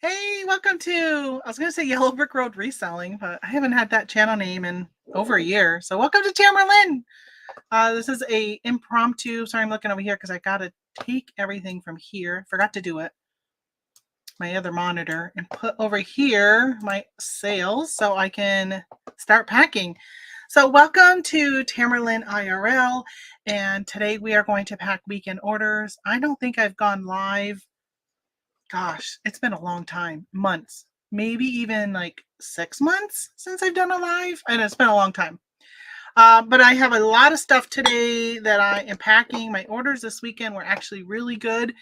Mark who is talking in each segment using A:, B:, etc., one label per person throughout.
A: Hey, welcome to, I was going to say Yellow Brick Road Reselling, but I haven't had that channel name in over a year. So welcome to Tamerlane. This is a impromptu, sorry, I'm looking over here because I got to take everything from here. Forgot to do it. My other monitor and put over here my sales so I can start packing. So welcome to Tamerlane IRL. And today we are going to pack weekend orders. I don't think I've gone live. Gosh, it's been a long time, months, maybe even like 6 months since I've done a live, and it's been a long time. But I have a lot of stuff today that I am packing. My orders this weekend were actually really good.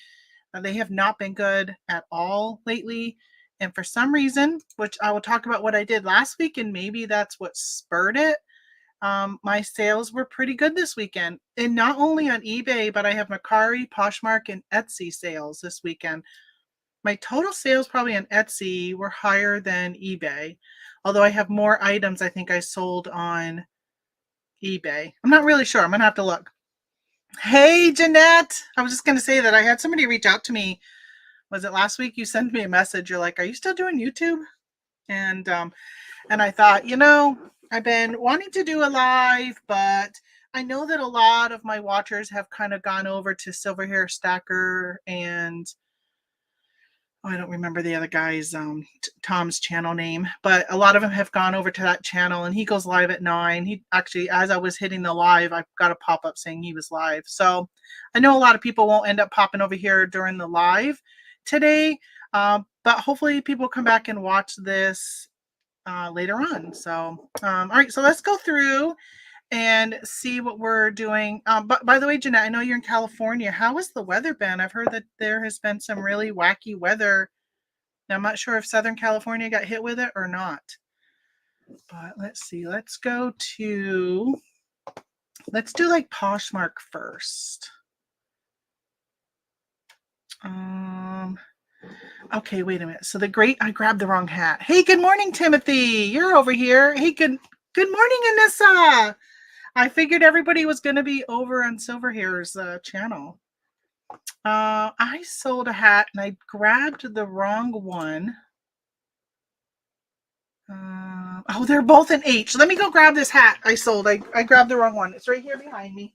A: They have not been good at all lately. And for some reason, which I will talk about what I did last week, and maybe that's what spurred it, my sales were pretty good this weekend. And not only on eBay, but I have Mercari, Poshmark, and Etsy sales this weekend. My total sales probably on Etsy were higher than eBay, although I have more items I think I sold on eBay. I'm not really sure. I'm going to have to look. Hey, Jeanette. I was just going to say that I had somebody reach out to me. Was it last week? You sent me a message. You're like, are you still doing YouTube? And I thought, I've been wanting to do a live, but I know that a lot of my watchers have kind of gone over to Silver Hair Stacker and I don't remember the other guy's Tom's channel name, but a lot of them have gone over to that channel, and he goes live at 9. He actually, as I was hitting the live, I got a pop-up saying he was live. So I know a lot of people won't end up popping over here during the live today, but hopefully people come back and watch this later on. So all right, so let's go through and see what we're doing. But by the way, Jeanette, I know you're in California. How has the weather been? I've heard that there has been some really wacky weather. Now, I'm not sure if Southern California got hit with it or not. But let's see. Let's do like Poshmark first. Okay, wait a minute. So I grabbed the wrong hat. Hey, good morning, Timothy. You're over here. Hey, good morning, Anissa. I figured everybody was going to be over on Silverhair's channel. I sold a hat and I grabbed the wrong one. Oh, they're both an H. Let me go grab this hat I sold. I grabbed the wrong one. It's right here behind me.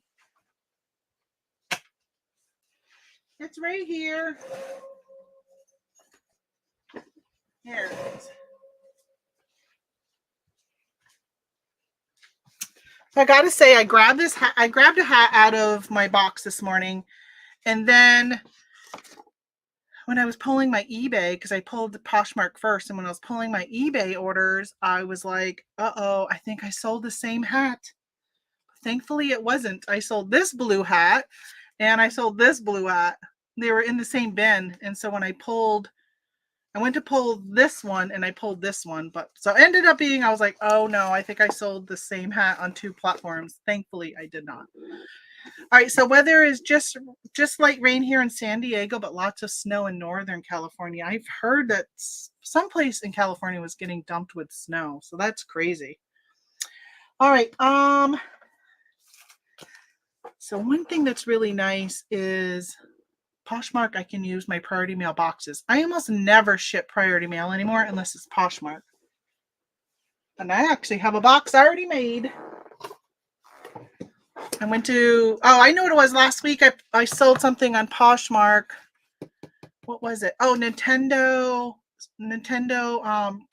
A: It's right here. Here it is. I gotta say, I grabbed this hat. I grabbed a hat out of my box this morning, and then when I was pulling my eBay, because I pulled the Poshmark first, and when I was pulling my eBay orders, I was like, uh-oh, I think I sold the same hat. Thankfully, it wasn't. I sold this blue hat, and I sold this blue hat. They were in the same bin, and so when I went to pull this one, and I pulled this one, but so it ended up being, I was like, oh no, I think I sold the same hat on 2 platforms. Thankfully, I did not. All right, so weather is just light rain here in San Diego, but lots of snow in Northern California. I've heard that someplace in California was getting dumped with snow, so that's crazy. All right, so one thing that's really nice is Poshmark, I can use my priority mail boxes. I almost never ship priority mail anymore unless it's Poshmark. And I actually have a box already made. I know what it was last week. I sold something on Poshmark. What was it? Oh, Nintendo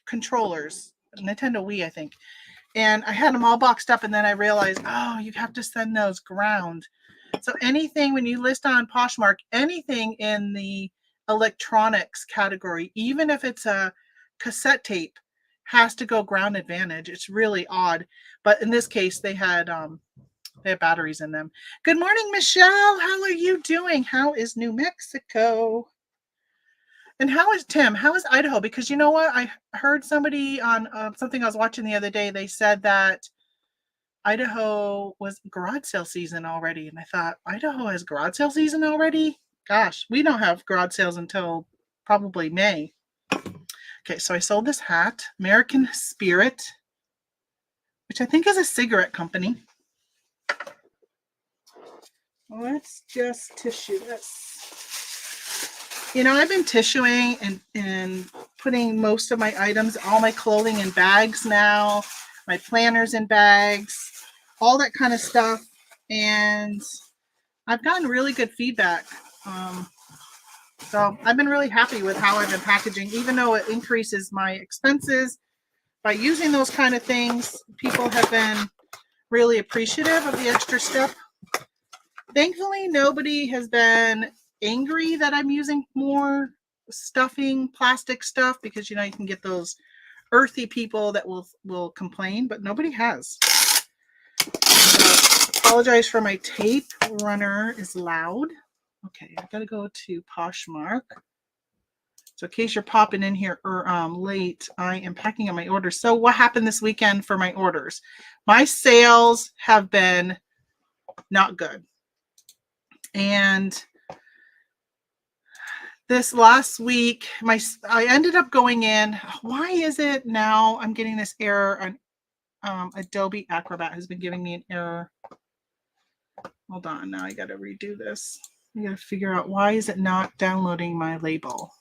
A: controllers. Nintendo Wii, I think. And I had them all boxed up, and then I realized, oh, you have to send those ground. So anything, when you list on Poshmark, anything in the electronics category, even if it's a cassette tape, has to go ground advantage. It's really odd. But in this case, they had batteries in them. Good morning, Michelle. How are you doing? How is New Mexico? And how is Tim? How is Idaho? Because you know what? I heard somebody on something I was watching the other day. They said that Idaho was garage sale season already. And I thought, Idaho has garage sale season already? Gosh, we don't have garage sales until probably May. Okay, so I sold this hat, American Spirit, which I think is a cigarette company. Let's just tissue this. I've been tissuing and putting most of my items, all my clothing in bags now, my planners in bags, all that kind of stuff. And I've gotten really good feedback. So I've been really happy with how I've been packaging, even though it increases my expenses. By using those kind of things, people have been really appreciative of the extra step. Thankfully, nobody has been angry that I'm using more stuffing, plastic stuff, because you can get those earthy people that will complain, but nobody has. Apologize for my tape runner is loud. Okay, I gotta go to Poshmark. So in case you're popping in here late, I am packing up my orders. So what happened this weekend for my orders? My sales have been not good. And this last week, I ended up going in. Why is it now I'm getting this error on Adobe Acrobat has been giving me an error. Hold on, now I got to redo this. I got to figure out why is it not downloading my label.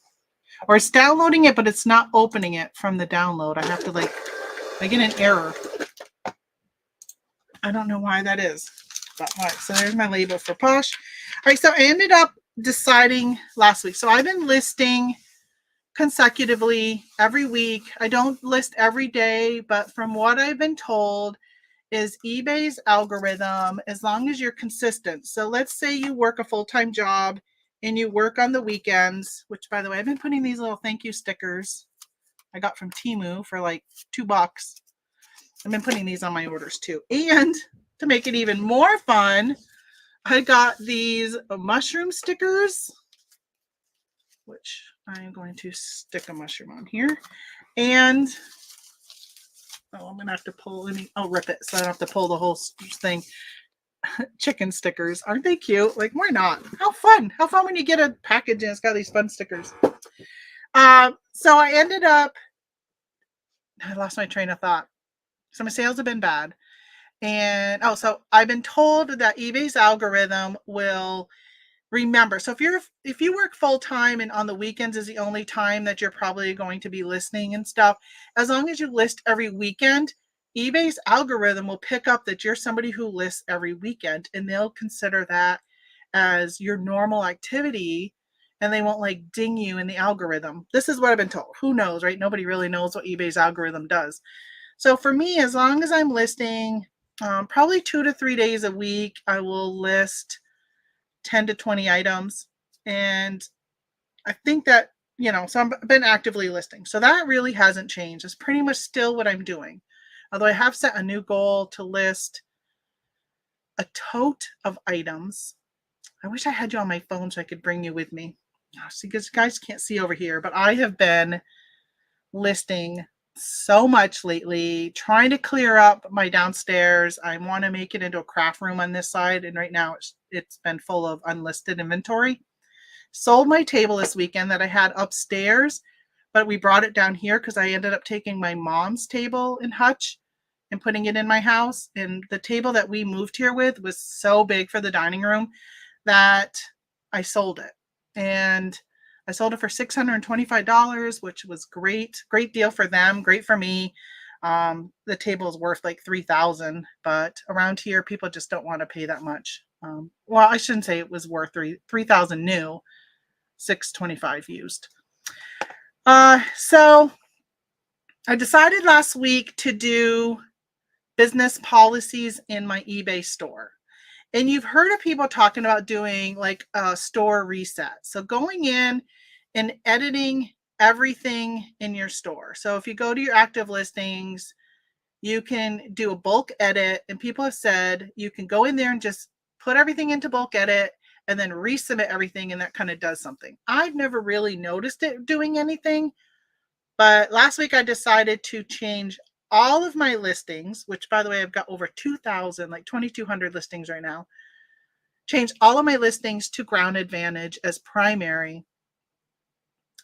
A: Or it's downloading it, but it's not opening it from the download. I have to I get an error. I don't know why that is. But all right, so there's my label for Posh. All right, so I ended up deciding last week. So I've been listing consecutively every week. I don't list every day, but from what I've been told is eBay's algorithm, as long as you're consistent. So let's say you work a full-time job and you work on the weekends, which by the way, I've been putting these little thank you stickers I got from Temu for like $2. I've been putting these on my orders too. And to make it even more fun, I got these mushroom stickers, which I am going to stick a mushroom on here. And I'm going to have to pull, I'll rip it so I don't have to pull the whole thing. Chicken stickers. Aren't they cute? Like, why not? How fun. How fun when you get a package and it's got these fun stickers. So I ended up, I lost my train of thought. So my sales have been bad. And so I've been told that eBay's algorithm will remember. So if you work full time and on the weekends is the only time that you're probably going to be listening and stuff, as long as you list every weekend, eBay's algorithm will pick up that you're somebody who lists every weekend, and they'll consider that as your normal activity, and they won't ding you in the algorithm. This is what I've been told. Who knows, right? Nobody really knows what eBay's algorithm does. So for me, as long as I'm listing probably 2 to 3 days a week, I will list 10 to 20 items. And I think that, so I've been actively listing. So that really hasn't changed. It's pretty much still what I'm doing. Although I have set a new goal to list a tote of items. I wish I had you on my phone so I could bring you with me. See, because you guys can't see over here, but I have been listing so much lately, trying to clear up my downstairs. I want to make it into a craft room on this side, and right now it's been full of unlisted inventory. Sold my table this weekend that I had upstairs, but we brought it down here because I ended up taking my mom's table in Hutch and putting it in my house. And the table that we moved here with was so big for the dining room that I sold it. And I sold it for $625, which was great. Great deal for them, great for me. The table is worth like $3,000, but around here, people just don't want to pay that much. Well, I shouldn't say it was worth $3,000 new, $625 used. So I decided last week to do business policies in my eBay store. And you've heard of people talking about doing like a store reset. So going in and editing everything in your store. So if you go to your active listings, you can do a bulk edit. And people have said you can go in there and just put everything into bulk edit and then resubmit everything, and that kind of does something. I've never really noticed it doing anything, but last week I decided to change all of my listings, which by the way, I've got over 2,000, like 2,200 listings right now. Change all of my listings to Ground Advantage as primary.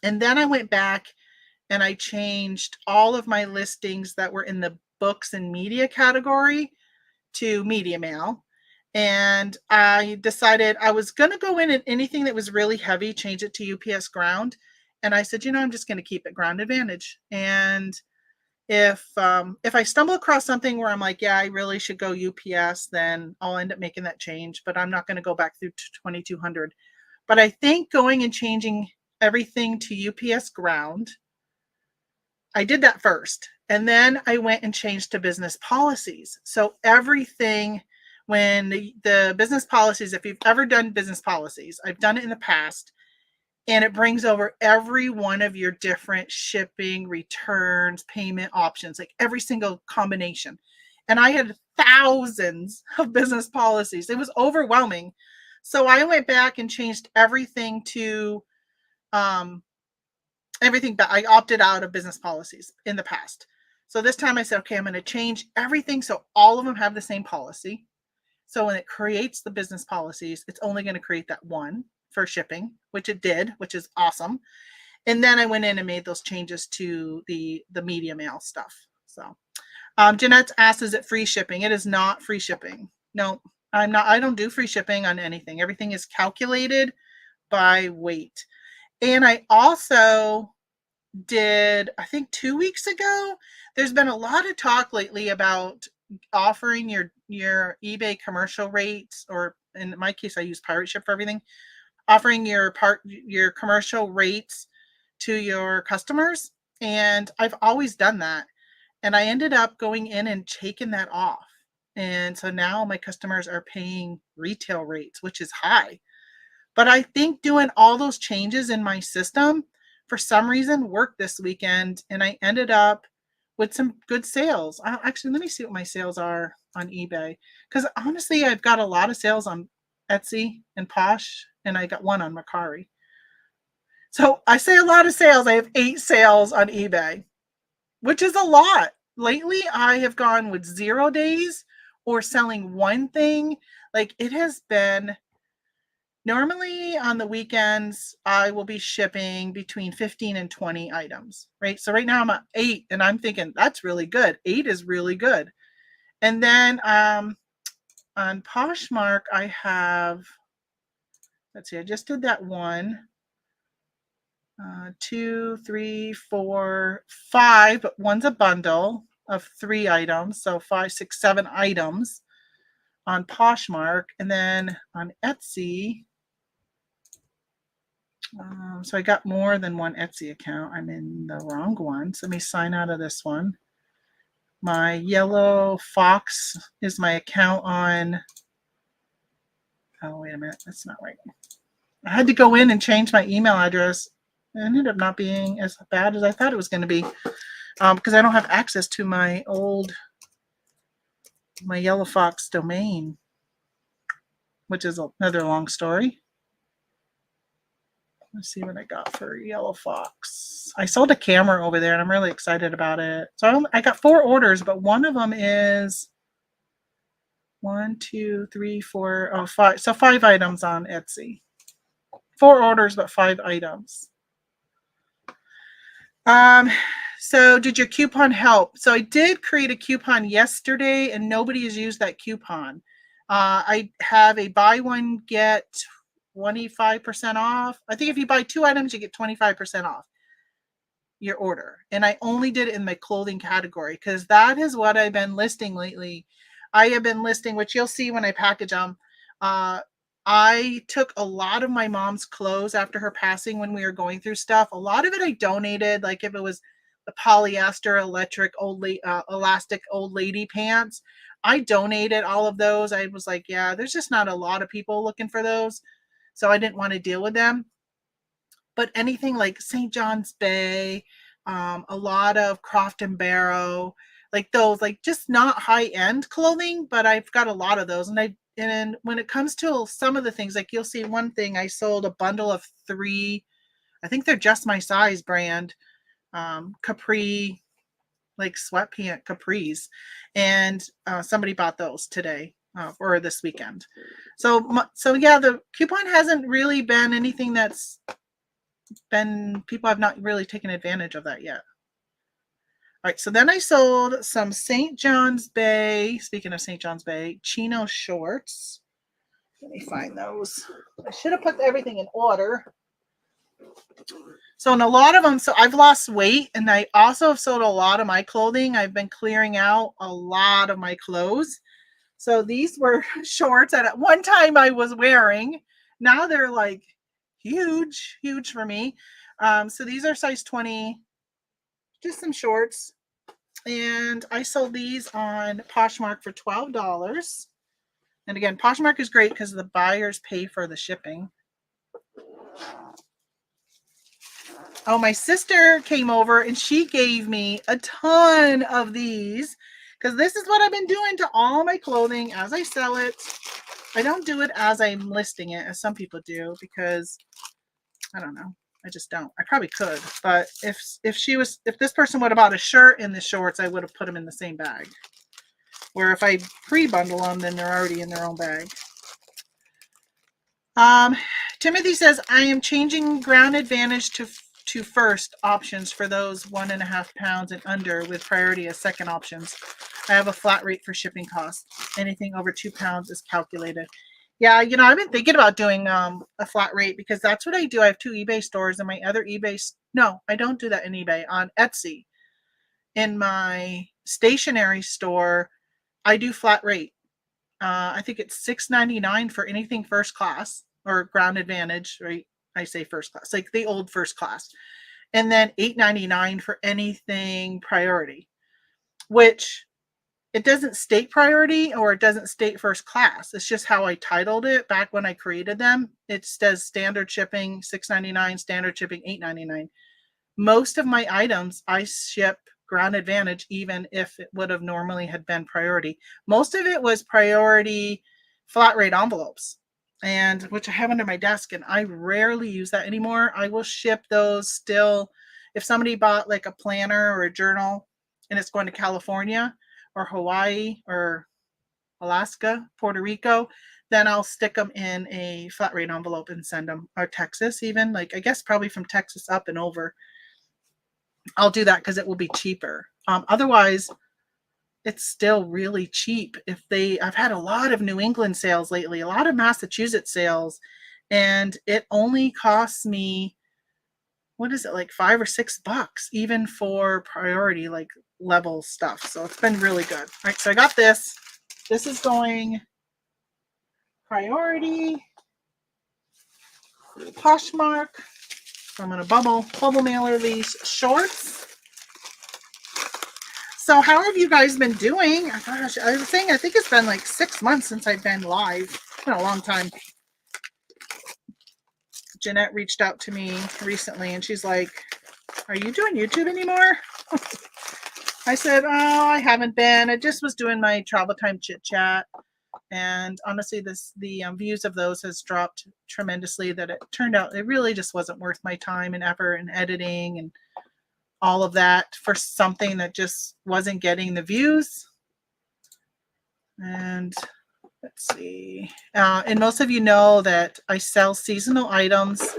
A: And then I went back and I changed all of my listings that were in the books and media category to media mail. And I decided I was going to go in and anything that was really heavy, change it to UPS ground. And I said, I'm just going to keep it ground advantage. And if I stumble across something where I'm like, yeah, I really should go UPS, then I'll end up making that change. But I'm not going to go back through 2200. But I think going and changing everything to UPS ground, I did that first. And then I went and changed to business policies. So everything, when the business policies, if you've ever done business policies, I've done it in the past, and it brings over every one of your different shipping, returns, payment options, like every single combination. And I had thousands of business policies. It was overwhelming. So I went back and changed everything to everything, but I opted out of business policies in the past. So this time I said, okay, I'm going to change everything so all of them have the same policy. So when it creates the business policies, it's only going to create that one for shipping, which it did, which is awesome. And then I went in and made those changes to the media mail stuff. So Jeanette asked, is it free shipping? It is not free shipping. No, I don't do free shipping on anything. Everything is calculated by weight. And I also did, I think 2 weeks ago, there's been a lot of talk lately about offering your eBay commercial rates, or in my case, I use Pirate Ship for everything, offering your commercial rates to your customers. And I've always done that. And I ended up going in and taking that off. And so now my customers are paying retail rates, which is high. But I think doing all those changes in my system for some reason worked this weekend, and I ended up with some good sales. Actually, let me see what my sales are on eBay, because honestly, I've got a lot of sales on Etsy and Posh, and I got one on Mercari. So I say a lot of sales. I have 8 sales on eBay, which is a lot. Lately, I have gone with 0 days or selling one thing. Like, it has been, normally on the weekends, I will be shipping between 15 and 20 items, right? So right now I'm at 8, and I'm thinking that's really good. 8 is really good. And then on Poshmark, I have, let's see, I just did that one, 2, 3, 4, 5, but one's a bundle of 3 items. So 5, 6, 7 items on Poshmark. And then on Etsy, so I got more than one Etsy account. I'm in the wrong one. So let me sign out of this one. My yellow fox is my account on, oh, wait a minute. That's not right. I had to go in and change my email address. It ended up not being as bad as I thought it was going to be, because I don't have access to my yellow fox domain, which is another long story. Let's see what I got for Yellow Fox. I sold a camera over there, and I'm really excited about it. So I got 4 orders, but one of them is 1, 2, 3, 4, 5. So 5 items on Etsy. 4 orders, but 5 items. So did your coupon help? So I did create a coupon yesterday, and nobody has used that coupon. I have a buy one, get 25% off. I think if you buy 2 items, you get 25% off your order. And I only did it in my clothing category, because that is what I've been listing lately. I have been listing, which you'll see when I package them. I took a lot of my mom's clothes after her passing when we were going through stuff. A lot of it I donated, like if it was the polyester electric elastic old lady pants, I donated all of those. I was like, yeah, there's just not a lot of people looking for those, so I didn't want to deal with them. But anything like St. John's Bay, a lot of Croft and Barrow, like those, like just not high end clothing, but I've got a lot of those. And when it comes to some of the things, like you'll see one thing, I sold a bundle of 3, I think they're just my size brand, capri, like sweatpant capris, and somebody bought those today or this weekend. So yeah, the coupon hasn't really been anything that's been, people have not really taken advantage of that yet. All right, so then I sold some St. John's Bay, speaking of St. John's Bay, chino shorts. Let me find those. I should have put everything in order. So in a lot of them, so I've lost weight, and I also have sold a lot of my clothing. I've been clearing out a lot of my clothes. So these were shorts that at one time I was wearing. Now they're like huge, huge for me. So these are size 20, just some shorts. And I sold these on Poshmark for $12. And again, Poshmark is great because the buyers pay for the shipping. Oh, my sister came over and she gave me a ton of these because this is what I've been doing to all my clothing as I sell it. I don't do it as I'm listing it, as some people do, because I don't know. I just don't. I probably could, but if this person would have bought a shirt and the shorts, I would have put them in the same bag. Where if I pre-bundle them, then they're already in their own bag. Timothy says, I am changing Ground Advantage to first options for those 1.5 pounds and under, with priority as second options. I have a flat rate for shipping costs. Anything over 2 pounds is calculated. Yeah, I've been thinking about doing a flat rate because that's what I do. I have 2 eBay stores, and my other no, I don't do that in eBay. On Etsy, in my stationery store, I do flat rate. I think it's $6.99 for anything first class or Ground Advantage, right? I say first class, like the old first class. And then $8.99 for anything priority, which it doesn't state priority or it doesn't state first class. It's just how I titled it back when I created them. It says standard shipping, $6.99, standard shipping, $8.99. Most of my items I ship Ground Advantage, even if it would have normally had been priority. Most of it was priority flat rate envelopes, and which I have under my desk, and I rarely use that anymore. I will ship those still. If somebody bought like a planner or a journal and it's going to California or Hawaii or Alaska, Puerto Rico, then I'll stick them in a flat rate envelope and send them, or Texas even, like I guess probably from Texas up and over. I'll do that because it will be cheaper. Otherwise, it's still really cheap. I've had a lot of New England sales lately, a lot of Massachusetts sales, and it only costs me, what is it, like $5 or $6, even for priority, like level stuff. So it's been really good. All right, so I got this. This is going priority, Poshmark. So I'm going to bubble mailer these shorts. So how have you guys been doing? Gosh, I was saying, I think it's been like 6 months since I've been live. It's been a long time. Jeanette reached out to me recently and she's like, are you doing YouTube anymore? I said, oh, I haven't been. I just was doing my travel time chit chat. And honestly, the views of those has dropped tremendously, that it turned out it really just wasn't worth my time and effort and editing and all of that for something that just wasn't getting the views. And let's see. And most of you know that I sell seasonal items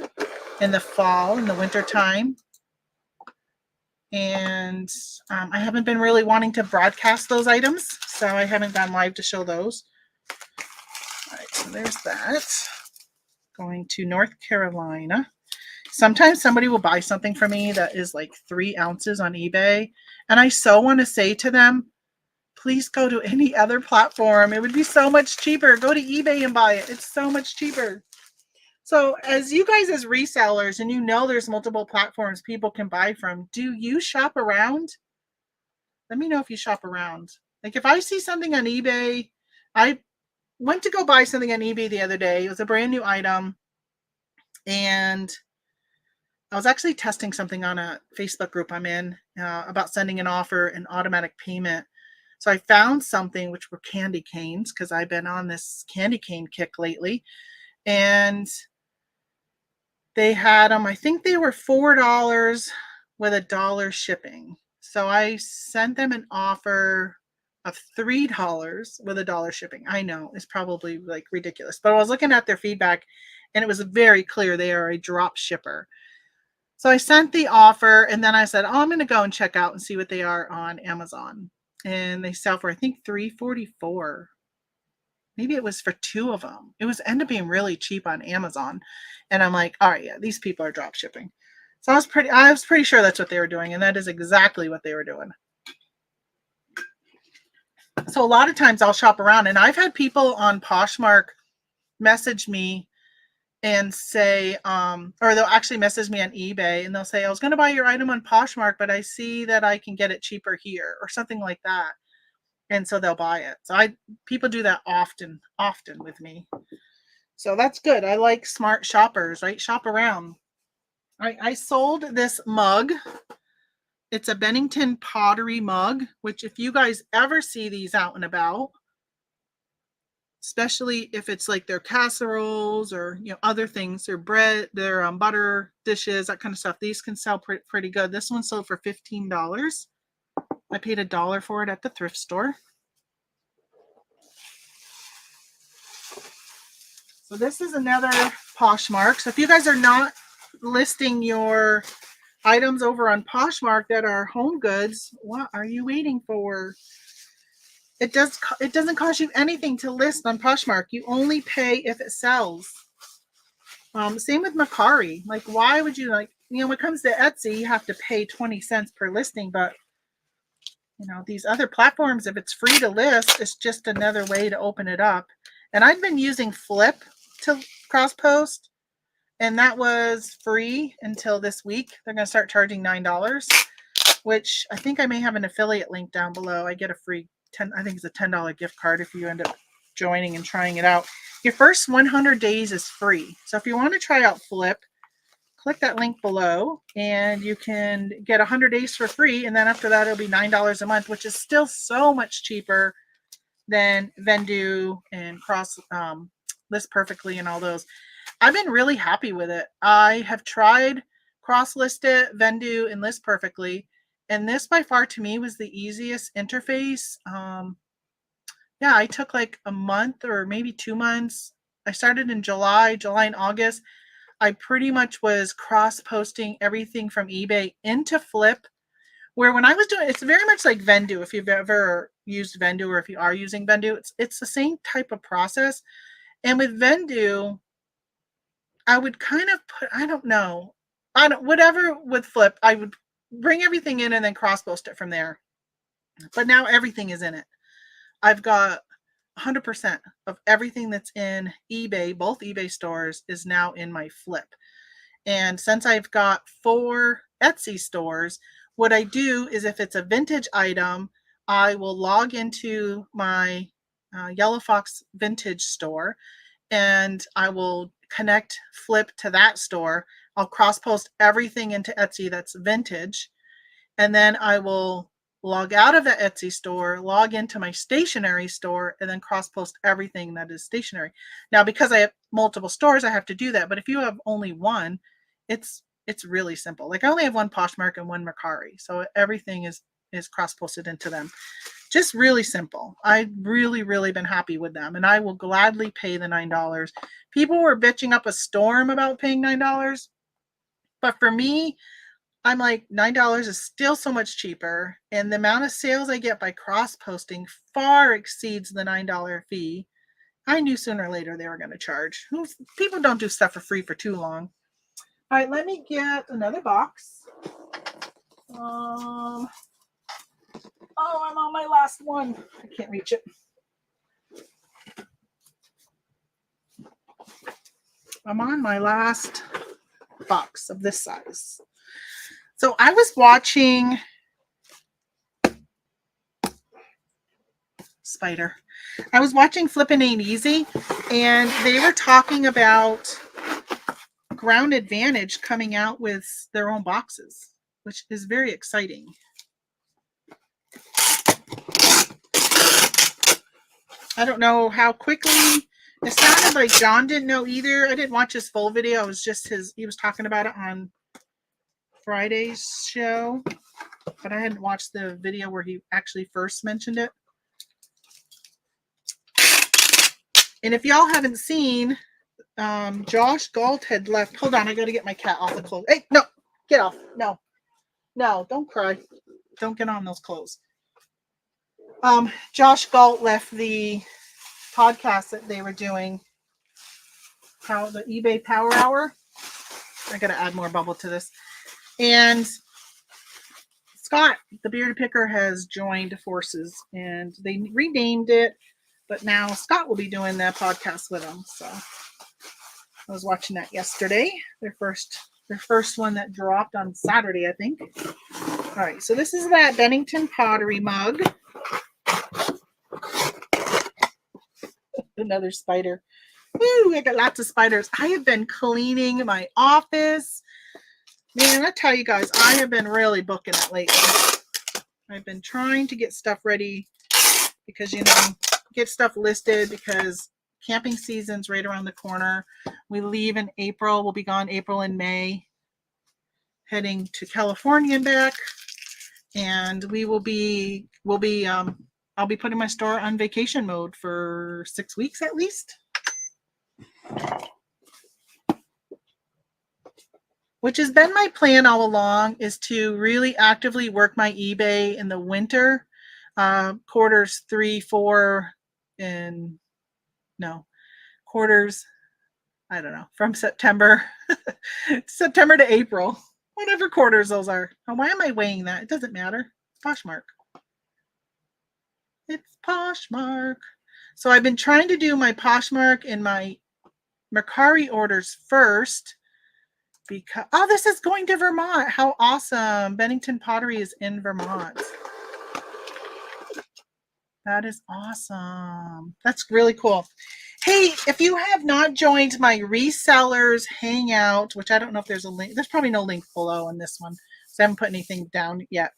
A: in the fall and the winter time. And I haven't been really wanting to broadcast those items, so I haven't gone live to show those. All right, so there's that. Going to North Carolina. Sometimes somebody will buy something for me that is like 3 ounces on eBay, and I so want to say to them, please go to any other platform. It would be so much cheaper. Go to eBay and buy it. It's so much cheaper. So as you guys as resellers, and there's multiple platforms people can buy from, do you shop around? Let me know if you shop around. Like if I see something on eBay, I went to go buy something on eBay the other day. It was a brand new item. And I was actually testing something on a Facebook group I'm in about sending an offer and automatic payment. So I found something, which were candy canes, because I've been on this candy cane kick lately. And they had them, I think they were $4 with $1 shipping. So I sent them an offer of $3 with $1 shipping. I know it's probably like ridiculous, but I was looking at their feedback and it was very clear they are a drop shipper. So I sent the offer and then I said, oh, I'm going to go and check out and see what they are on Amazon. And they sell for, I think, $3.44. maybe it was for 2 of them. It was ended up being really cheap on Amazon. And I'm like, all right, yeah, these people are drop shipping. So I was pretty sure that's what they were doing, and that is exactly what they were doing. So a lot of times I'll shop around, and I've had people on Poshmark message me and say, or they'll actually message me on eBay and they'll say, I was going to buy your item on Poshmark, but I see that I can get it cheaper here or something like that. And so they'll buy it. So people do that often with me. So that's good. I like smart shoppers, right? Shop around. I sold this mug. It's a Bennington pottery mug, which if you guys ever see these out and about, especially if it's like their casseroles or other things, their bread, their butter dishes, that kind of stuff, these can sell pretty good. This one sold for $15. I paid $1 for it at the thrift store. So this is another Poshmark. So if you guys are not listing your items over on Poshmark that are home goods, what are you waiting for? It doesn't cost you anything to list on Poshmark. You only pay if it sells. Same with Mercari. Like, why would you when it comes to Etsy, you have to pay 20 cents per listing, but these other platforms, if it's free to list, it's just another way to open it up. And I've been using Flip to cross post, and that was free until this week. They're going to start charging $9, which I think I may have an affiliate link down below. I get a free I think it's a $10 gift card if you end up joining and trying it out. Your first 100 days is free. So if you want to try out Flip, click that link below and you can get 100 days for free. And then after that, it'll be $9 a month, which is still so much cheaper than Vendoo and Cross List Perfectly and all those. I've been really happy with it. I have tried Cross Listed, Vendoo, and List Perfectly. And this by far to me was the easiest interface. Yeah, I took like a month or maybe 2 months. I started in July and August. I pretty much was cross-posting everything from eBay into Flip, where when I was doing it's very much like Vendoo. If you've ever used Vendoo or if you are using Vendoo, it's the same type of process. And with Vendoo, I would kind of put, whatever with Flip, I would bring everything in and then cross-post it from there. But now everything is in it. I've got 100% of everything that's in eBay, both eBay stores, is now in my Flip. And since I've got 4 Etsy stores, what I do is if it's a vintage item, I will log into my Yellow Fox vintage store and I will connect Flip to that store. I'll cross-post everything into Etsy that's vintage. And then I will log out of the Etsy store, log into my stationery store, and then cross-post everything that is stationery. Now, because I have multiple stores, I have to do that. But if you have only one, it's really simple. Like I only have one Poshmark and one Mercari. So everything is cross-posted into them. Just really simple. I've really, really been happy with them. And I will gladly pay the $9. People were bitching up a storm about paying $9. But for me, I'm like, $9 is still so much cheaper. And the amount of sales I get by cross-posting far exceeds the $9 fee. I knew sooner or later they were going to charge. People don't do stuff for free for too long. All right, let me get another box. Oh, I'm on my last one. I can't reach it. I'm on my last box of this size. So I was watching Spider. I was watching Flippin' Ain't Easy, and they were talking about Ground Advantage coming out with their own boxes, which is very exciting. I don't know how quickly. It sounded like John didn't know either. I didn't watch his full video. It was just he was talking about it on Friday's show, but I hadn't watched the video where he actually first mentioned it. And if y'all haven't seen, Josh Galt had left. Hold on, I got to get my cat off the clothes. Hey, no, get off. No, don't cry. Don't get on those clothes. Josh Galt left the podcast that they were doing, how the eBay Power Hour. I got to add more bubble to this. And Scott, the bearded picker, has joined forces, and they renamed it, but now Scott will be doing that podcast with them. So I was watching that yesterday. Their first one that dropped on Saturday, I think. All right, so this is that Bennington pottery mug. Another spider. Woo, I got lots of spiders. I have been cleaning my office. Man, I tell you guys, I have been really booking it lately. I've been trying to get stuff ready because, you know, get stuff listed because camping season's right around the corner. We leave in April. We'll be gone April and May, heading to California and back. And I'll be putting my store on vacation mode for 6 weeks at least. Which has been my plan all along, is to really actively work my eBay in the winter, quarters 3, 4, and quarters, I don't know, from September to April, whatever quarters those are. Oh, why am I weighing that? It doesn't matter. Poshmark. It's Poshmark. So I've been trying to do my Poshmark and my Mercari orders first. Because this is going to Vermont. How awesome. Bennington Pottery is in Vermont. That is awesome. That's really cool. Hey, if you have not joined my resellers hangout, which I don't know if there's a link. There's probably no link below on this one. So I haven't put anything down yet.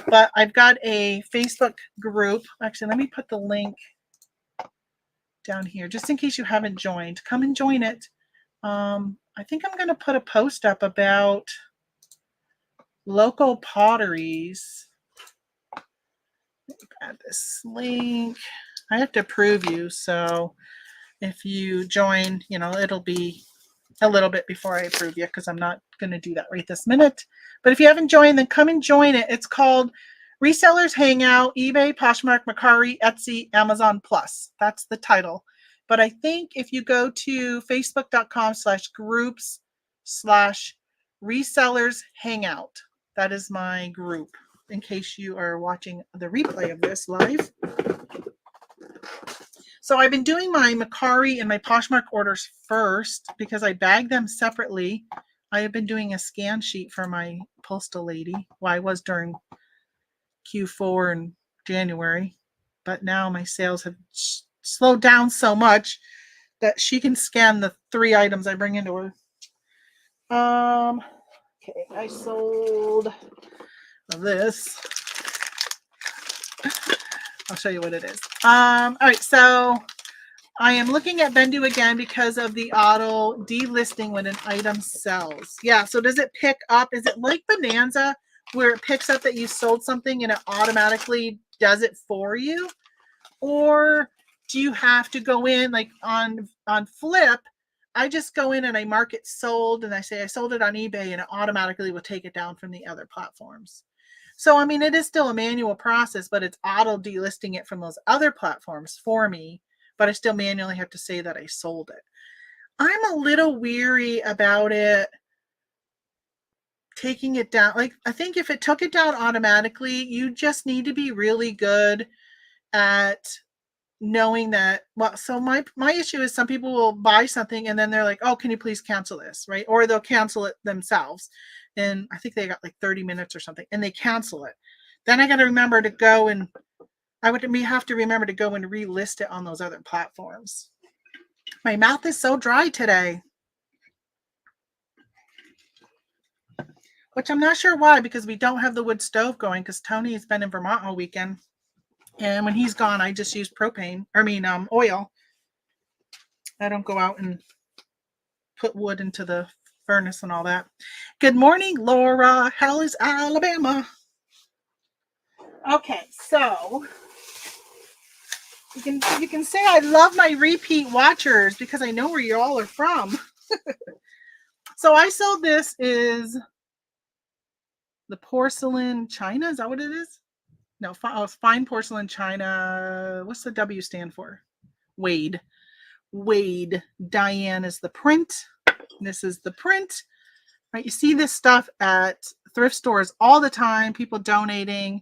A: But I've got a Facebook group. Actually, let me put the link down here just in case you haven't joined. Come and join it. I think I'm going to put a post up about local potteries. Add this link. I have to approve you, so if you join, you know, it'll be a little bit before I approve you because I'm not going to do that right this minute. But if you haven't joined, then come and join it. It's called Resellers Hangout, eBay, Poshmark, Mercari, Etsy, Amazon Plus. That's the title. But I think if you go to facebook.com/groups/resellers hangout, that is my group, in case you are watching the replay of this live. So I've been doing my Mercari and my Poshmark orders first because I bag them separately. I have been doing a scan sheet for my postal lady. Well, I was during Q4 in January, but now my sales have slowed down so much that she can scan the 3 items I bring into her. Okay, I sold this. I'll show you what it is. All right, so I am looking at Bendu again because of the auto delisting when an item sells. Yeah, so does it pick up? Is it like Bonanza where it picks up that you sold something and it automatically does it for you? Or do you have to go in, like on Flip, I just go in and I mark it sold and I say I sold it on eBay and it automatically will take it down from the other platforms. So, I mean, it is still a manual process, but it's auto delisting it from those other platforms for me, but I still manually have to say that I sold it. I'm a little weary about it taking it down. Like, I think if it took it down automatically, you just need to be really good at knowing that, well, so my issue is some people will buy something and then they're like, oh, can you please cancel this, right? Or they'll cancel it themselves. And I think they got like 30 minutes or something and they cancel it. Then I got to remember to go and have to remember to go and relist it on those other platforms. My mouth is so dry today. Which I'm not sure why, because we don't have the wood stove going because Tony has been in Vermont all weekend. And when he's gone, I just use oil. I don't go out and put wood into the furnace and all that. Good morning, Laura. How is Alabama? Okay, so you can say I love my repeat watchers because I know where you all are from. So I sold this is the porcelain china. Is that what it is? No, fine porcelain china. What's the W stand for? Wade. Diane is the print. This is the print. Right? You see this stuff at thrift stores all the time. People donating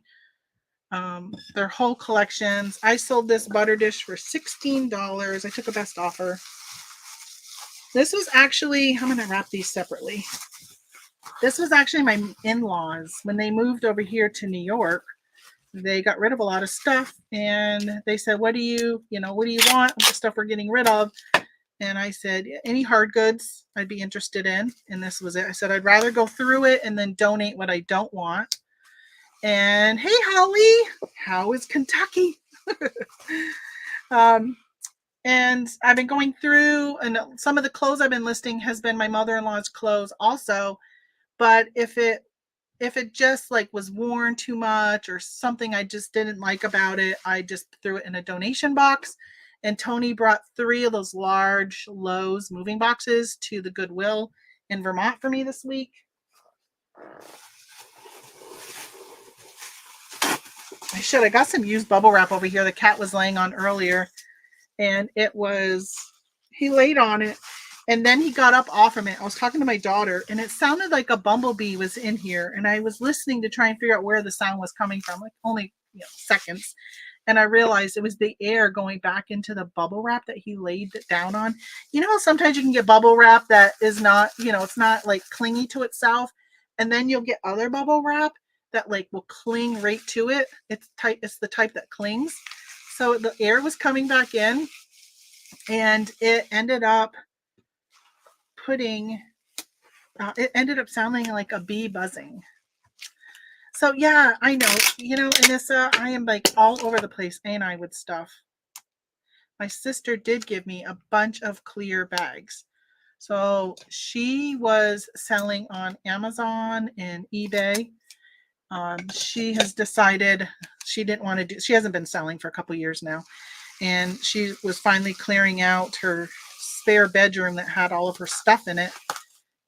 A: their whole collections. I sold this butter dish for $16. I took a best offer. This was actually, I'm going to wrap these separately. This was actually my in-laws. When they moved over here to New York, they got rid of a lot of stuff, and they said, what do you want? The stuff we're getting rid of. And I said, any hard goods I'd be interested in. And this was it. I said, I'd rather go through it and then donate what I don't want. And hey, Holly, how is Kentucky? And I've been going through, and some of the clothes I've been listing has been my mother-in-law's clothes also. But if it just like was worn too much or something I just didn't like about it, I just threw it in a donation box. And Tony brought 3 of those large Lowe's moving boxes to the Goodwill in Vermont for me this week. I got some used bubble wrap over here the cat was laying on earlier. And he laid on it. And then he got up off of it. I was talking to my daughter, and it sounded like a bumblebee was in here. And I was listening to try and figure out where the sound was coming from, like only seconds. And I realized it was the air going back into the bubble wrap that he laid it down on. You know how sometimes you can get bubble wrap that is not, it's not like clingy to itself. And then you'll get other bubble wrap that like will cling right to it. It's the type that clings. So the air was coming back in, and it ended up sounding like a bee buzzing. So yeah, I know, Anissa, I am like all over the place, ain't I, with stuff. My sister did give me a bunch of clear bags. So she was selling on Amazon and eBay. She has decided she didn't want to she hasn't been selling for a couple years now. And she was finally clearing out her spare bedroom that had all of her stuff in it.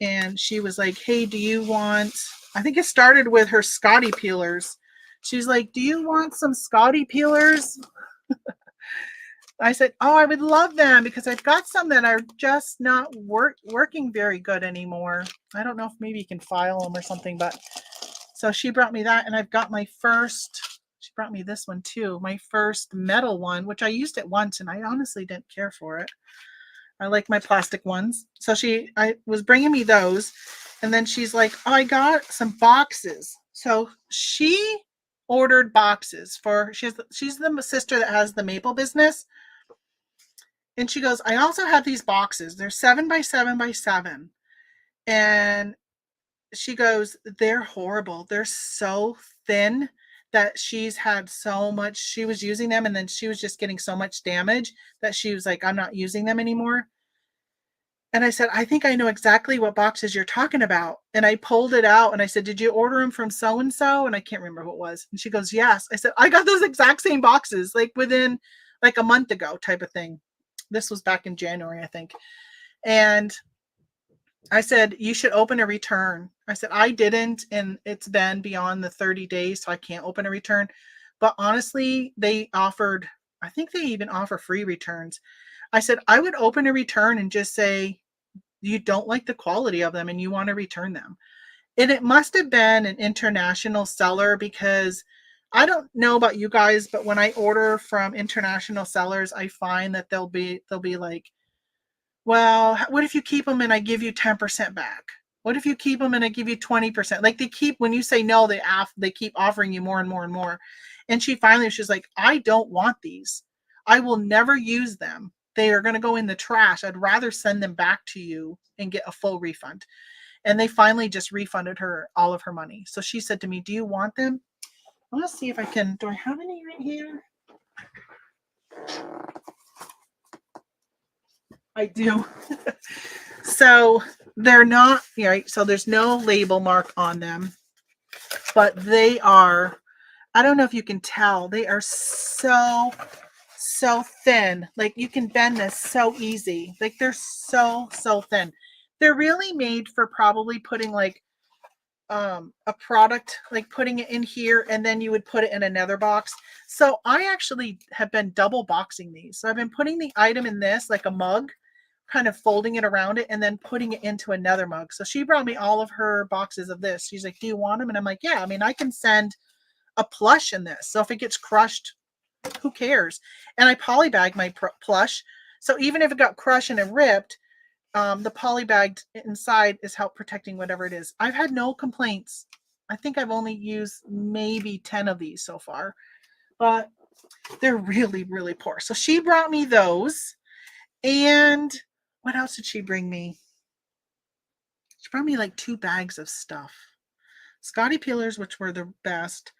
A: And she was like, hey, do you want, I think it started with her Scotty peelers. She's like, do you want some Scotty peelers? I said, oh, I would love them because I've got some that are just not working very good anymore. I don't know if maybe you can file them or something, but so she brought me that, and I've got she brought me this one too, my first metal one, which I used it once, and I honestly didn't care for it. I like my plastic ones. So I was bringing me those, and then she's like, oh, I got some boxes. So she ordered boxes she's the sister that has the maple business. And she goes, I also have these boxes. They're 7 by 7 by 7. And she goes, they're horrible. They're so thin that she's had so much. She was using them, and then she was just getting so much damage that she was like, I'm not using them anymore. And I said, I think I know exactly what boxes you're talking about. And I pulled it out, and I said, did you order them from so-and-so? And I can't remember who it was. And she goes, yes. I said, I got those exact same boxes, like within like a month ago type of thing. This was back in January, I think. And I said, you should open a return. I said, I didn't, and it's been beyond the 30 days, so I can't open a return. But honestly, I think they even offer free returns. I said, I would open a return and just say, you don't like the quality of them and you want to return them. And it must have been an international seller, because I don't know about you guys, but when I order from international sellers, I find that they'll be like, well, what if you keep them and I give you 10% back? What if you keep them and I give you 20%? Like when you say no, they keep offering you more and more and more. And she's like, I don't want these. I will never use them. They are going to go in the trash. I'd rather send them back to you and get a full refund. And they finally just refunded her all of her money. So she said to me, do you want them? I want to see if do I have any right here? I do. So they're not, right? So there's no label mark on them, but they are, I don't know if you can tell, they are so thin. Like you can bend this so easy. Like they're so thin. They're really made for probably putting like a product, like putting it in here, and then you would put it in another box. So I actually have been double boxing these. So I've been putting the item in this, like a mug, kind of folding it around it, and then putting it into another mug. So she brought me all of her boxes of this. She's like, do you want them? And I'm like, yeah, I mean, I can send a plush in this. So if it gets crushed, who cares? And I polybag my plush. So even if it got crushed and it ripped, the polybagged inside is help protecting whatever it is. I've had no complaints. I think I've only used maybe 10 of these so far, but they're really, really poor. So she brought me those. And what else did she bring me? She brought me like 2 bags of stuff. Scotty peelers, which were the best,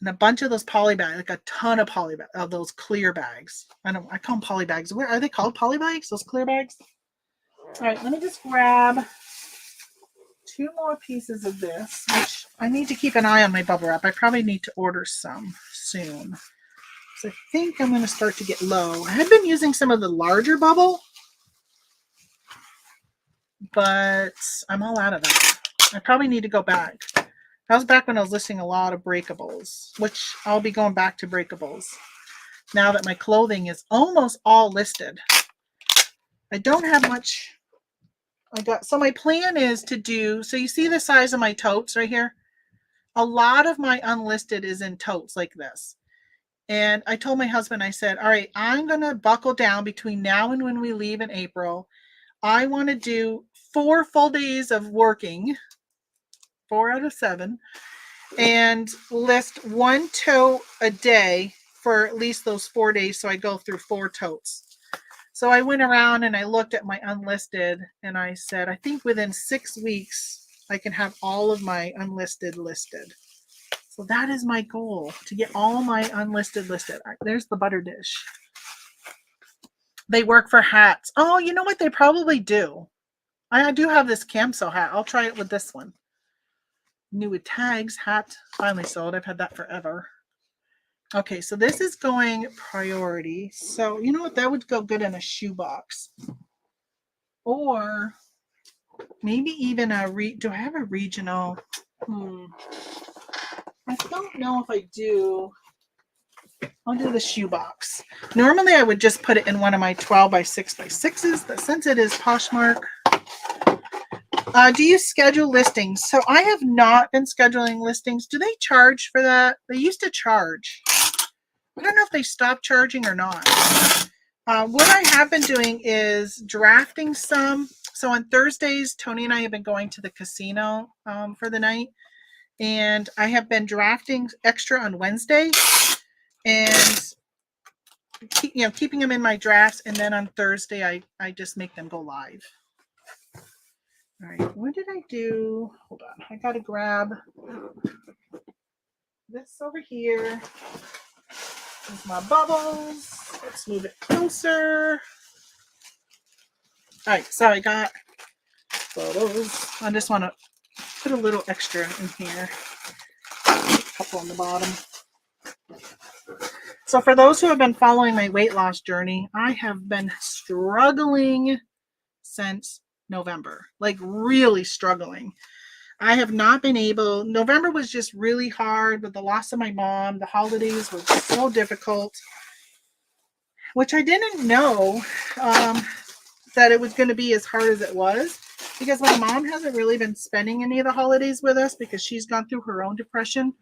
A: and a bunch of those poly bags, like a ton of poly bags, of those clear bags. I call them poly bags. Where are they called? Poly bags? Those clear bags? All right, let me just grab 2 more pieces of this, which I need to keep an eye on my bubble wrap. I probably need to order some soon. So I think I'm going to start to get low. I had been using some of the larger bubble, but I'm all out of that. I probably need to go back. That was back when I was listing a lot of breakables, which I'll be going back to breakables now that my clothing is almost all listed. I don't have much. So my plan is to do, so you see the size of my totes right here? A lot of my unlisted is in totes like this. And I told my husband, I said, all right, I'm going to buckle down between now and when we leave in April. I want to do 4 full days of working, 4 out of 7, and list 1 tote a day for at least those 4 days. So I go through 4 totes. So I went around and I looked at my unlisted and I said, I think within 6 weeks, I can have all of my unlisted listed. So that is my goal, to get all my unlisted listed. All right, there's the butter dish. They work for hats. Oh, you know what? They probably do. I do have this Camso hat. I'll try it with this one. New with tags, hat, finally sold. I've had that forever. Okay, so this is going priority. So you know what? That would go good in a shoebox. Or maybe even do I have a regional? I don't know if I do. I'll do the shoebox. Normally I would just put it in one of my 12 by 6 by 6s, but since it is Poshmark. Do you schedule listings? So I have not been scheduling listings. Do they charge for that? They used to charge. I don't know if they stopped charging or not. What I have been doing is drafting some. So on Thursdays, Tony and I have been going to the casino for the night. And I have been drafting extra on Wednesday and keeping them in my drafts. And then on Thursday, I just make them go live. All right, what did I do? Hold on, I gotta grab this over here. There's my bubbles. Let's move it closer. All right, so I got photos. I just want to put a little extra in here. A couple on the bottom. So for those who have been following my weight loss journey, I have been struggling since November, like really struggling. I have not been able. November was just really hard with the loss of my mom. The holidays were so difficult, which I didn't know that it was going to be as hard as it was, because my mom hasn't really been spending any of the holidays with us because she's gone through her own depression.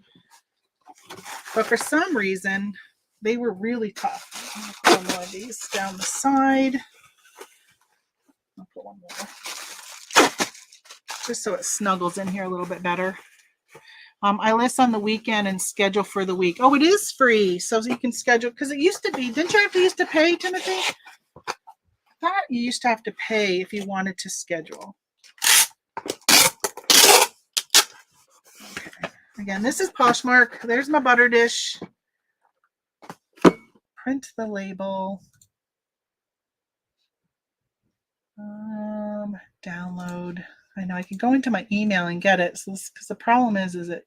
A: But for some reason, they were really tough. I'll put more of these down the side. I'll put one more, just so it snuggles in here a little bit better. I list on the weekend and schedule for the week. Oh, it is free, so you can schedule, because it used to be, didn't you have to used to pay, Timothy? I thought you used to have to pay if you wanted to schedule. Okay. Again, this is Poshmark. There's my butter dish. Print the label. Download. I know I can go into my email and get it. So because the problem is it?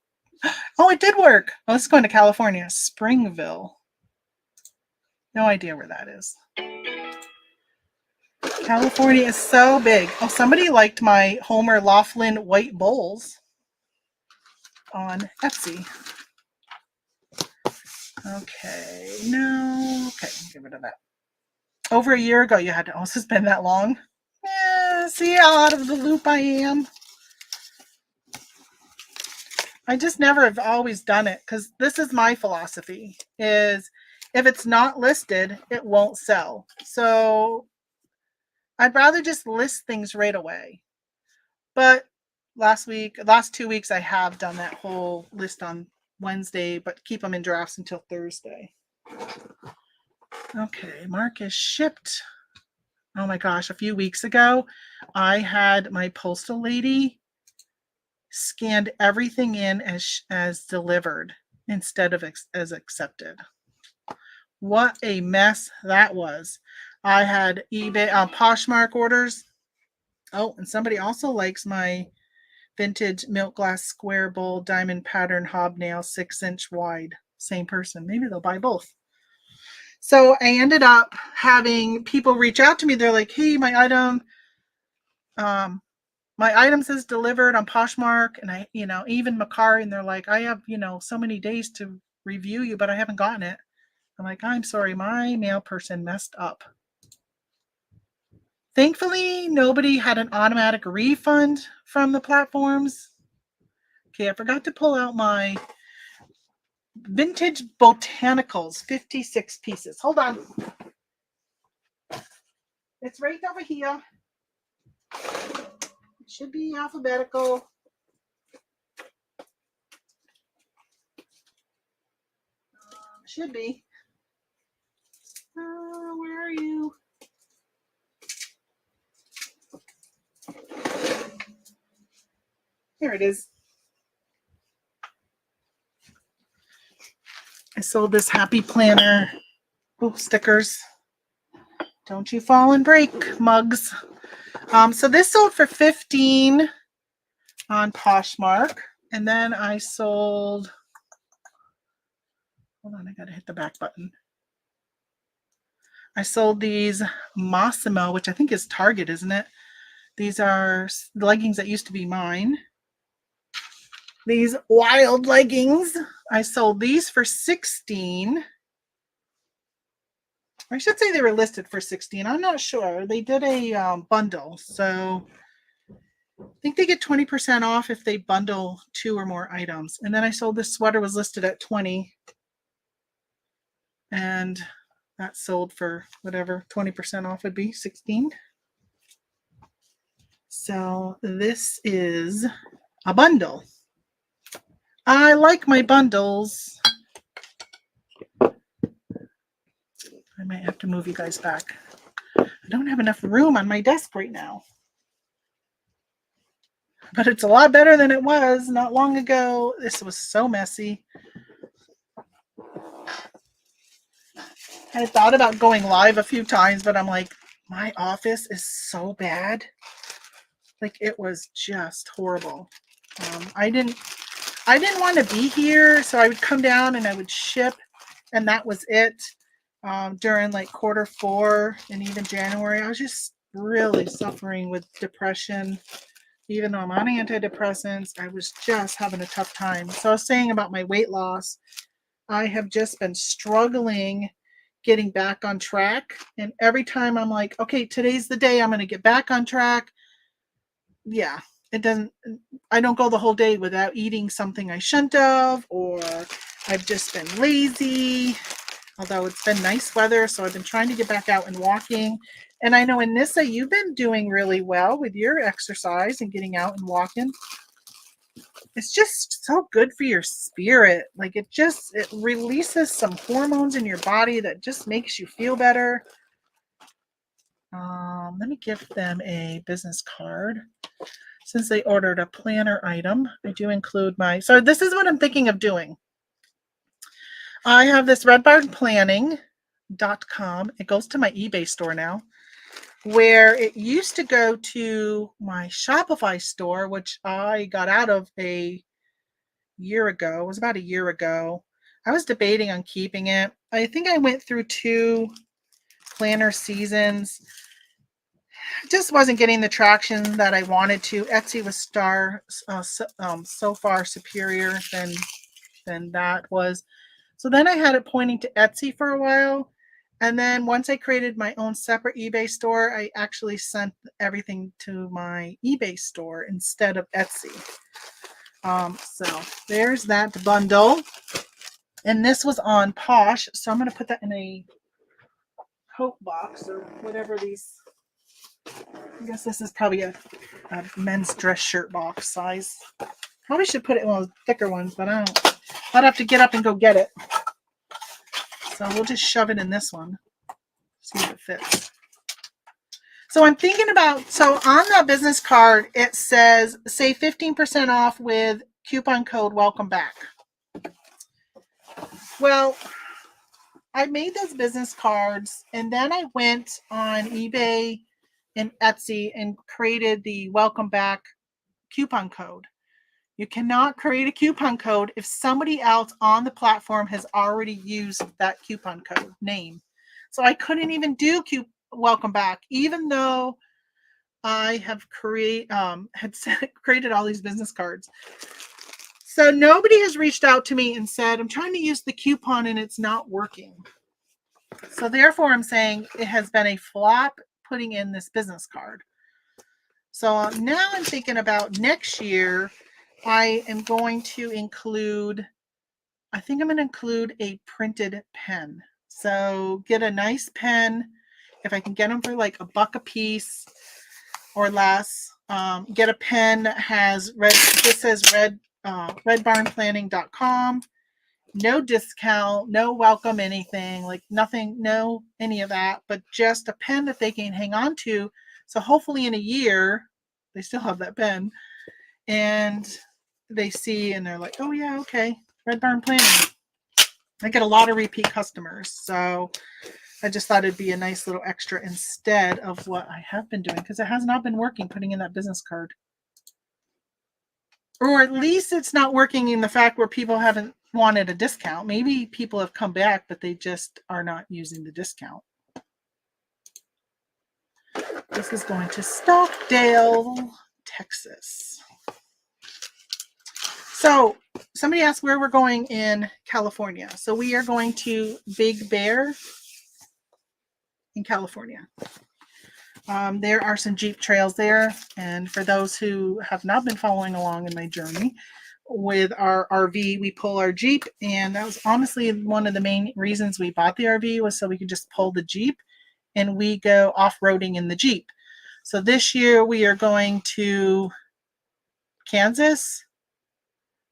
A: Oh, it did work. Oh, this is going to California, Springville. No idea where that is. California is so big. Oh, somebody liked my Homer Laughlin white bowls. on Etsy. Okay, no, okay, get rid of that. Over a year ago, you had to also spend that long. Yeah, see how out of the loop I am? I just never have always done it because this is my philosophy is if it's not listed, it won't sell. So I'd rather just list things right away. But last 2 weeks, I have done that whole list on Wednesday, but keep them in drafts until Thursday. Okay, Mark is shipped. Oh my gosh, a few weeks ago, I had my postal lady scanned everything in as delivered instead of as accepted. What a mess that was. I had eBay Poshmark orders. Oh, and somebody also likes my vintage milk glass square bowl diamond pattern hobnail 6-inch wide. Same person. Maybe they'll buy both. So I ended up having people reach out to me. They're like, hey, my item says delivered on Poshmark, and I, even Mercari, and they're like, I have, so many days to review you, but I haven't gotten it. I'm like, I'm sorry, my mail person messed up. Thankfully, nobody had an automatic refund from the platforms. Okay, I forgot to pull out my vintage botanicals, 56 pieces. Hold on. It's right over here. It should be alphabetical. Should be. Where are you? Here it is. I sold this happy planner. Oh, stickers. Don't you fall and break, mugs. So this sold for $15 on Poshmark. And then I sold, hold on, I gotta hit the back button. I sold these Massimo, which I think is Target, isn't it? These are leggings that used to be mine. These wild leggings. I sold these for $16. I should say they were listed for $16. I'm not sure. They did a bundle, so I think they get 20% off if they bundle 2 or more items. And then I sold this sweater, was listed at $20, and that sold for whatever 20% off would be, $16. So this is a bundle. I like my bundles. I might have to move you guys back. I don't have enough room on my desk right now. But it's a lot better than it was not long ago. This was so messy. I thought about going live a few times, but I'm like, my office is so bad. Like, it was just horrible. I didn't want to be here, so I would come down and I would ship, and that was it. During like Q4 and even January, I was just really suffering with depression. Even though I'm on antidepressants, I was just having a tough time. So I was saying about my weight loss, I have just been struggling getting back on track. And every time I'm like, okay, today's the day I'm going to get back on track. Yeah, I don't go the whole day without eating something I shouldn't have, or I've just been lazy. Although it's been nice weather, so I've been trying to get back out and walking. And I know, Anissa, you've been doing really well with your exercise and getting out and walking. It's just so good for your spirit. Like, it releases some hormones in your body that just makes you feel better. Let me give them a business card. Since they ordered a planner item, I do include so this is what I'm thinking of doing. I have this redbarnplanning.com. It goes to my eBay store now, where it used to go to my Shopify store, which I got out of a year ago. It was about a year ago. I was debating on keeping it. I think I went through 2 planner seasons. just wasn't getting the traction that I wanted to. Etsy was so far superior than that was. So then I had it pointing to Etsy for a while. And then once I created my own separate eBay store, I actually sent everything to my eBay store instead of Etsy. So there's that bundle. And this was on Posh. So I'm going to put that in a coat box or whatever these. I guess this is probably a men's dress shirt box size. Probably should put it in one of the thicker ones, but I don't. I'd have to get up and go get it. So we'll just shove it in this one. See if it fits. So I'm thinking about, so on that business card, it says, save 15% off with coupon code welcome back. Well, I made those business cards and then I went on eBay and Etsy and created the welcome back coupon code. You cannot create a coupon code if somebody else on the platform has already used that coupon code name. So I couldn't even do welcome back, even though I have created all these business cards. So nobody has reached out to me and said, I'm trying to use the coupon and it's not working. So therefore, I'm saying it has been a flop putting in this business card. So now I'm thinking about next year, I am going to include, I think I'm going to include a printed pen. So get a nice pen. If I can get them for like $1 a piece or less, get a pen that has this says redbarnplanning.com. No discount, no welcome anything, like nothing, no any of that, but just a pen that they can hang on to. So hopefully in a year, they still have that pen and they see and they're like, oh yeah, okay, Red Barn Planning. I get a lot of repeat customers. So I just thought it'd be a nice little extra instead of what I have been doing because it has not been working putting in that business card. Or at least it's not working in the fact where people haven't wanted a discount. Maybe people have come back, but they just are not using the discount. This is going to Stockdale, Texas. So somebody asked where we're going in California. So we are going to Big Bear in California. There are some Jeep trails there. And for those who have not been following along in my journey with our RV, we pull our Jeep. And that was honestly one of the main reasons we bought the RV was so we could just pull the Jeep and we go off-roading in the Jeep. So this year we are going to Kansas.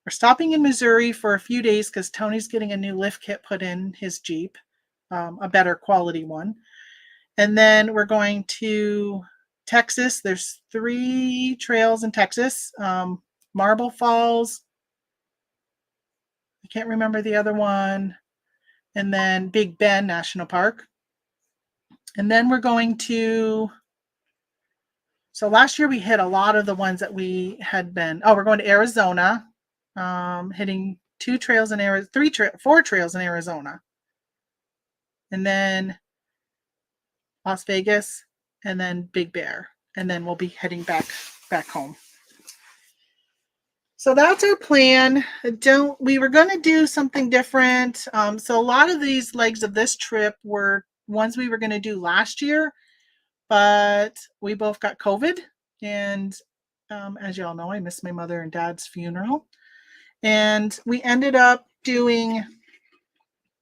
A: We're stopping in Missouri for a few days because Tony's getting a new lift kit put in his Jeep, a better quality one. And then we're going to Texas. There's 3 trails in Texas. Marble Falls. I can't remember the other one. And then Big Bend National Park. And then we're going to, so last year we hit a lot of the ones that we had been, we're going to Arizona, hitting 2 trails in Arizona, 4 trails in Arizona. And then Las Vegas, and then Big Bear. And then we'll be heading back home. So that's our plan. We were going to do something different. So a lot of these legs of this trip were ones we were going to do last year, but we both got COVID. And as you all know, I missed my mother and dad's funeral. And we ended up doing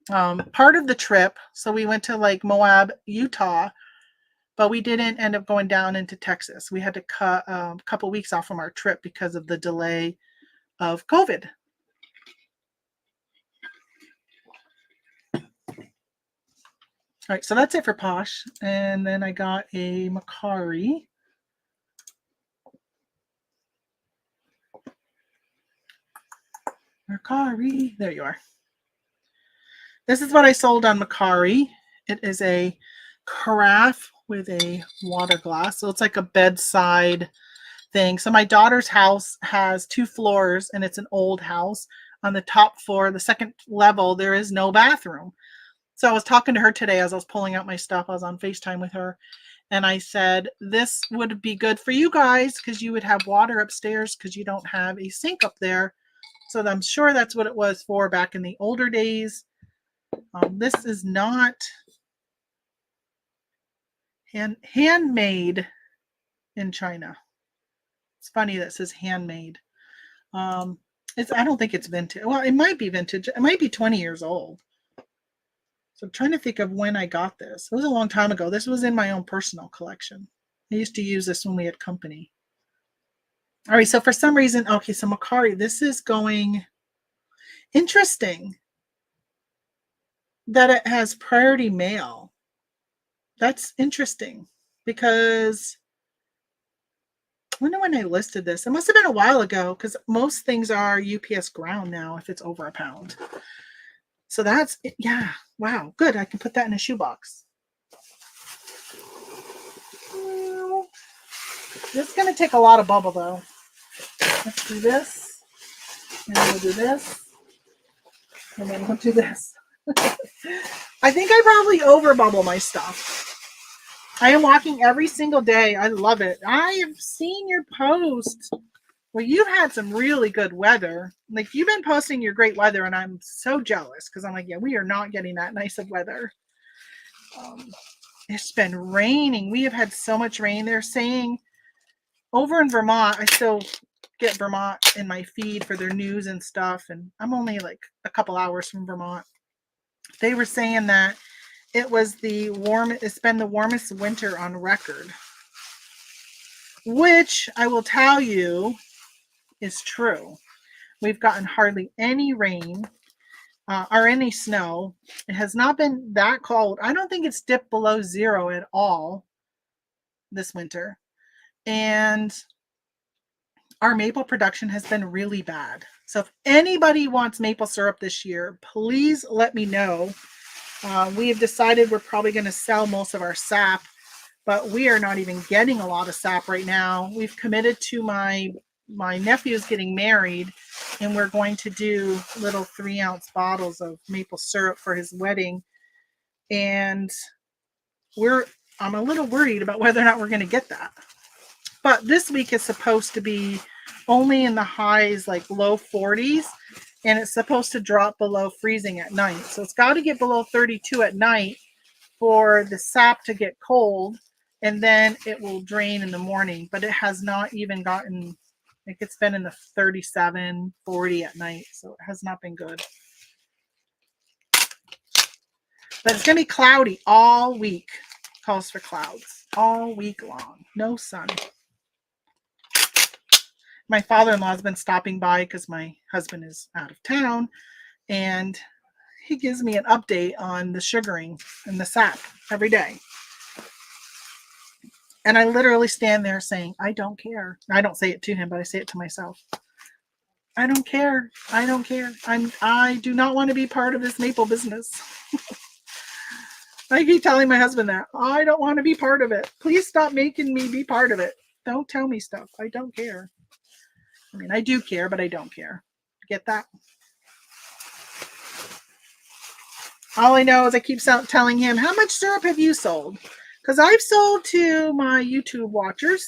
A: part of the trip. So we went to like Moab, Utah, but we didn't end up going down into Texas. We had to cut a couple weeks off from our trip because of the delay of COVID. All right, so that's it for Posh. And then I got a Mercari. Mercari, there you are. This is what I sold on Mercari. It is a carafe with a water glass. So it's like a bedside thing. So my daughter's house has 2 floors and it's an old house. On the top floor, the second level, there is no bathroom. So I was talking to her today as I was pulling out my stuff. I was on FaceTime with her. And I said, this would be good for you guys because you would have water upstairs because you don't have a sink up there. So I'm sure that's what it was for back in the older days. This is not handmade in China. It's funny that it says handmade. I don't think it's vintage. Well, it might be vintage. It might be 20 years old. So I'm trying to think of when I got this. It was a long time ago. This was in my own personal collection. I used to use this when we had company. All right, so for some reason, okay, so Mercari, this is going interesting that it has priority mail. That's interesting because I wonder when I listed this. It must have been a while ago because most things are UPS ground now if it's over £1. So that's, yeah, wow, good. I can put that in a shoebox. This is going to take a lot of bubble though. Let's do this, and then we'll do this, and then we'll do this. I think I probably over bubble my stuff. I am walking every single day. I love it. I have seen your posts. Well, you've had some really good weather. Like, you've been posting your great weather, and I'm so jealous because I'm like, yeah, we are not getting that nice of weather. It's been raining. We have had so much rain. They're saying over in Vermont, I still get Vermont in my feed for their news and stuff, and I'm only like a couple hours from Vermont. They were saying that it's been the warmest winter on record, which I will tell you is true. We've gotten hardly any rain or any snow. It has not been that cold. I don't think it's dipped below 0 at all this winter. And our maple production has been really bad. So if anybody wants maple syrup this year, please let me know. We have decided we're probably going to sell most of our sap, but we are not even getting a lot of sap right now. We've committed to my nephew's getting married, and we're going to do little 3-ounce bottles of maple syrup for his wedding. And I'm a little worried about whether or not we're going to get that. But this week is supposed to be only in the highs, like low 40s, and it's supposed to drop below freezing at night. So it's got to get below 32 at night for the sap to get cold, and then it will drain in the morning. But it has not even gotten, like, it's been in the 37, 40 at night, so it has not been good. But it's going to be cloudy all week. Calls for clouds all week long. No sun. My father-in-law has been stopping by because my husband is out of town, and he gives me an update on the sugaring and the sap every day. And I literally stand there saying, I don't care. I don't say it to him, but I say it to myself. I don't care. I don't care. I do not want to be part of this maple business. I keep telling my husband that. I don't want to be part of it. Please stop making me be part of it. Don't tell me stuff. I don't care. I mean, I do care, but I don't care. Get that? All I know is I keep telling him, how much syrup have you sold? Because I've sold to my YouTube watchers,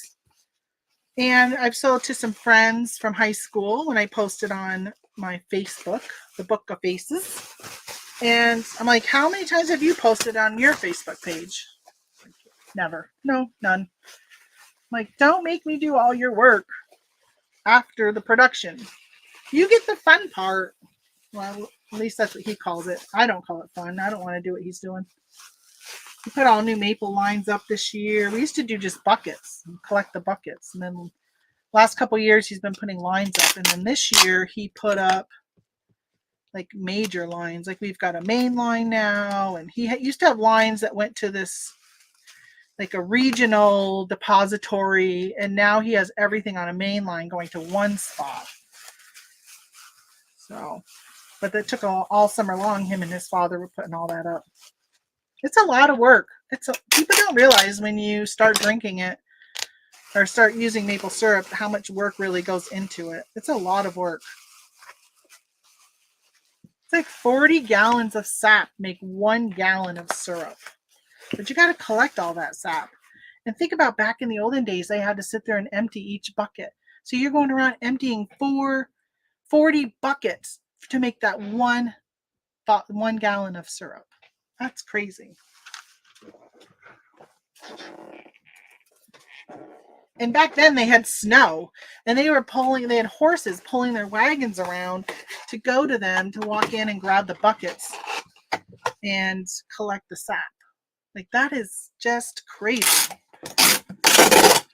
A: and I've sold to some friends from high school when I posted on my Facebook, the Book of Faces. And I'm like, how many times have you posted on your Facebook page? Never. No, none. I'm like, don't make me do all your work after the production. You get the fun part. Well, at least that's what he calls it. I don't call it fun. I don't want to do what he's doing. We put all new maple lines up this year. We used to do just buckets and collect the buckets. And then last couple of years, he's been putting lines up. And then this year, he put up like major lines. Like, we've got a main line now. And he used to have lines that went to this, like a regional depository. And now he has everything on a main line going to one spot. So, but that took all summer long. Him and his father were putting all that up. It's a lot of work. People don't realize when you start drinking it or start using maple syrup how much work really goes into it. It's a lot of work. It's like 40 gallons of sap make 1 gallon of syrup. But you got to collect all that sap. And think about back in the olden days, they had to sit there and empty each bucket. So you're going around emptying 40 buckets to make that one gallon of syrup. That's crazy. And back then they had snow, and they had horses pulling their wagons around to go to them to walk in and grab the buckets and collect the sap. Like, that is just crazy.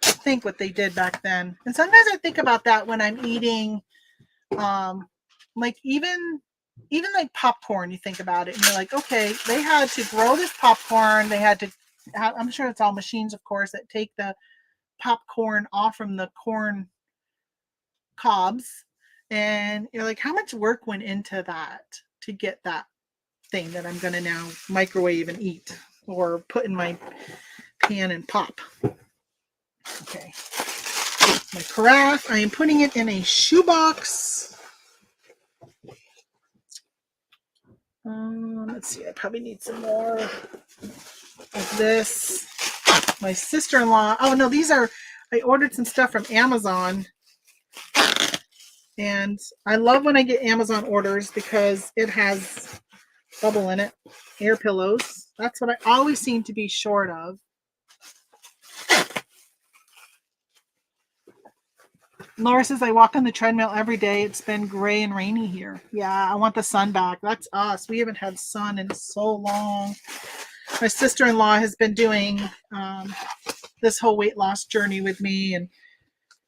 A: Think what they did back then. And sometimes I think about that when I'm eating, like even like popcorn. You think about it and you're like, okay, they had to grow this popcorn. They had to I'm sure it's all machines, of course, that take the popcorn off from the corn cobs. And you're like, how much work went into that to get that thing that I'm going to now microwave and eat or put in my pan and pop. Okay. My carafe, I am putting it in a shoebox. Let's see, I probably need some more of this. My sister-in-law, oh no, I ordered some stuff from Amazon. And I love when I get Amazon orders because it has bubble in it, air pillows. That's what I always seem to be short of. Laura says, I walk on the treadmill every day. It's been gray and rainy here. Yeah, I want the sun back. That's us. We haven't had sun in so long. My sister-in-law has been doing this whole weight loss journey with me, and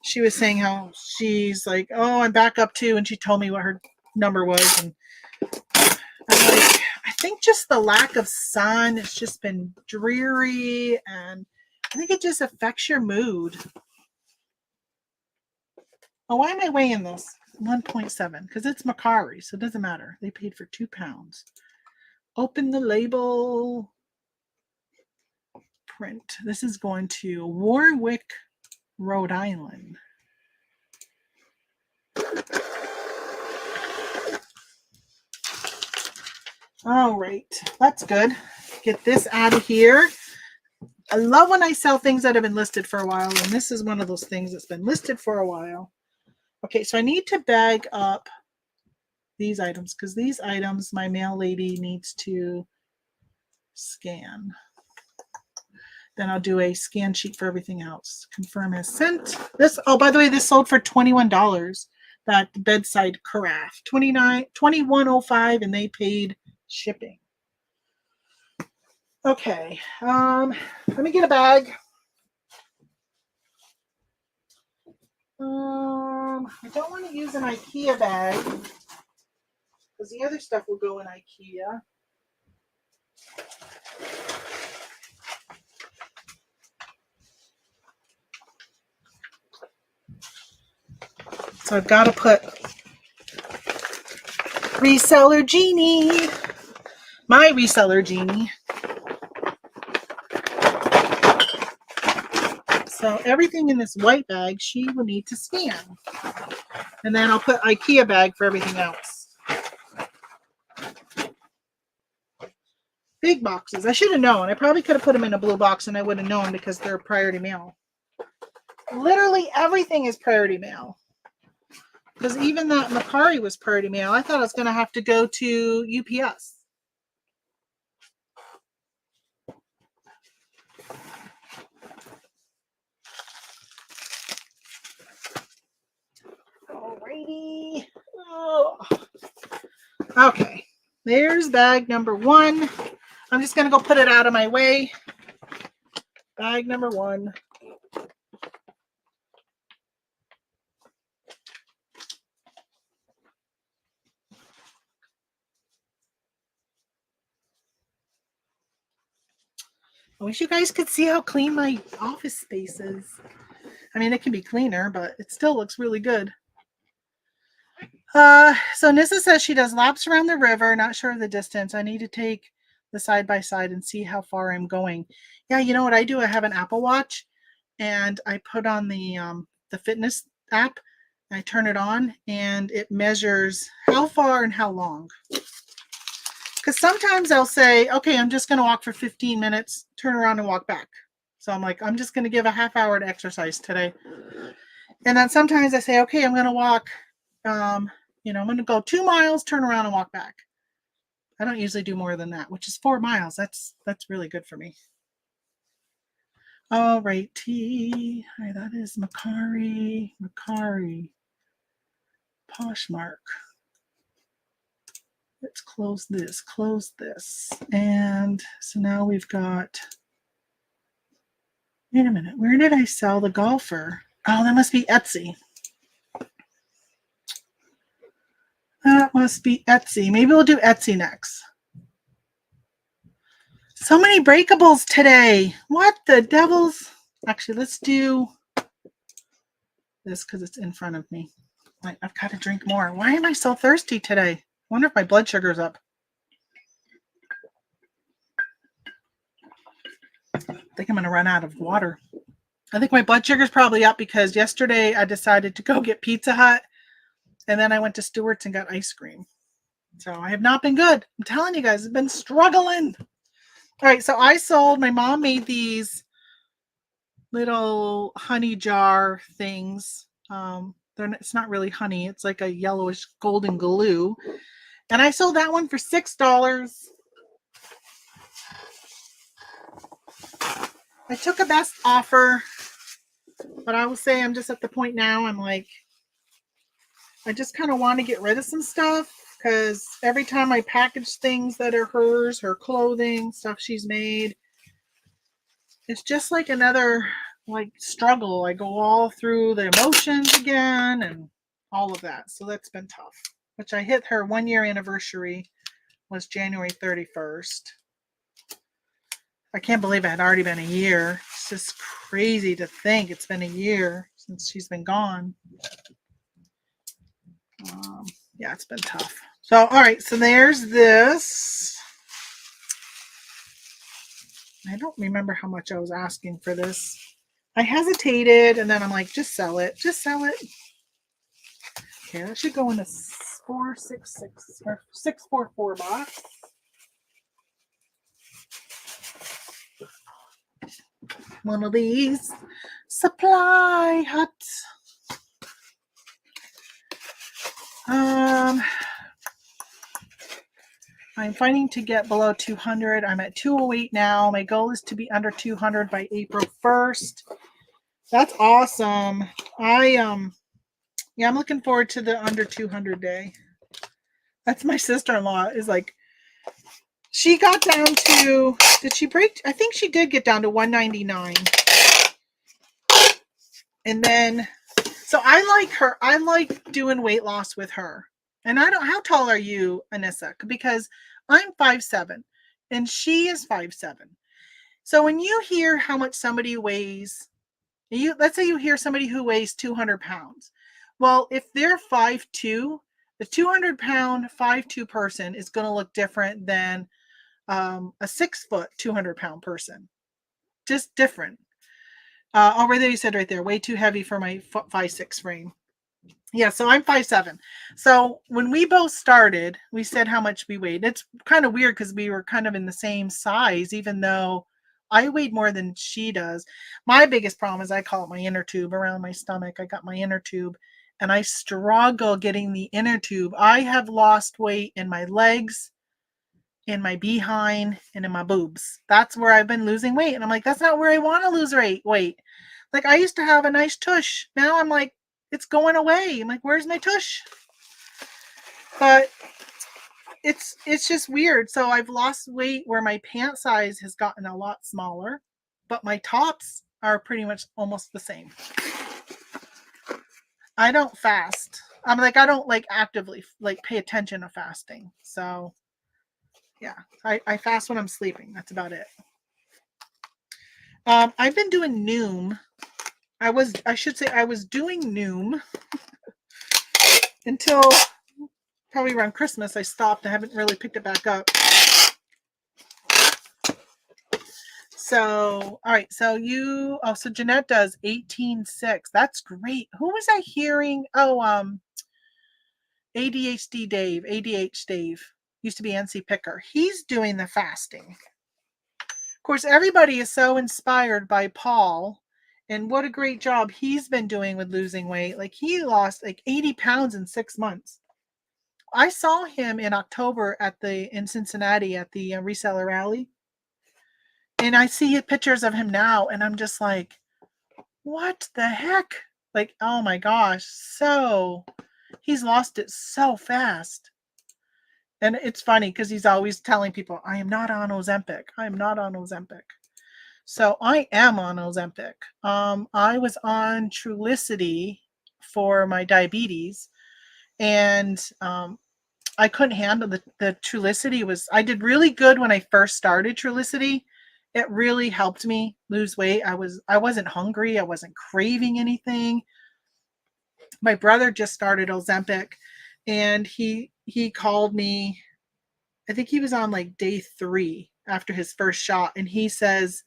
A: she was saying how she's like, oh, I'm back up too, and she told me what her number was, and I'm like, I think just the lack of sun, it's just been dreary, and I think it just affects your mood. Oh, why am I weighing this? 1.7, because it's Mercari, so it doesn't matter. They paid for 2 pounds. Open the label. Print. This is going to Warwick, Rhode Island. All right, that's good. Get this out of here. I love when I sell things that have been listed for a while, and this is one of those things that's been listed for a while. Okay, so I need to bag up these items because these items my mail lady needs to scan. Then I'll do a scan sheet for everything else. Confirm as sent. This, oh, by the way, this sold for $21. That bedside carafe, $21.05, and they paid shipping. Okay, let me get a bag. I don't want to use an IKEA bag because the other stuff will go in IKEA. So I've got to put reseller Jeannie, my reseller Jeannie. So everything in this white bag, she will need to scan. And then I'll put IKEA bag for everything else. Big boxes. I should have known. I probably could have put them in a blue box and I would have known because they're priority mail. Literally everything is priority mail. Because even that Mercari was priority mail. I thought I was going to have to go to UPS. Alrighty. Oh. Okay. There's bag number 1. I'm just going to go put it out of my way. Bag number 1. I wish you guys could see how clean my office space is. I mean, it can be cleaner, but it still looks really good. So Nissa says she does laps around the river. Not sure of the distance. I need to take the side-by-side and see how far I'm going. Yeah, you know what I do? I have an Apple Watch, and I put on the fitness app. I turn it on, and it measures how far and how long. Because sometimes I'll say, okay, I'm just going to walk for 15 minutes, turn around and walk back. So I'm like, I'm just going to give a half hour to exercise today. And then sometimes I say, okay, I'm going to walk, I'm going to go 2 miles, turn around and walk back. I don't usually do more than that, which is 4 miles. That's really good for me. All righty. All right, that is Mercari, Poshmark. Let's close this. And so now we've got, wait a minute, where did I sell the golfer? Oh, that must be Etsy. That must be Etsy. Maybe we'll do Etsy next. So many breakables today. What the devils? Actually, let's do this because it's in front of me. I've got to drink more. Why am I so thirsty today? I wonder if my blood sugar's up. I think I'm going to run out of water. I think my blood sugar's probably up because yesterday I decided to go get Pizza Hut, and then I went to Stewart's and got ice cream. So I have not been good. I'm telling you guys, I've been struggling. All right, so my mom made these little honey jar things. It's not really honey. It's like a yellowish golden glue. And I sold that one for $6. I took a best offer, but I will say I'm just at the point now, I'm like, I just kind of want to get rid of some stuff because every time I package things that are hers, her clothing, stuff she's made, it's just like another struggle. I go all through the emotions again and all of that. So that's been tough, which I hit her 1 year anniversary was January 31st. I can't believe it had already been a year. It's just crazy to think it's been a year since she's been gone. Yeah, it's been tough. So, all right, so there's this. I don't remember how much I was asking for this. I hesitated, and then I'm like, just sell it. Just sell it. Okay, that should go in a 466 or 644 box. One of these supply huts. I'm fighting to get below 200. I'm at 208 now. My goal is to be under 200 by April 1st. That's awesome. I'm looking forward to the under 200 day. That's my sister-in-law is like, she got down to, did she break? I think she did get down to 199. And then, so I like doing weight loss with her. And how tall are you, Anissa? Because I'm 5'7", and she is 5'7". So when you hear how much somebody weighs, let's say you hear somebody who weighs 200 pounds. Well, if they're 5'2", the 200-pound 5'2" person is going to look different than a 6', 200-pound person. Just different. Right there, you said right there, way too heavy for my 5'6" frame. Yeah, so I'm 5'7". So when we both started, we said how much we weighed. It's kind of weird because we were kind of in the same size, even though I weighed more than she does. My biggest problem is I call it my inner tube around my stomach. I got my inner tube, and I struggle getting the inner tube. I have lost weight in my legs, in my behind, and in my boobs. That's where I've been losing weight. And I'm like, that's not where I want to lose weight. Like, I used to have a nice tush. Now I'm like, it's going away. I'm like, where's my tush? But it's just weird. So I've lost weight where my pant size has gotten a lot smaller, but my tops are pretty much almost the same. I don't fast. I'm like, I don't actively pay attention to fasting. So yeah, I fast when I'm sleeping. That's about it. I've been doing Noom. I was doing Noom until probably around Christmas. I stopped. I haven't really picked it back up. So, all right. So so Jeanette does 18.6. That's great. Who was I hearing? Oh, ADHD Dave used to be NC Picker. He's doing the fasting. course, everybody is so inspired by Paul and what a great job he's been doing with losing weight. Like he lost like 80 pounds in 6 months. I saw him in October in Cincinnati at the reseller rally. And I see pictures of him now and I'm just like, what the heck? Like, oh my gosh. So he's lost it so fast. And it's funny because he's always telling people, I am not on Ozempic. I am not on Ozempic. So I am on Ozempic. I was on Trulicity for my diabetes, and I couldn't handle the Trulicity. I did really good when I first started Trulicity. It really helped me lose weight. I wasn't hungry. I wasn't craving anything. My brother just started Ozempic, and he called me. I think he was on like day 3 after his first shot, and he says,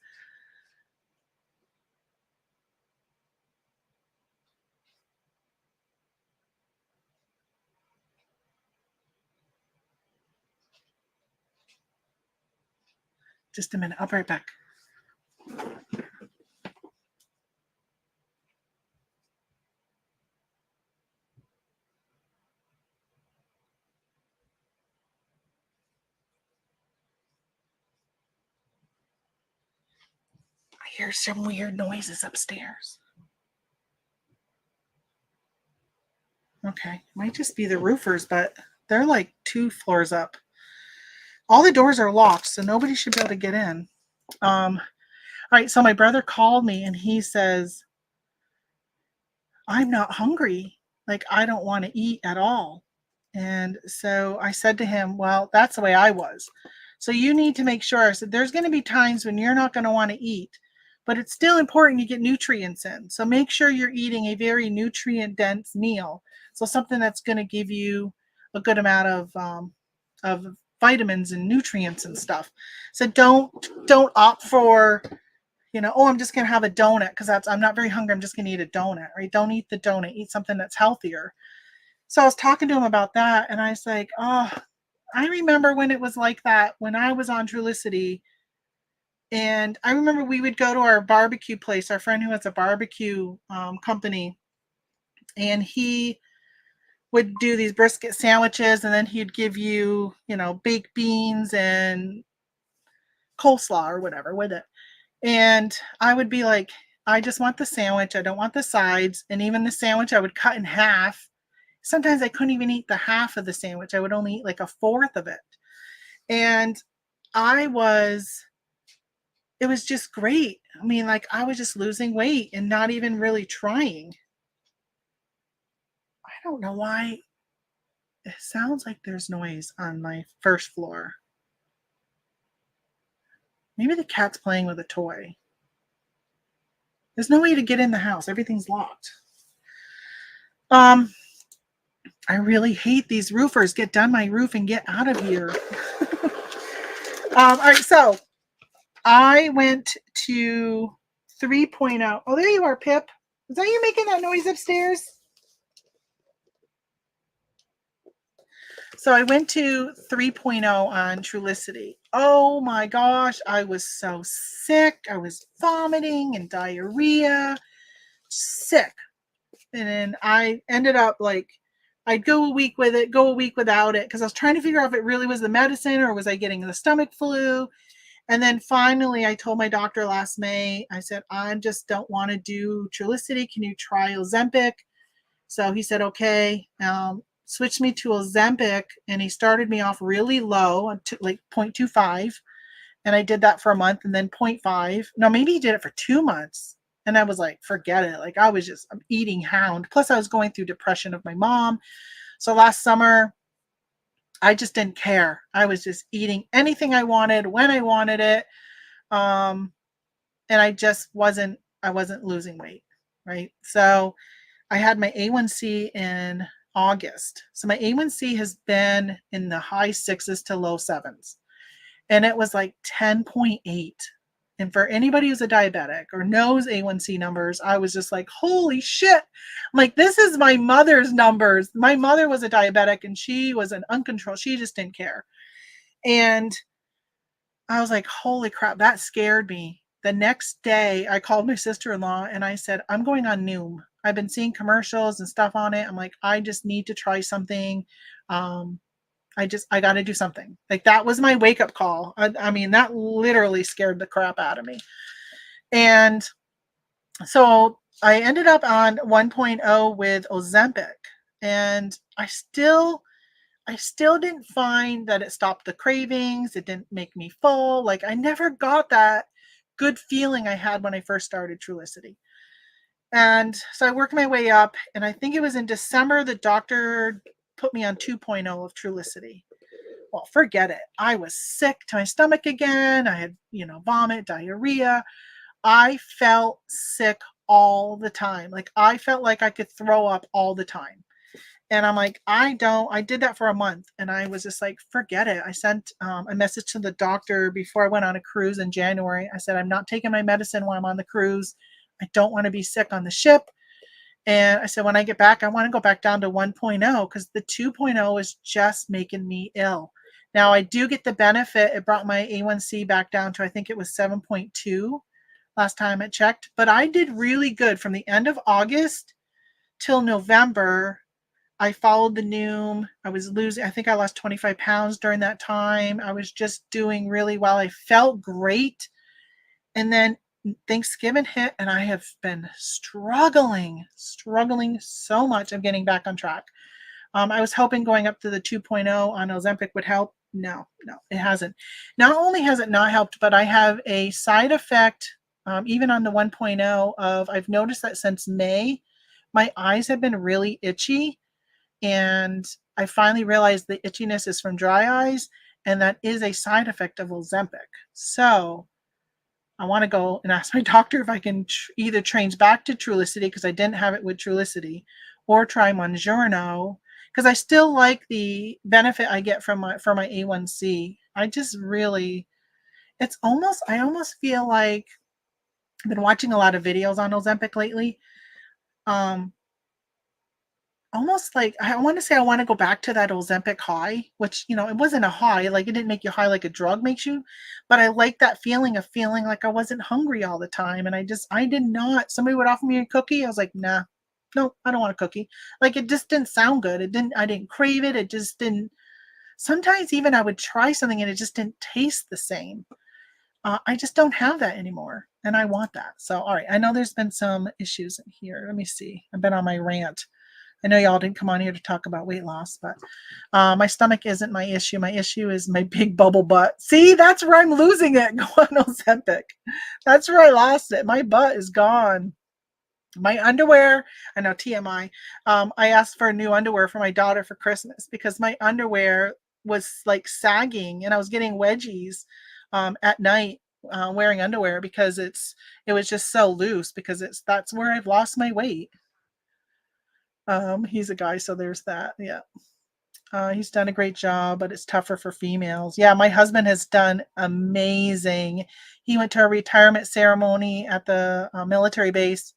A: just a minute, I'll be right back. I hear some weird noises upstairs. Okay, might just be the roofers, but they're like 2 floors up. All the doors are locked, so nobody should be able to get in. All right, so my brother called me and he says, I'm not hungry. Like, I don't want to eat at all. And so I said to him, well, that's the way I was. So you need to make sure. I said, there's going to be times when you're not going to want to eat, but it's still important you get nutrients in. So make sure you're eating a very nutrient dense meal. So something that's going to give you a good amount of vitamins and nutrients and stuff. So don't opt for, oh, I'm just going to have a donut because I'm not very hungry. I'm just going to eat a donut, right? Don't eat the donut. Eat something that's healthier. So I was talking to him about that, and I was like, oh, I remember when it was like that when I was on Trulicity. And I remember we would go to our barbecue place, our friend who has a barbecue company, and he would do these brisket sandwiches, and then he'd give you, baked beans and coleslaw or whatever with it. And I would be like, I just want the sandwich. I don't want the sides. And even the sandwich I would cut in half. Sometimes I couldn't even eat the half of the sandwich. I would only eat like a fourth of it. And it was just great. I mean, like I was just losing weight and not even really trying. I don't know why. It sounds like there's noise on my first floor. Maybe the cat's playing with a toy. There's no way to get in the house. Everything's locked. I really hate these roofers. Get done my roof and get out of here. All right, so I went to 3.0. Oh, there you are, Pip. Is that you making that noise upstairs? So I went to 3.0 on Trulicity. Oh my gosh, I was so sick. I was vomiting and diarrhea. Sick. And then I ended up like, I'd go a week with it, go a week without it, because I was trying to figure out if it really was the medicine or was I getting the stomach flu. And then finally, I told my doctor last May, I said, I just don't want to do Trulicity. Can you try Ozempic? So he said, okay. Switched me to Ozempic, and he started me off really low, like 0.25. And I did that for a month, and then 0.5. No, maybe he did it for 2 months. And I was like, forget it. Like I was just an eating hound. Plus I was going through depression of my mom. So last summer, I just didn't care. I was just eating anything I wanted when I wanted it. And I wasn't losing weight. Right. So I had my A1C in August. So my A1C has been in the high 6s to low 7s. And it was like 10.8. And for anybody who's a diabetic or knows A1C numbers, I was just like, holy shit. I'm like, this is my mother's numbers. My mother was a diabetic and she was an uncontrolled. She just didn't care. And I was like, holy crap, that scared me. The next day, I called my sister-in-law and I said, I'm going on Noom. I've been seeing commercials and stuff on it. I'm like, I just need to try something. Um, I got to do something. Like that was my wake up call. I mean, that literally scared the crap out of me. And so I ended up on 1.0 with Ozempic, and I still didn't find that it stopped the cravings. It didn't make me full. Like I never got that good feeling I had when I first started Trulicity. And so I worked my way up, and I think it was in December the doctor put me on 2.0 of Trulicity. Well, forget it. I was sick to my stomach again. I had, vomit, diarrhea. I felt sick all the time. Like I felt like I could throw up all the time. And I'm like, I did that for a month and I was just like, forget it. I sent a message to the doctor before I went on a cruise in January. I said, I'm not taking my medicine while I'm on the cruise. I don't want to be sick on the ship. And I said, when I get back, I want to go back down to 1.0 because the 2.0 is just making me ill. Now I do get the benefit. It brought my A1C back down to, I think it was 7.2 last time I checked, but I did really good from the end of August till November. I followed the Noom. I was losing, I think I lost 25 pounds during that time. I was just doing really well. I felt great. And then Thanksgiving hit, and I have been struggling so much of getting back on track. I was hoping going up to the 2.0 on Ozempic would help. No, it hasn't. Not only has it not helped, but I have a side effect, even on the 1.0 of, I've noticed that since May, my eyes have been really itchy. And I finally realized the itchiness is from dry eyes, and that is a side effect of Ozempic. So I want to go and ask my doctor if I can either change back to Trulicity because I didn't have it with Trulicity, or try Mounjaro because I still like the benefit I get from my A1C. I just really, I almost feel like I've been watching a lot of videos on Ozempic lately. Um, Almost like I want to say I want to go back to that Ozempic high, which it wasn't a high, like it didn't make you high like a drug makes you, but I like that feeling of feeling like I wasn't hungry all the time, and I did not. Somebody would offer me a cookie, I was like, nah, no, I don't want a cookie. Like it just didn't sound good. I didn't crave it. It just didn't. Sometimes even I would try something and it just didn't taste the same. I just don't have that anymore, and I want that. So, all right, I know there's been some issues in here. Let me see. I've been on my rant. I know y'all didn't come on here to talk about weight loss, but my stomach isn't my issue. My issue is my big bubble butt. See, that's where I'm losing it. Go on Ozempic. That's where I lost it. My butt is gone. My underwear, I know TMI. I asked for new underwear for my daughter for Christmas because my underwear was like sagging and I was getting wedgies at night wearing underwear because it was just so loose because that's where I've lost my weight. He's a guy, so there's that. Yeah. He's done a great job, but it's tougher for females. Yeah, my husband has done amazing. He went to a retirement ceremony at the military base.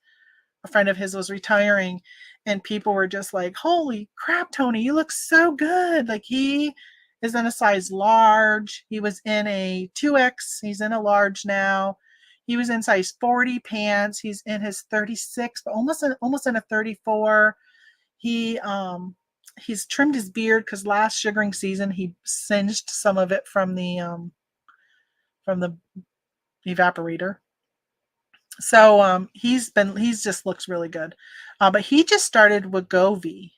A: A friend of his was retiring, and people were just like, holy crap, Tony, you look so good. Like he is in a size large. He was in a 2X. He's in a large now. He was in size 40 pants. He's in his 36, but almost in a 34. He's trimmed his beard because last sugaring season he singed some of it from the evaporator. So he's just looks really good. But he just started Wegovy.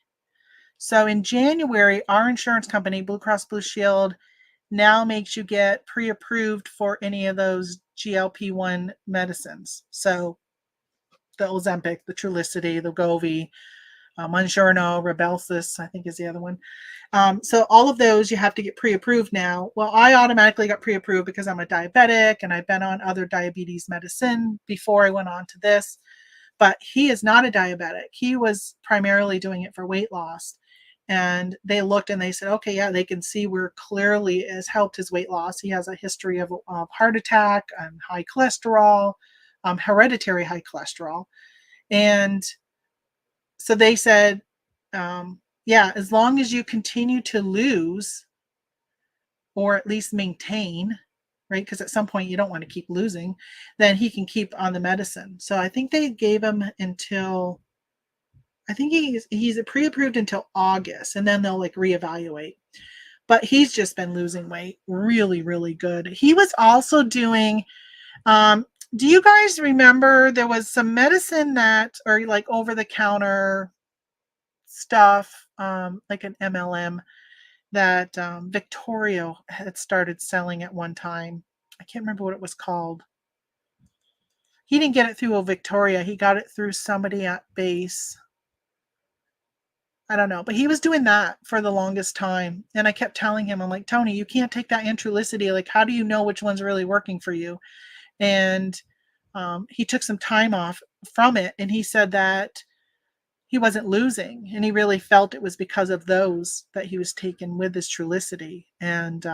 A: So in January, our insurance company, Blue Cross Blue Shield, now makes you get pre-approved for any of those GLP-1 medicines. So the Ozempic, the Trulicity, the Wegovy, Mounjaro, Rybelsus, I think is the other one. So all of those you have to get pre-approved now. Well, I automatically got pre-approved because I'm a diabetic and I've been on other diabetes medicine before I went on to this. But he is not a diabetic. He was primarily doing it for weight loss. And they looked and they said, okay, yeah, they can see where clearly it has helped his weight loss. He has a history of heart attack and high cholesterol, hereditary high cholesterol. And so they said, yeah, as long as you continue to lose or at least maintain, right? Because at some point you don't want to keep losing, then he can keep on the medicine. So I think they gave him until, I think he's pre-approved until August, and then they'll like reevaluate. But he's just been losing weight really, really good. He was also doing, do you guys remember there was some medicine that, or like over the counter stuff, like an MLM that Victoria had started selling at one time. I can't remember what it was called. He didn't get it through Victoria. He got it through somebody at base. I don't know, but he was doing that for the longest time. And I kept telling him, I'm like, Tony, you can't take that Trulicity. Like, how do you know which one's really working for you? And he took some time off from it. And he said that he wasn't losing. And he really felt it was because of those that he was taking with his Trulicity. And,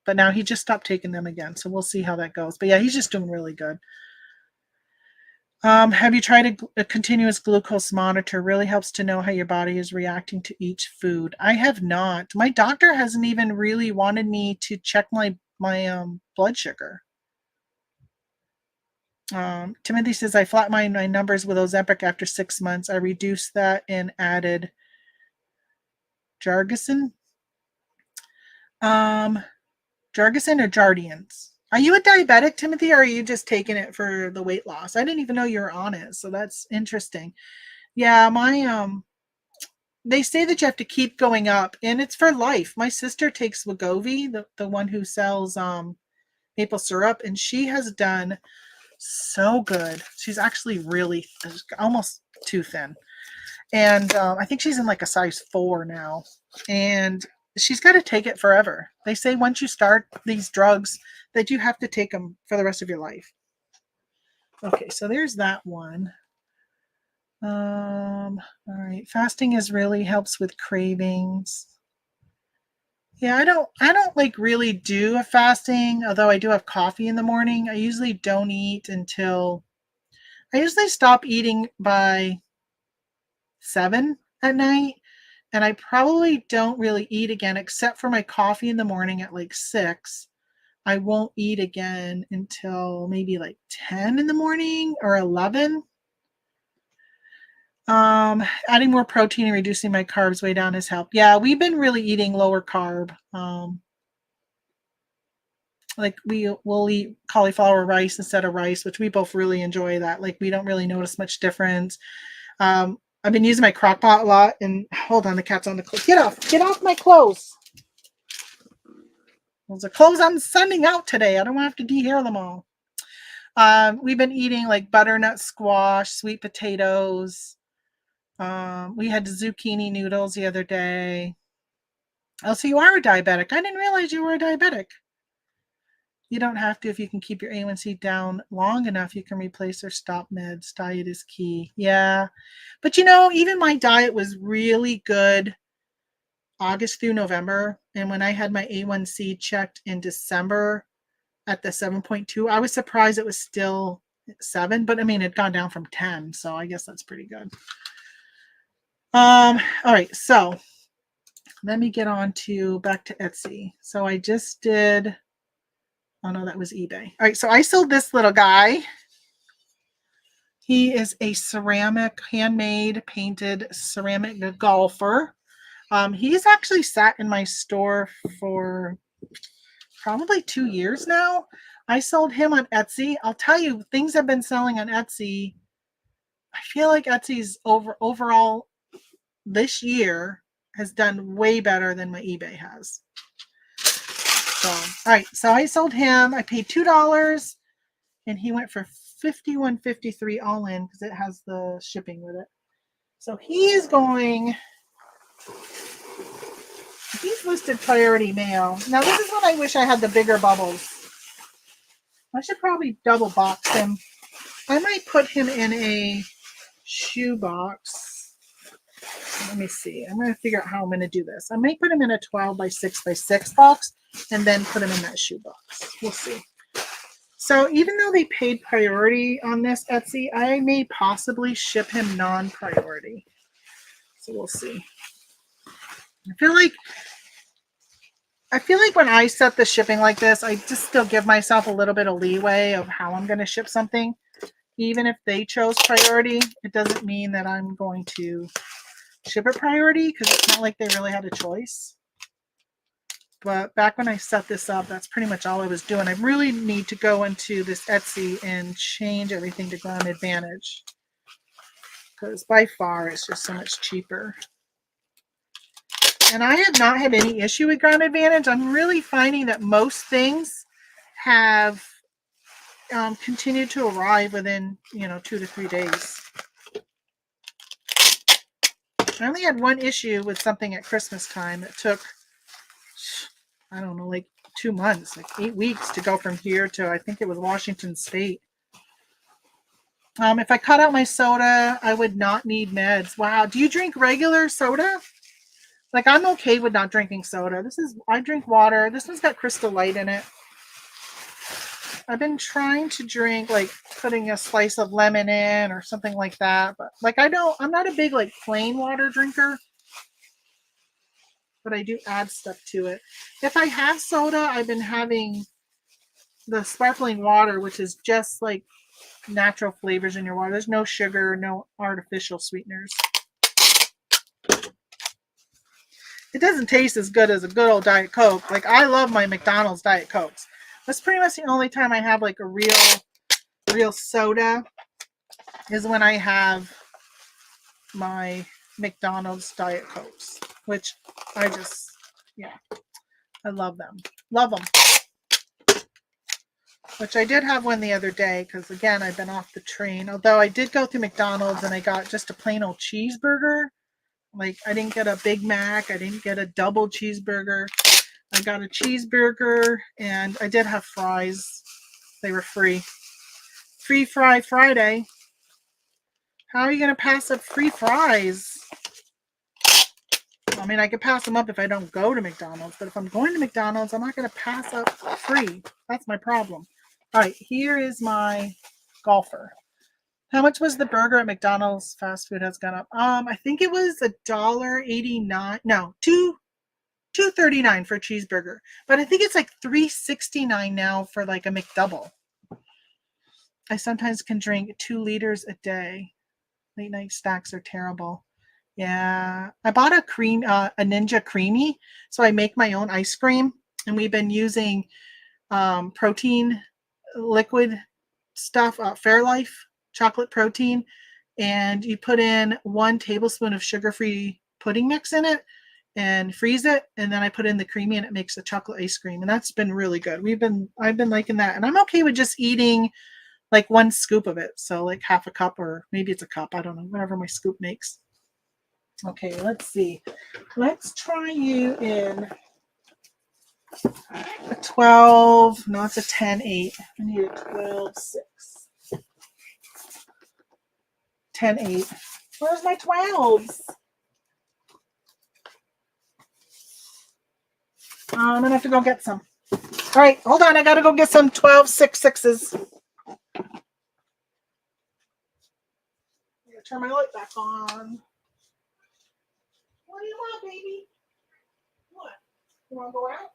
A: but now he just stopped taking them again. So we'll see how that goes. But yeah, he's just doing really good. Have you tried a continuous glucose monitor? Really helps to know how your body is reacting to each food. I have not. My doctor hasn't even really wanted me to check my blood sugar. Timothy says, I flatlined my numbers with Ozempic after 6 months. I reduced that and added Jargison. Jargison or Jardians? Are you a diabetic, Timothy, or are you just taking it for the weight loss? I didn't even know you were on it, so that's interesting. Yeah, my they say that you have to keep going up, and it's for life. My sister takes Wegovy, the one who sells maple syrup, and she has done so good. She's actually really almost too thin, and I think she's in like a size 4 now, and she's got to take it forever. They say once you start these drugs that you have to take them for the rest of your life. Okay, so there's that one. All right, fasting is really helps with cravings. Yeah, I don't like really do a fasting, although I do have coffee in the morning. I usually don't eat until, I usually stop eating by 7 at night, and I probably don't really eat again except for my coffee in the morning at like 6. I won't eat again until maybe like 10 in the morning or 11. Adding more protein and reducing my carbs way down has helped. Yeah, we've been really eating lower carb. Like we'll eat cauliflower rice instead of rice, which we both really enjoy that. Like we don't really notice much difference. I've been using my crock pot a lot, and hold on, the cat's on the clothes. Get off my clothes. Those are clothes I'm sending out today. I don't want to have to dehair them all. We've been eating like butternut squash, sweet potatoes. We had zucchini noodles the other day. Oh, so you are a diabetic. I didn't realize you were a diabetic. You don't have to if you can keep your A1C down long enough. You can replace or stop meds. Diet is key. Yeah. But even my diet was really good August through November. And when I had my A1C checked in December at the 7.2, I was surprised it was still 7. But I mean, it had gone down from 10. So I guess that's pretty good. All right. So let me get on to back to Etsy. So I just did, oh no, that was eBay. All right, so I sold this little guy. He is a ceramic, handmade, painted ceramic golfer. He's actually sat in my store for probably 2 years now. I sold him on Etsy. I'll tell you, things have been selling on Etsy. I feel like Etsy's overall this year has done way better than my eBay has. So, all right, so I sold him. I paid $2, and he went for $51.53 all in because it has the shipping with it. So he's listed priority mail. Now this is when I wish I had the bigger bubbles. I should probably double box him. I might put him in a shoe box. Let me see. I'm going to figure out how I'm going to do this. I might put him in a 12 by 6 by 6 box and then put him in that shoe box. We'll see. So even though they paid priority on this Etsy, I may possibly ship him non-priority. So we'll see. I feel like I feel like when I set the shipping like this, I just still give myself a little bit of leeway of how I'm going to ship something. Even if they chose priority, it doesn't mean that I'm going to ship it priority because it's not like they really had a choice. But back when I set this up, that's pretty much all I was doing. I really need to go into this Etsy and change everything to Ground Advantage because by far it's just so much cheaper. And I have not had any issue with Ground Advantage. I'm really finding that most things have continued to arrive within, 2 to 3 days. I only had one issue with something at Christmas time that took, I don't know, like 2 months, like 8 weeks to go from here to, I think it was Washington State. If I cut out my soda, I would not need meds. Wow. Do you drink regular soda? Like, I'm okay with not drinking soda. I drink water. This one's got Crystal Light in it. I've been trying to drink, like, putting a slice of lemon in or something like that. But, like, I'm not a big, like, plain water drinker. But I do add stuff to it. If I have soda, I've been having the sparkling water, which is just, like, natural flavors in your water. There's no sugar, no artificial sweeteners. It doesn't taste as good as a good old Diet Coke. Like, I love my McDonald's Diet Cokes. That's pretty much the only time I have, like, a real soda is when I have my McDonald's Diet Cokes, which I love them. Love them. Which I did have one the other day because, again, I've been off the train. Although I did go through McDonald's and I got just a plain old cheeseburger. Like, I didn't get a Big Mac. I didn't get a double cheeseburger. I got a cheeseburger and I did have fries. They were free. Free Fry Friday. How are you going to pass up free fries? I mean, I could pass them up if I don't go to McDonald's, but if I'm going to McDonald's, I'm not going to pass up free. That's my problem. All right, here is my golfer. How much was the burger at McDonald's? Fast food has gone up. I think it was $1.89. No, $2.39 for a cheeseburger. But I think it's like $3.69 now for like a McDouble. I sometimes can drink 2 liters a day. Late night snacks are terrible. Yeah, I bought a Ninja Creamy, so I make my own ice cream, and we've been using protein liquid stuff, Fairlife chocolate protein, and you put in 1 tablespoon of sugar-free pudding mix in it and freeze it, and then I put in the creamy and it makes a chocolate ice cream, and that's been really good. I've been liking that, and I'm okay with just eating like 1 scoop of it, so like half a cup, or maybe it's a cup, I don't know, whatever my scoop makes. Okay, let's see. Let's try you in a 12. No, it's a 10-8. I need a 12-6. 10-8. Where's my 12s? I'm going to have to go get some. All right, hold on. I got to go get some 12-6-6s. I'm going to turn my light back on. What do you want, baby? What? You want to go out?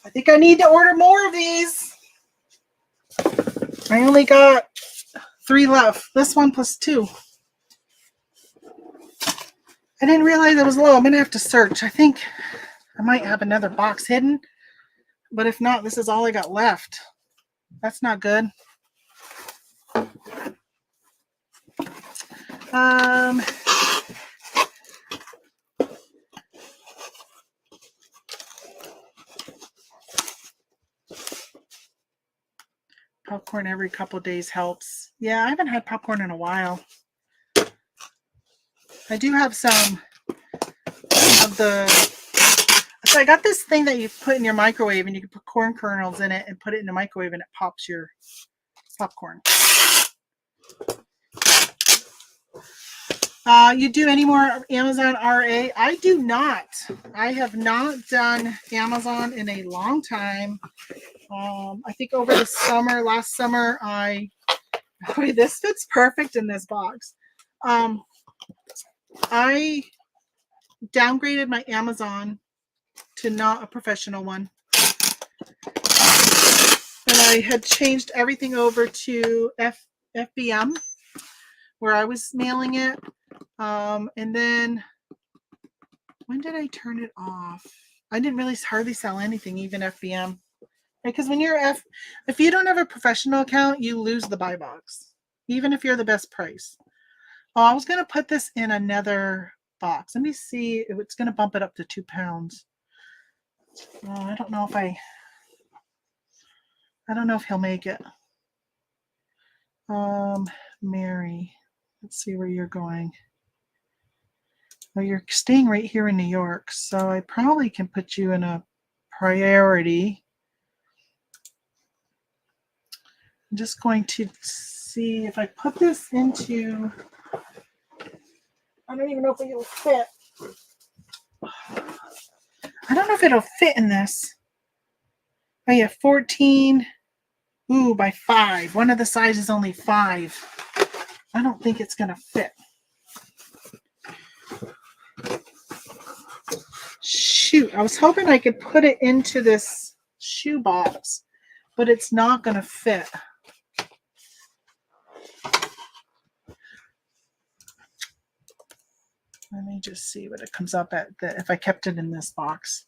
A: I think I need to order more of these. I only got 3 left. This one plus 2. I didn't realize it was low. I'm going to have to search. I think I might have another box hidden. But if not, this is all I got left. That's not good. Popcorn every couple of days helps. Yeah, I haven't had popcorn in a while. I do have some of the... So I got this thing that you put in your microwave, and you can put corn kernels in it and put it in the microwave, and it pops your popcorn. You do any more Amazon RA? I do not. I have not done Amazon in a long time. I think over the summer, last summer, this fits perfect in this box. I downgraded my Amazon to not a professional one. And I had changed everything over to FBM, where I was mailing it. And then, when did I turn it off? I didn't really hardly sell anything, even FBM. Because when you're if you don't have a professional account, you lose the buy box, even if you're the best price. Oh, I was going to put this in another box. Let me see if it's going to bump it up to 2 pounds. I don't know if he'll make it. Mary, let's see where you're going. Well, you're staying right here in New York, so I probably can put you in a priority. I'm just going to see if I put this into... I don't even know if it will fit. I don't know if it'll fit in this. Oh yeah, 14 by 5. One of the sizes is only 5. I don't think it's going to fit. Shoot, I was hoping I could put it into this shoe box, but it's not going to fit. Let me just see what it comes up at if I kept it in this box.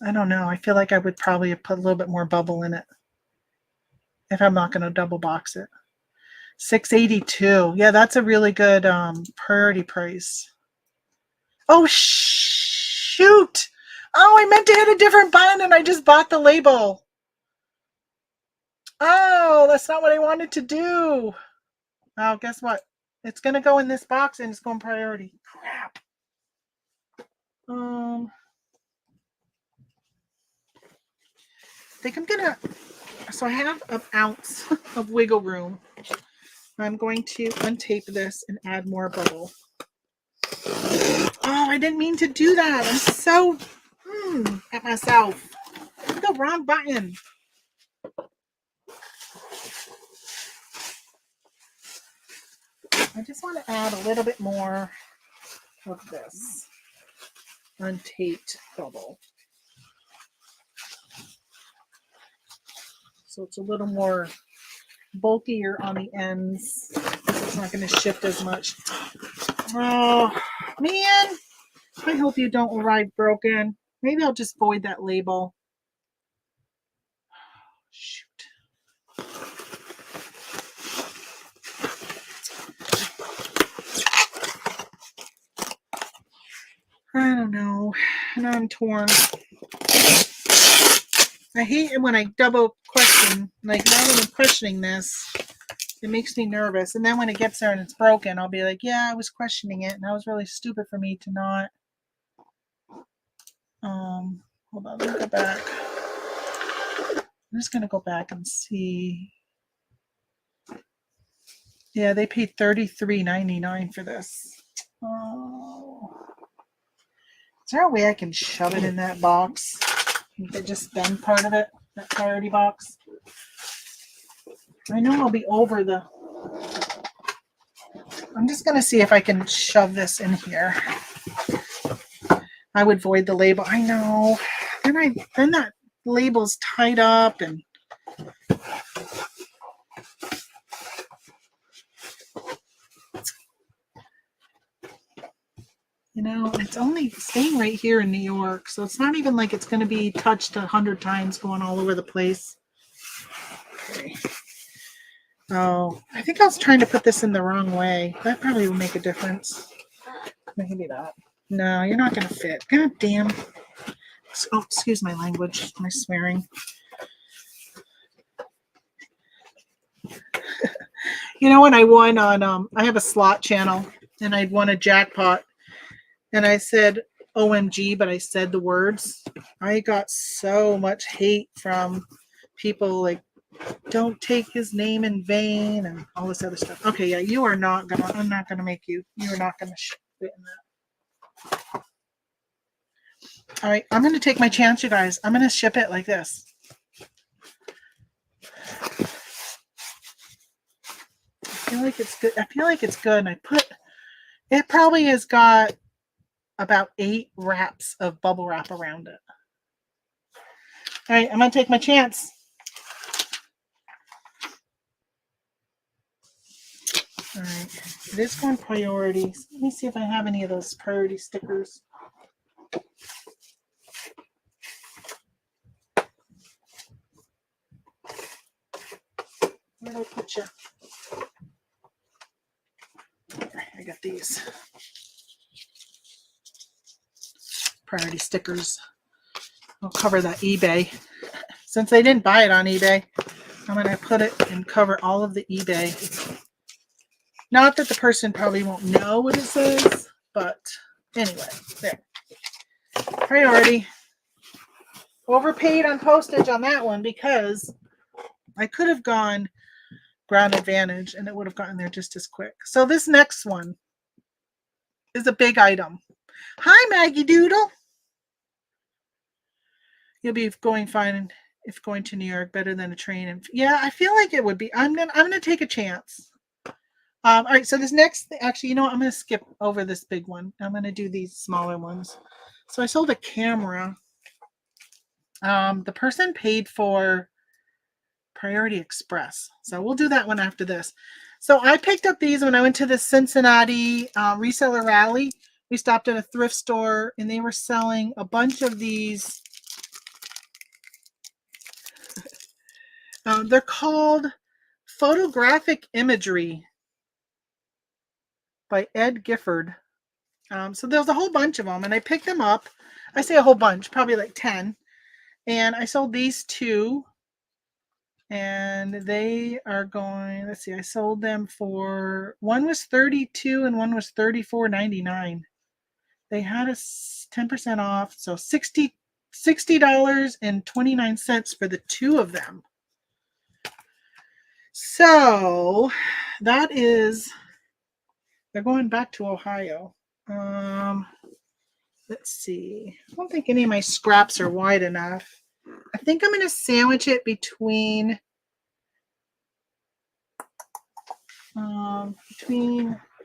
A: I don't know. I feel like I would probably put a little bit more bubble in it if I'm not going to double box it. $6.82. Yeah, that's a really good priority price. Oh, shoot. Oh, I meant to hit a different button and I just bought the label. Oh, that's not what I wanted to do. Oh, guess what? It's going to go in this box and it's going priority. Crap. I think I'm going to... So I have an ounce of wiggle room. I'm going to untape this and add more bubble. Oh, I didn't mean to do that. I'm so at myself. The wrong button. I just want to add a little bit more of this untaped bubble. So it's a little more bulkier on the ends. It's not going to shift as much. Oh, man. I hope you don't arrive broken. Maybe I'll just void that label. Shoot. I don't know. And I'm torn. I hate it when I double question. Like, now that I'm questioning this, it makes me nervous. And then when it gets there and it's broken, I'll be like, yeah, I was questioning it. And that was really stupid for me to not. Hold on, let me go back. I'm just going to go back and see. Yeah, they paid $33.99 for this. Oh. Is there a way I can shove it in that box? Make it just bend part of it, that priority box. I know I'll be over the... I'm just going to see if I can shove this in here. I would void the label. I know. Then that label's tied up and... You know, it's only staying right here in New York, so it's not even like it's going to be touched 100 times going all over the place. Okay. Oh, I think I was trying to put this in the wrong way. That probably will make a difference. Maybe not. No, you're not going to fit. God damn. Oh, excuse my language, my swearing. You know, when I won on, I have a slot channel, and I'd won a jackpot, and I said OMG, but I said the words. I got so much hate from people like, don't take his name in vain and all this other stuff. Okay, yeah, you are not gonna, I'm not gonna make you, you're not gonna fit in that. All right, I'm gonna take my chance, you guys. I'm gonna ship it like this. I feel like it's good. I feel like it's good. And I put, it probably has got about 8 wraps of bubble wrap around it. All right, I'm gonna take my chance. All right, it is going priorities. Let me see if I have any of those priority stickers. Where did I put you? I got these priority stickers. I'll cover that eBay. Since they didn't buy it on eBay, I'm going to put it and cover all of the eBay. Not that the person probably won't know what it says, but anyway, there. Priority. Overpaid on postage on that one because I could have gone Ground Advantage and it would have gotten there just as quick. So this next one is a big item. Hi, Maggie Doodle. You'll be going fine if going to New York, better than a train. And yeah, I feel like it would be. I'm gonna take a chance. All right, so this next, actually, you know what? I'm gonna skip over this big one. I'm gonna do these smaller ones. So I sold a camera. The person paid for Priority Express, so we'll do that one after this. So I picked up these when I went to the Cincinnati reseller rally. We stopped at a thrift store and they were selling a bunch of these. They're called Photographic Imagery by Ed Gifford. So there's a whole bunch of them and I picked them up. I say a whole bunch, probably like 10. And I sold these 2. And they are going, let's see, I sold them for, one was $32 and one was $34.99. They had us 10% off, so $60.29 for the 2 of them. So that is, they're going back to Ohio. Let's see. I don't think any of my scraps are wide enough. I think I'm going to sandwich it between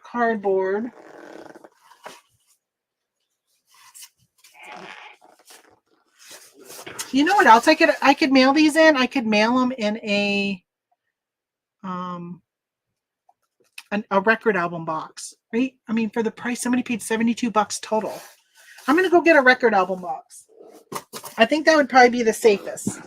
A: cardboard. You know what else I could mail these in? I could mail them in a record album box, right? I mean, for the price, somebody paid $72 total. I'm gonna go get a record album box. I think that would probably be the safest.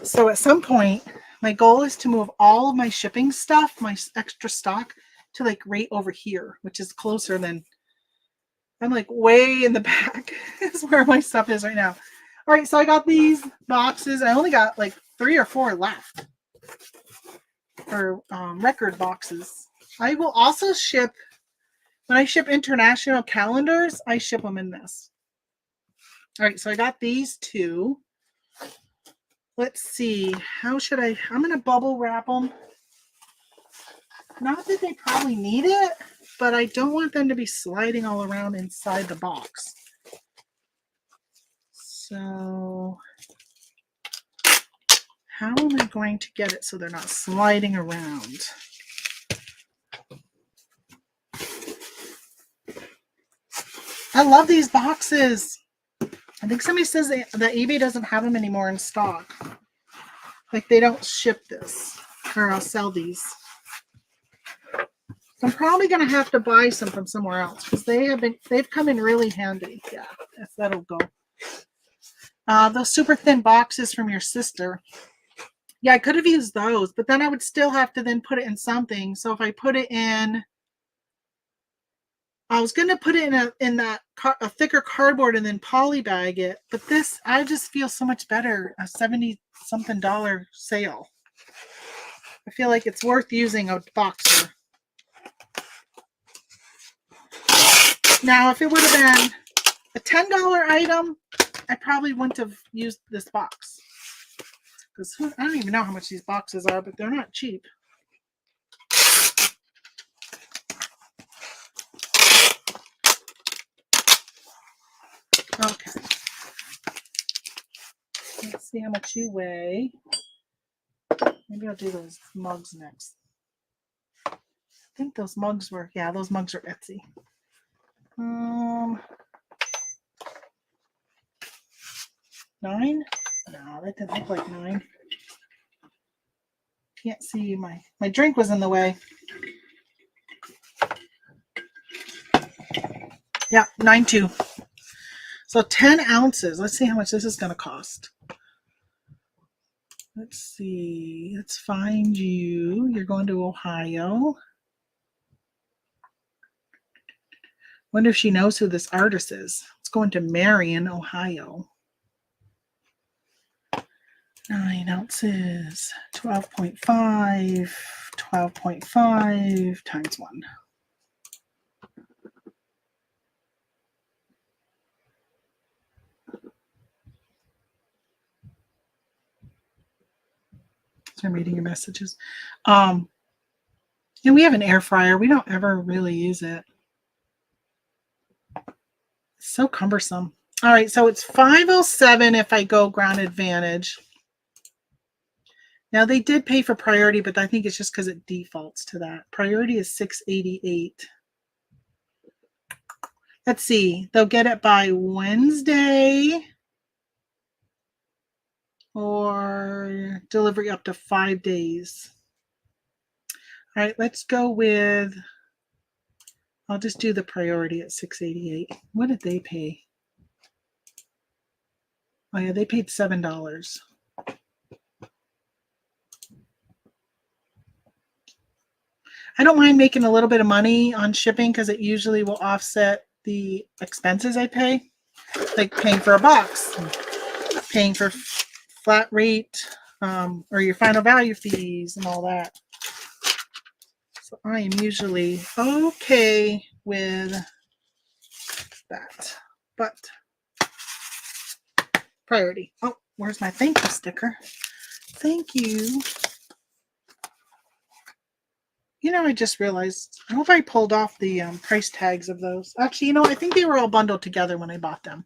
A: So at some point, my goal is to move all of my shipping stuff, my extra stock, to like right over here, which is closer than, I'm like way in the back is where my stuff is right now. All right, so I got these boxes. I only got like 3 or 4 left for record boxes. I will also ship, when I ship international calendars, I ship them in this. All right, so I got these 2. Let's see, how should I'm going to bubble wrap them. Not that they probably need it, but I don't want them to be sliding all around inside the box. So how am I going to get it so they're not sliding around? I love these boxes. I think somebody says that eBay doesn't have them anymore in stock. Like they don't ship this or I'll sell these. So I'm probably going to have to buy some from somewhere else because they've come in really handy. Yeah, if that'll go. Those super thin boxes from your sister. Yeah, I could have used those, but then I would still have to then put it in something. So if I put it in, I was going to put it in a thicker cardboard and then poly bag it. But this, I just feel so much better. A $70-something sale. I feel like it's worth using a boxer. Now, if it would have been a $10 item, I probably wouldn't have used this box. Because I don't even know how much these boxes are, but they're not cheap. Okay. Let's see how much you weigh. Maybe I'll do those mugs next. I think those mugs were, yeah, those mugs are Etsy. 9? No, that didn't look like 9. Can't see my drink was in the way. Yeah, 9.2. So 10 ounces. Let's see how much this is going to cost. Let's see. Let's find you. You're going to Ohio. Wonder if she knows who this artist is. It's going to Marion, Ohio. 9 ounces. 12.5. 12.5 times 1. So I'm reading your messages. And we have an air fryer. We don't ever really use it. It's so cumbersome. All right, so it's $5.07 if I go Ground Advantage. Now they did pay for priority, but I think it's just because it defaults to that. Priority is $6.88. Let's see. They'll get it by Wednesday or delivery up to 5 days. All right, let's go with, I'll just do the priority at $6.88. What did they pay? Oh yeah, they paid $7. I don't mind making a little bit of money on shipping because it usually will offset the expenses I pay, like paying for a box, paying for flat rate, or your final value fees and all that. So I am usually okay with that, but priority. Oh, where's my thank you sticker? Thank you. You know, I just realized, I hope I pulled off the price tags of those. Actually, you know, I think they were all bundled together when I bought them.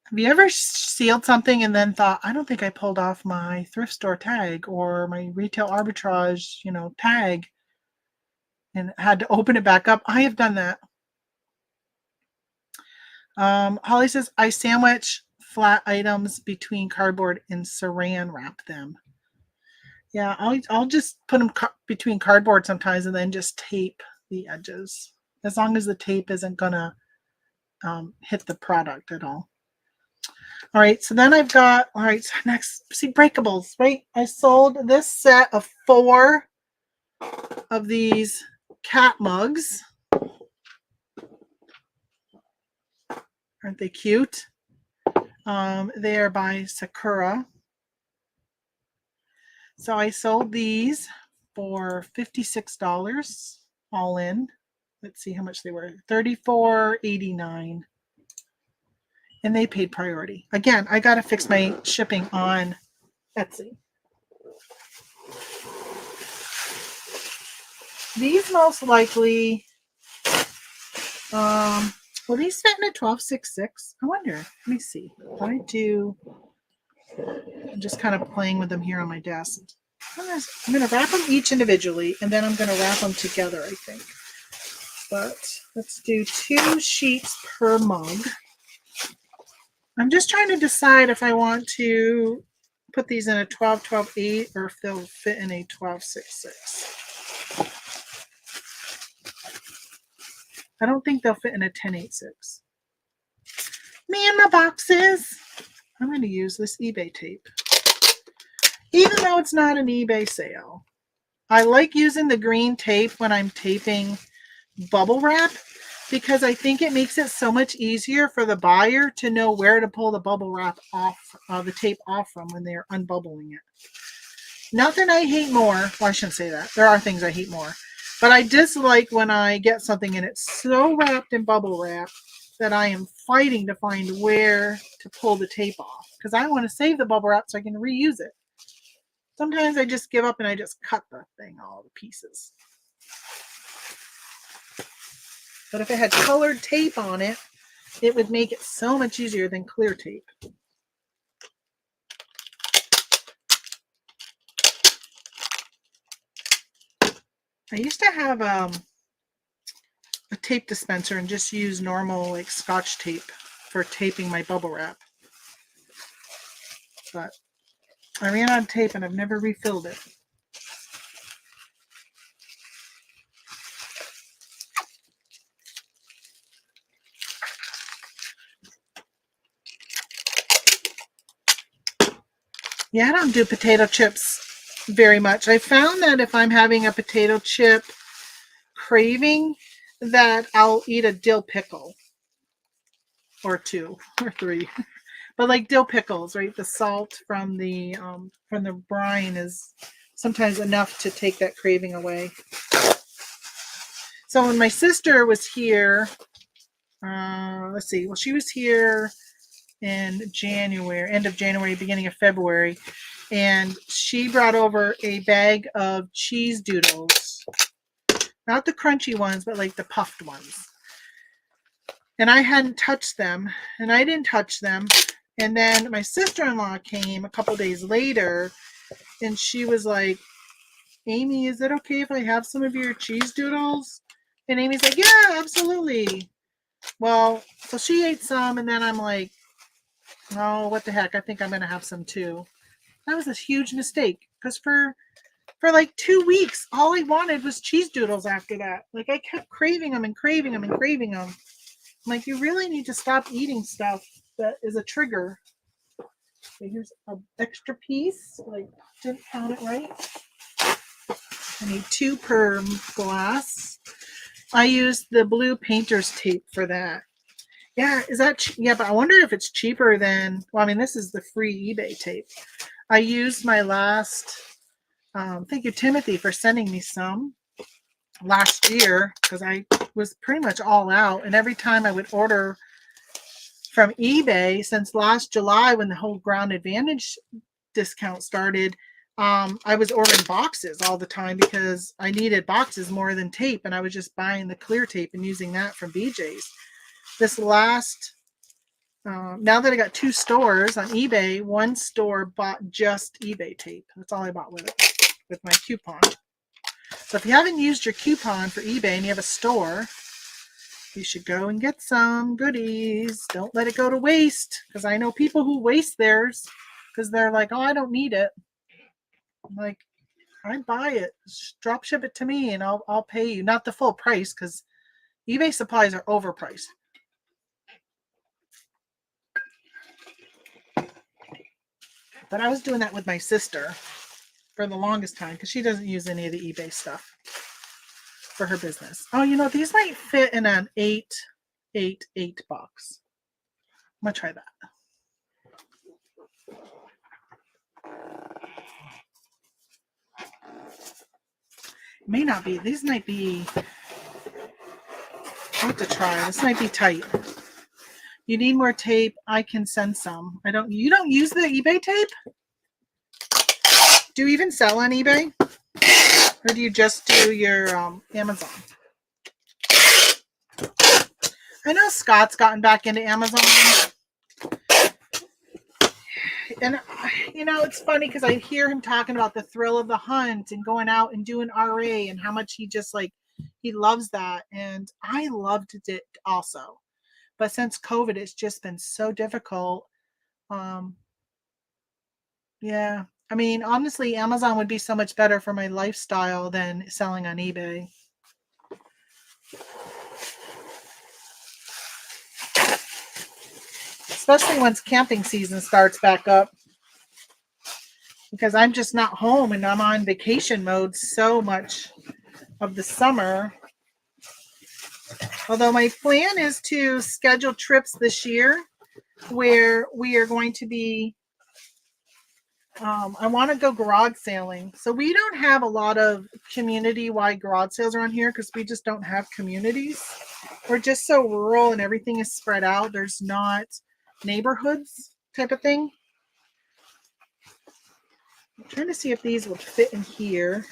A: Have you ever sealed something and then thought, I don't think I pulled off my thrift store tag or my retail arbitrage, you know, tag, and had to open it back up? I have done that. Holly says, I sandwich flat items between cardboard and saran wrap them. Yeah, I'll just put them between cardboard sometimes and then just tape the edges. As long as the tape isn't going to hit the product at all. All right, so then I've got, all right, so next, see, breakables, right? I sold this set of 4 of these cat mugs. Aren't they cute? They are by Sakura. So I sold these for $56 all in. Let's see how much they were. $34.89. And they paid priority. Again, I got to fix my shipping on Etsy. These most likely, will these fit in a 12.66? I wonder. Let me see. I'm just kind of playing with them here on my desk. I'm going to wrap them each individually, and then I'm going to wrap them together, I think. But let's do 2 sheets per mug. I'm just trying to decide if I want to put these in a 12-12-8 or if they'll fit in a 12-6-6. I don't think they'll fit in a 10-8-6. Me and my boxes. I'm going to use this eBay tape. Even though it's not an eBay sale. I like using the green tape when I'm taping bubble wrap because I think it makes it so much easier for the buyer to know where to pull the bubble wrap off, the tape off from when they're unbubbling it. Nothing I hate more. Well, I shouldn't say that. There are things I hate more. But I dislike when I get something and it's so wrapped in bubble wrap that I am fighting to find where to pull the tape off because I want to save the bubble wrap so I can reuse it. Sometimes I just give up and I just cut the thing all to pieces. But if it had colored tape on it, it would make it so much easier than clear tape. I used to have a tape dispenser and just use normal like Scotch tape for taping my bubble wrap. But I ran out of tape and I've never refilled it. Yeah, I don't do potato chips very much. I found that if I'm having a potato chip craving, that I'll eat a dill pickle or 2 or 3. But like dill pickles, right? The salt from the brine is sometimes enough to take that craving away. So when my sister was here, let's see, well, she was here in January, end of January, beginning of February, and she brought over a bag of cheese doodles. Not the crunchy ones, but like the puffed ones. And I hadn't touched them, and I didn't touch them. And then my sister-in-law came a couple days later, and she was like, Amy, is it okay if I have some of your cheese doodles? And Amy's like, yeah, absolutely. Well, so she ate some, and then I'm like, oh, what the heck? I think I'm going to have some too. That was a huge mistake, because for like 2 weeks, all I wanted was cheese doodles after that. Like, I kept craving them and craving them and craving them. I'm like, you really need to stop eating stuff that is a trigger. Okay, here's an extra piece. Like, didn't count it right. I need 2 per glass. I used the blue painter's tape for that. Yeah, is that? Yeah, but I wonder if it's cheaper than. Well, I mean, this is the free eBay tape. I used my last. Thank you, Timothy, for sending me some last year because I was pretty much all out, and every time I would order from eBay since last July when the whole Ground Advantage discount started, I was ordering boxes all the time because I needed boxes more than tape, and I was just buying the clear tape and using that from BJ's. This last, now that I got 2 stores on eBay, one store bought just eBay tape. That's all I bought with it, with my coupon. So if you haven't used your coupon for eBay and you have a store, you should go and get some goodies. Don't let it go to waste, because I know people who waste theirs because they're like, oh, I don't need it. I'm like, I'd buy it. Just drop ship it to me and I'll pay you. Not the full price, because eBay supplies are overpriced. But I was doing that with my sister for the longest time because she doesn't use any of the eBay stuff for her business. Oh, you know, these might fit in an 8-8-8 box. I'm going to try that. It may not be. These might be. I'll have to try. This might be tight. You need more tape. I can send some. You don't use the eBay tape? Do you even sell on eBay? Or do you just do your Amazon? I know Scott's gotten back into Amazon. And, you know, it's funny because I hear him talking about the thrill of the hunt and going out and doing RA and how much he just like, he loves that. And I loved it also. But since COVID, it's just been so difficult. Yeah. I mean, honestly, Amazon would be so much better for my lifestyle than selling on eBay. Especially once camping season starts back up. Because I'm just not home and I'm on vacation mode so much of the summer. Although my plan is to schedule trips this year where we are going to be, I want to go garage sailing. So we don't have a lot of community-wide garage sales around here because we just don't have communities. We're just so rural and everything is spread out. There's not neighborhoods type of thing. I'm trying to see if these would fit in here.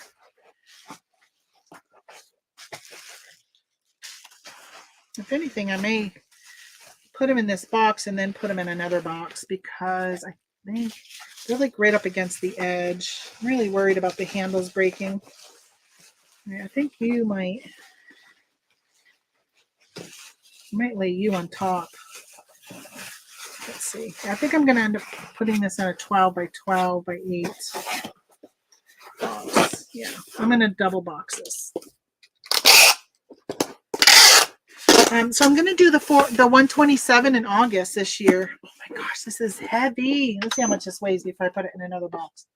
A: If anything, I may put them in this box and then put them in another box because I think they're like right up against the edge. I'm really worried about the handles breaking. I think you might lay you on top. Let's see. I think I'm going to end up putting this in a 12 by 12 by 8 box. Yeah, I'm going to double box this. So I'm going to do the 127 in August this year. Oh my gosh, this is heavy. Let's see how much this weighs before I put it in another box.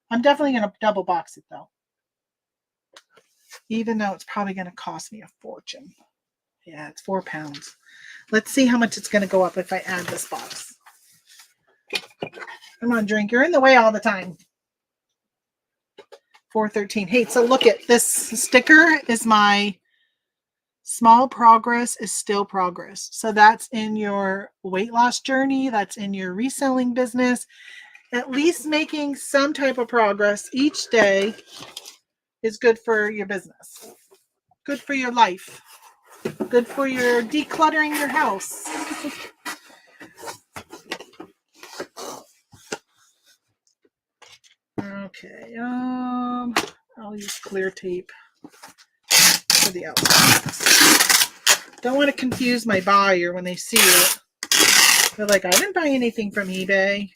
A: I'm definitely going to double box it though. Even though it's probably going to cost me a fortune. Yeah, it's 4 pounds. Let's see how much it's going to go up if I add this box. Come on, drink. You're in the way all the time. 413. Hey, so look at this sticker is my small progress is still progress. So that's in your weight loss journey. That's in your reselling business. At least making some type of progress each day is good for your business. Good for your life. Good for your decluttering your house. Okay, I'll use clear tape for the outside. Don't want to confuse my buyer when they see it. They're like, I didn't buy anything from eBay.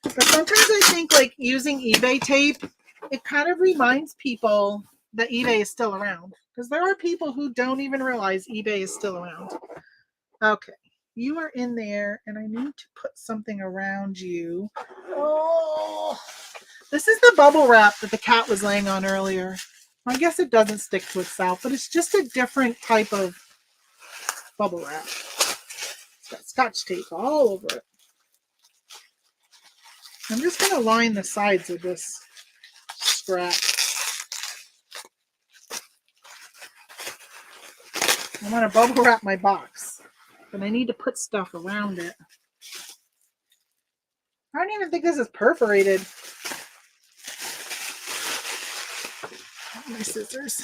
A: But sometimes I think like using eBay tape, it kind of reminds people that eBay is still around. Because there are people who don't even realize eBay is still around. Okay, you are in there and I need to put something around you. Oh, this is the bubble wrap that the cat was laying on earlier. I guess it doesn't stick to itself, but it's just a different type of bubble wrap. It's got Scotch tape all over it. I'm just going to line the sides of this scrap. I want to bubble wrap my box, but I need to put stuff around it. I don't even think this is perforated. My scissors.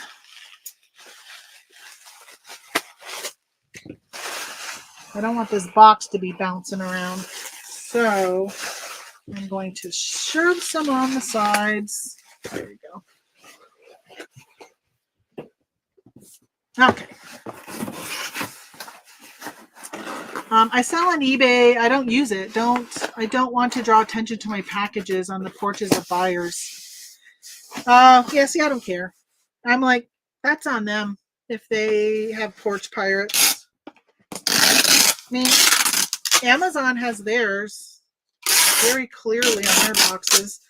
A: I don't want this box to be bouncing around. So I'm going to shove some on the sides. There we go. Okay. I sell on eBay. I don't use it. I don't want to draw attention to my packages on the porches of buyers. Yeah, see, I don't care. I'm like, that's on them if they have porch pirates. I mean, Amazon has theirs very clearly on their boxes,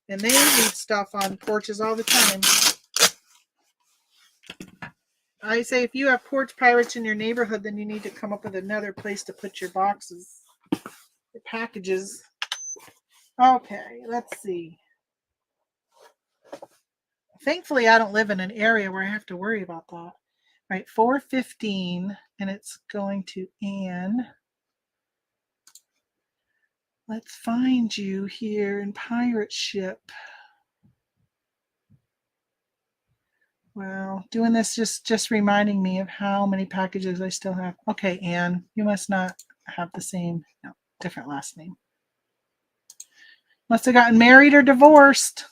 A: and they leave stuff on porches all the time. I say if you have porch pirates in your neighborhood, then you need to come up with another place to put your boxes, your packages. Okay, let's see. Thankfully, I don't live in an area where I have to worry about that. Right, 415, and it's going to Anne. Let's find you here in Pirate Ship. Wow, doing this just reminding me of how many packages I still have. Okay, Anne, you must not have the same, no, different last name. Must have gotten married or divorced.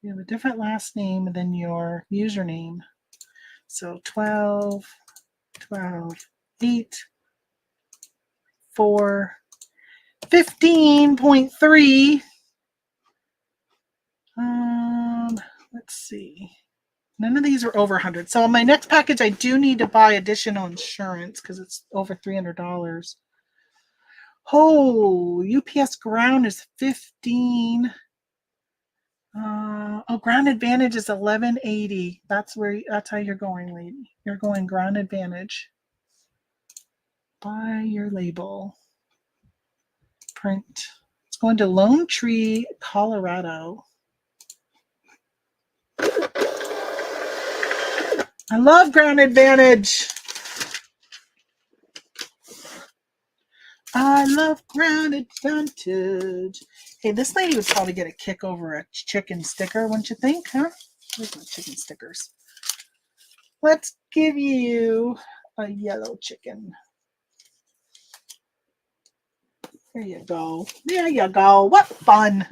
A: You have a different last name than your username. So 12, 12, 8, 4, 15.3. Let's see. None of these are over 100. So on my next package, I do need to buy additional insurance because it's over $300. Oh, UPS ground is 15. Ground advantage is 1180. That's how you're going, lady. You're going ground advantage. Buy your label. Print. It's going to Lone Tree, Colorado. I love ground advantage. I love ground advantage. Hey, this lady would probably get a kick over a chicken sticker, wouldn't you think, huh? Where's my chicken stickers? Let's give you a yellow chicken. There you go. There you go. What fun.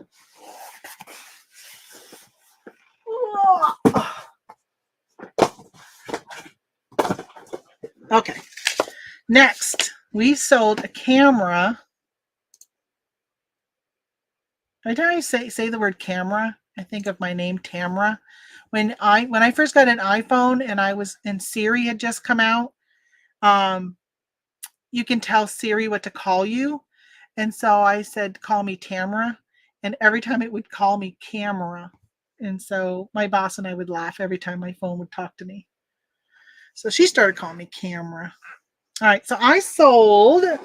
A: Okay. Next, we sold a camera. Every time I say the word camera, I think of my name, Tamra. When I first got an iPhone and Siri had just come out, you can tell Siri what to call you. And so I said, call me Tamra. And every time it would call me camera. And so my boss and I would laugh every time my phone would talk to me. So she started calling me camera. All right, so I sold a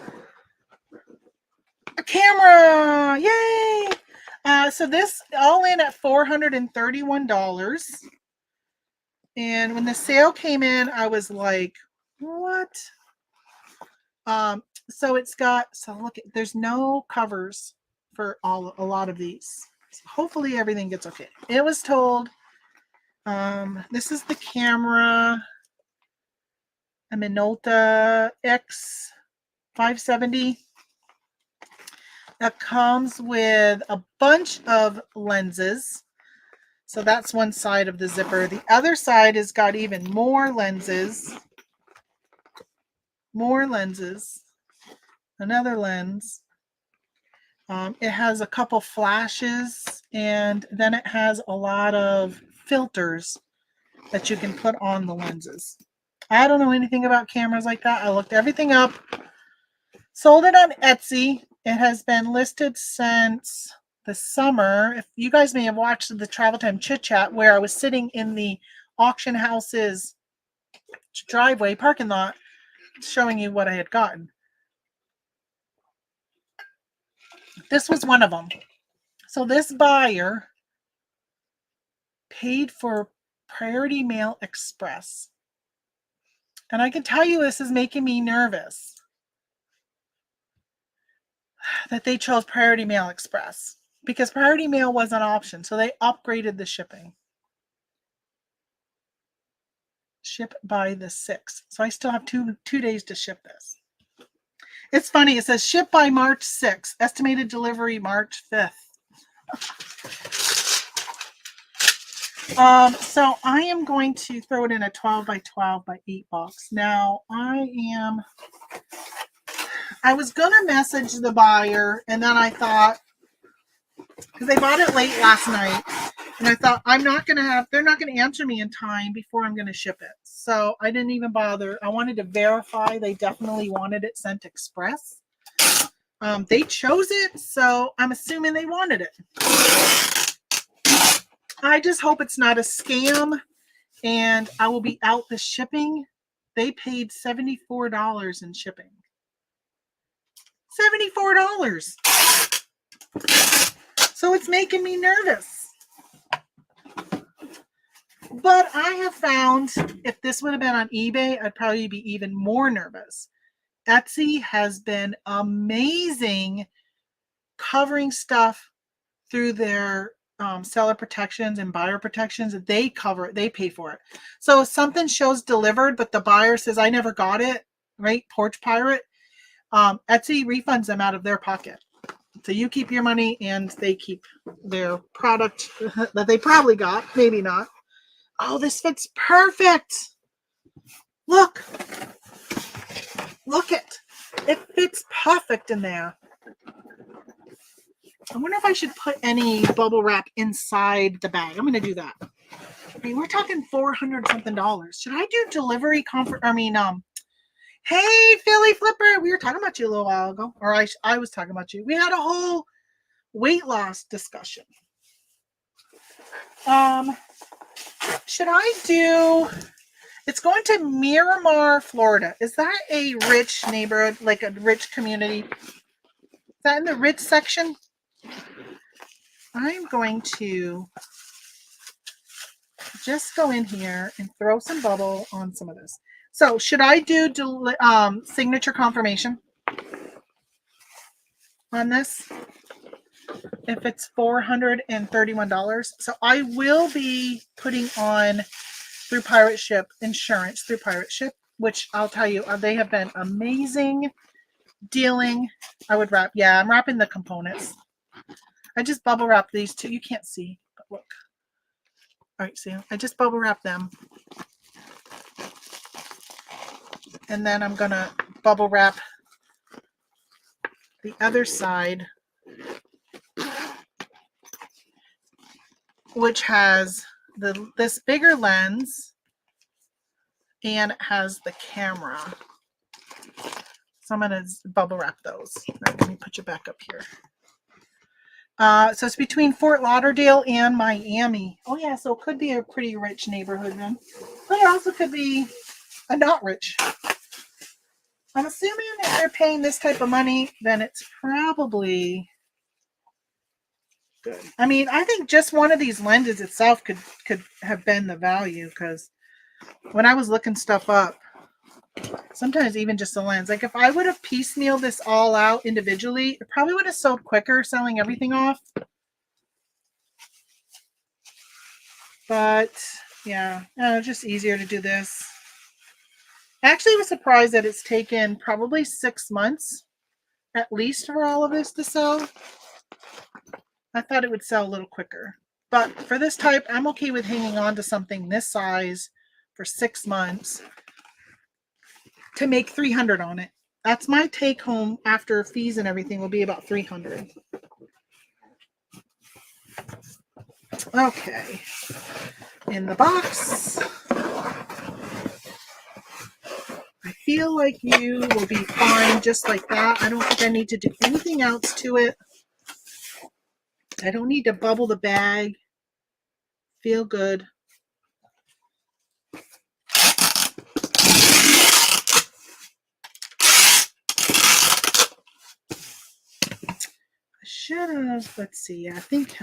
A: camera. Yay! So this all in at $431. And when the sale came in, I was like, what? So look, there's no covers for a lot of these. So hopefully everything gets okay. It was told, this is the camera, a Minolta X570. That comes with a bunch of lenses. So that's one side of the zipper. The other side has got even more lenses. More lenses. Another lens. It has a couple flashes, and then it has a lot of filters that you can put on the lenses. I don't know anything about cameras like that. I looked everything up. Sold it on Etsy. It has been listed since the summer. If you guys may have watched the Travel Time Chit Chat where I was sitting in the auction house's driveway parking lot showing you what I had gotten. This was one of them. So this buyer paid for Priority Mail Express. And I can tell you this is making me nervous that they chose Priority Mail Express because Priority Mail was an option. So they upgraded the shipping. Ship by the 6th. So I still have two days to ship this. It's funny. It says ship by March 6th. Estimated delivery March 5th. So I am going to throw it in a 12 by 12 by 8 box. Now I was going to message the buyer, and then I thought, because they bought it late last night, and I thought they're not going to answer me in time before I'm going to ship it. So I didn't even bother. I wanted to verify they definitely wanted it sent express. They chose it, so I'm assuming they wanted it. I just hope it's not a scam, and I will be out the shipping. They paid $74 in shipping. $74. So it's making me nervous. But I have found if this would have been on eBay, I'd probably be even more nervous. Etsy has been amazing covering stuff through their seller protections and buyer protections. They cover it. They pay for it. So if something shows delivered, but the buyer says, I never got it, right? Porch Pirate. Etsy refunds them out of their pocket. So you keep your money and they keep their product that they probably got. Maybe not. Oh, this fits perfect. Look. Look it fits perfect in there. I wonder if I should put any bubble wrap inside the bag. I'm going to do that. I mean, we're talking $400 something. Should I do delivery hey, Philly Flipper, we were talking about you a little while ago, or I was talking about you. We had a whole weight loss discussion. Should I do, it's going to Miramar, Florida. Is that a rich neighborhood, like a rich community? Is that in the rich section? I'm going to just go in here and throw some bubble on some of this. So should I do signature confirmation on this? If it's $431. So I will be putting on through Pirate Ship insurance through Pirate Ship, which I'll tell you, they have been amazing dealing. I would wrap, yeah, I'm wrapping the components. I just bubble wrap these two. You can't see, but look. All right, see, I just bubble wrap them. And then I'm going to bubble wrap the other side, which has this bigger lens and it has the camera. So I'm going to bubble wrap those. All right, let me put you back up here. So it's between Fort Lauderdale and Miami. Oh yeah, so it could be a pretty rich neighborhood then. But it also could be a not rich. I'm assuming if they're paying this type of money, then it's probably good. I mean, I think just one of these lenses itself could have been the value, because when I was looking stuff up, sometimes even just the lens, like if I would have piecemealed this all out individually, it probably would have sold quicker selling everything off. But yeah, just easier to do this. I actually was surprised that it's taken probably 6 months at least for all of this to sell. I thought it would sell a little quicker. But for this type, I'm okay with hanging on to something this size for 6 months to make $300 on it. That's my take home after fees and everything will be about $300. Okay. In the box. I feel like you will be fine just like that. I don't think I need to do anything else to it. I don't need to bubble the bag. Feel good. I should have, let's see, I think.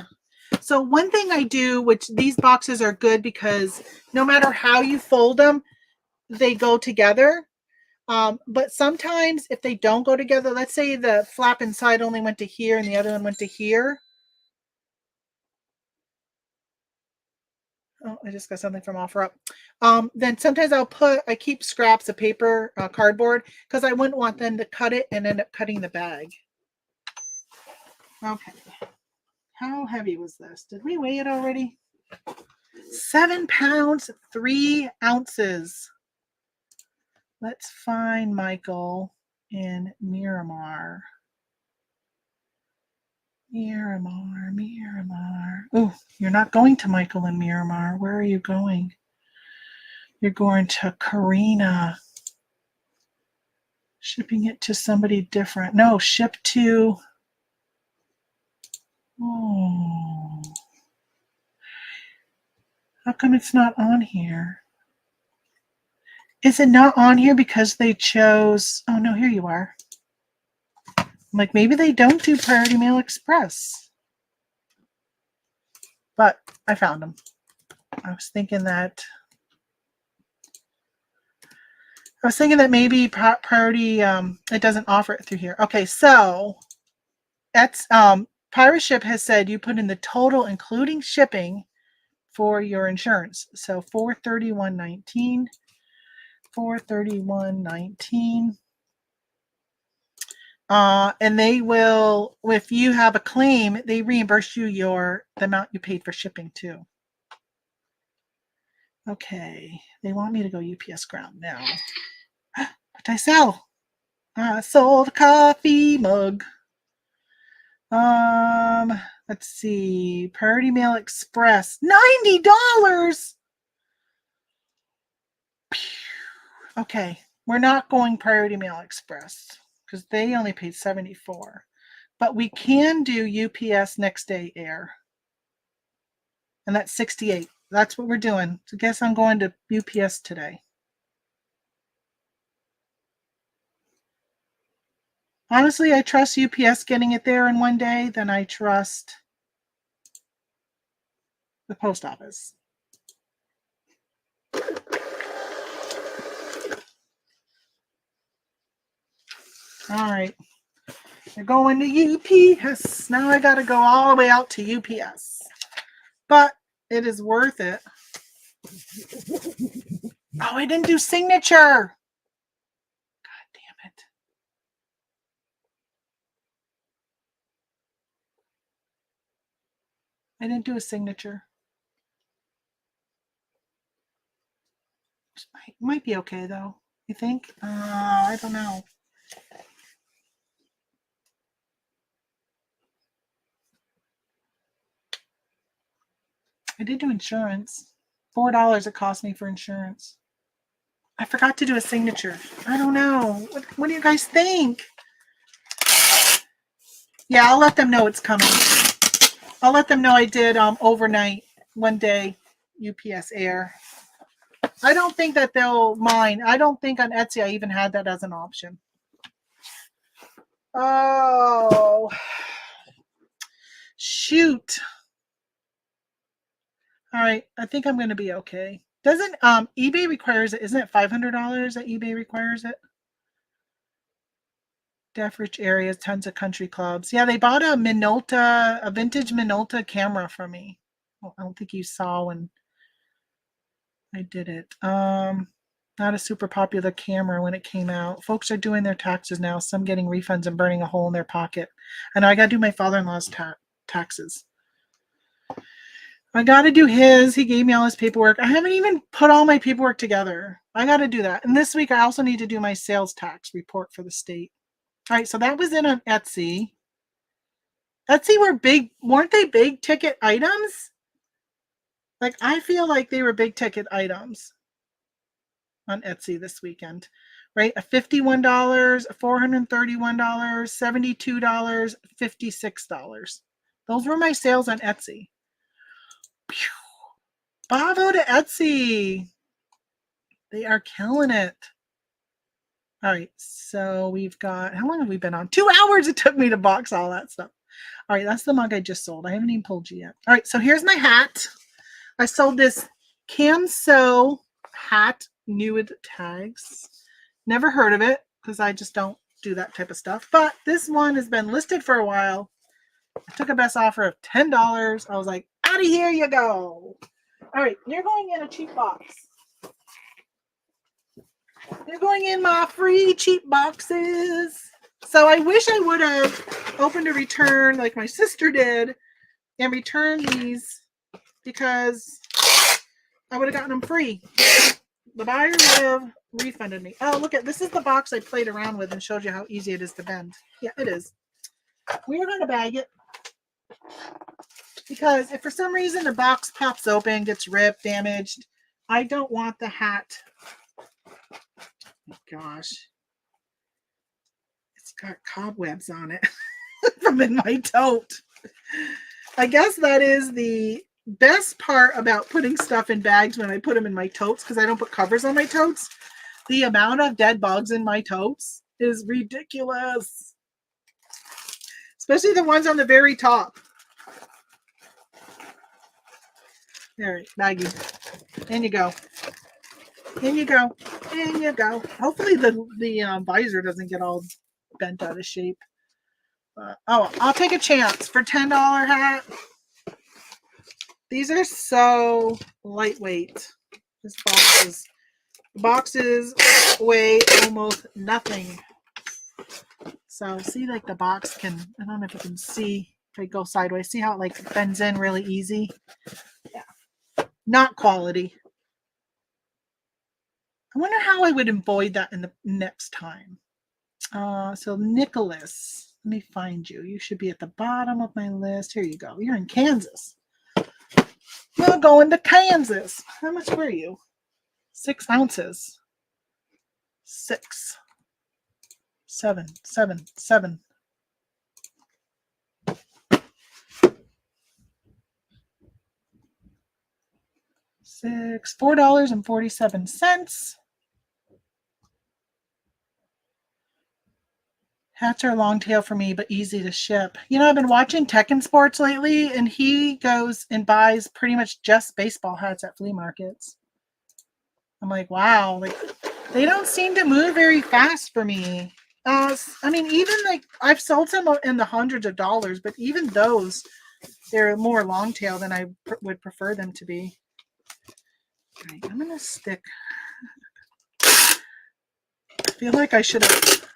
A: So one thing I do, which these boxes are good because no matter how you fold them, they go together. But sometimes if they don't go together, let's say the flap inside only went to here and the other one went to here. Oh, I just got something from OfferUp. Then sometimes I keep scraps of paper, cardboard, because I wouldn't want them to cut it and end up cutting the bag. Okay. How heavy was this? Did we weigh it already? 7 pounds, 3 ounces. Let's find Michael in Miramar. Miramar. Oh, you're not going to Michael in Miramar. Where are you going? You're going to Karina. Shipping it to somebody different. No, ship to... Oh. How come it's not on here? Is it not on here because they chose... Oh, no, here you are. I'm like, maybe they don't do Priority Mail Express. But I found them. I was thinking that maybe Priority, it doesn't offer it through here. Okay, so that's Pirate Ship has said you put in the total including shipping for your insurance. So $431.19. $431.19. And they will, if you have a claim, they reimburse you the amount you paid for shipping too. Okay, they want me to go UPS ground now. What did I sell? I sold a coffee mug. Let's see. Priority Mail Express. $90. Okay. We're not going Priority Mail Express because they only paid $74. But we can do UPS next day air. And that's $68. That's what we're doing. So I guess I'm going to UPS today. Honestly, I trust UPS getting it there in one day than I trust the post office. All right. We're going to UPS. Now I got to go all the way out to UPS. But it is worth it. Oh, I didn't do signature. God damn it. I didn't do a signature. Might be okay though. You think? I don't know. I did do insurance. $4 it cost me for insurance. I forgot to do a signature. I don't know. What do you guys think? Yeah, I'll let them know it's coming. I'll let them know I did overnight, one day, UPS air. I don't think that they'll mind. I don't think on Etsy I even had that as an option. Oh, shoot. All right, I think I'm going to be okay. Doesn't eBay requires it? Isn't it $500 that eBay requires it? Deaf rich areas, tons of country clubs. Yeah, they bought a vintage Minolta camera from me. Well, I don't think you saw when I did it. Not a super popular camera when it came out. Folks are doing their taxes now. Some getting refunds and burning a hole in their pocket. And I got to do my father-in-law's taxes. I got to do his. He gave me all his paperwork. I haven't even put all my paperwork together. I got to do that. And this week I also need to do my sales tax report for the state. All right, so that was in on Etsy. Etsy weren't they big ticket items? Like, I feel like they were big ticket items on Etsy this weekend, right? A $51, a $431, $72, $56. Those were my sales on Etsy. Bravo to Etsy. They are killing it. All right, so we've got, how long have we been on? 2 hours it took me to box all that stuff. All right, that's the mug I just sold. I haven't even pulled you yet. All right, so here's my hat. I sold this Cam Sew hat, new with tags. Never heard of it because I just don't do that type of stuff. But this one has been listed for a while. I took a best offer of $10. I was like, out of here you go. All right, you're going in a cheap box. You're going in my free cheap boxes. So I wish I would have opened a return like my sister did and returned these because I would have gotten them free. The buyer would have refunded me. Oh, look at this is the box I played around with and showed you how easy it is to bend. Yeah, it is. We're going to bag it because if for some reason the box pops open, gets ripped, damaged, I don't want the hat. Oh, gosh. It's got cobwebs on it from in my tote. I guess that is the best part about putting stuff in bags when I put them in my totes because I don't put covers on my totes. The amount of dead bugs in my totes is ridiculous. Especially the ones on the very top. All right, baggie. In you go. In you go. In you go. Hopefully the visor doesn't get all bent out of shape. Oh, I'll take a chance for $10 hat. These are so lightweight. This boxes weigh almost nothing. So see, like the box can, I don't know if you can see if I go sideways. See how it like bends in really easy? Yeah. Not quality. I wonder how I would avoid that in the next time. So Nicholas, let me find you. You should be at the bottom of my list. Here you go. You're in Kansas. You're going to Kansas. How much were you? 6 ounces. 6, 7, 7, 7. $4.47. Hats are long tail for me, but easy to ship. You know, I've been watching Tekken Sports lately, and he goes and buys pretty much just baseball hats at flea markets. I'm like, wow, like they don't seem to move very fast for me. I mean, even like I've sold some in the hundreds of dollars, but even those, they're more long tail than I would prefer them to be. All right, I'm gonna stick. I feel like I should have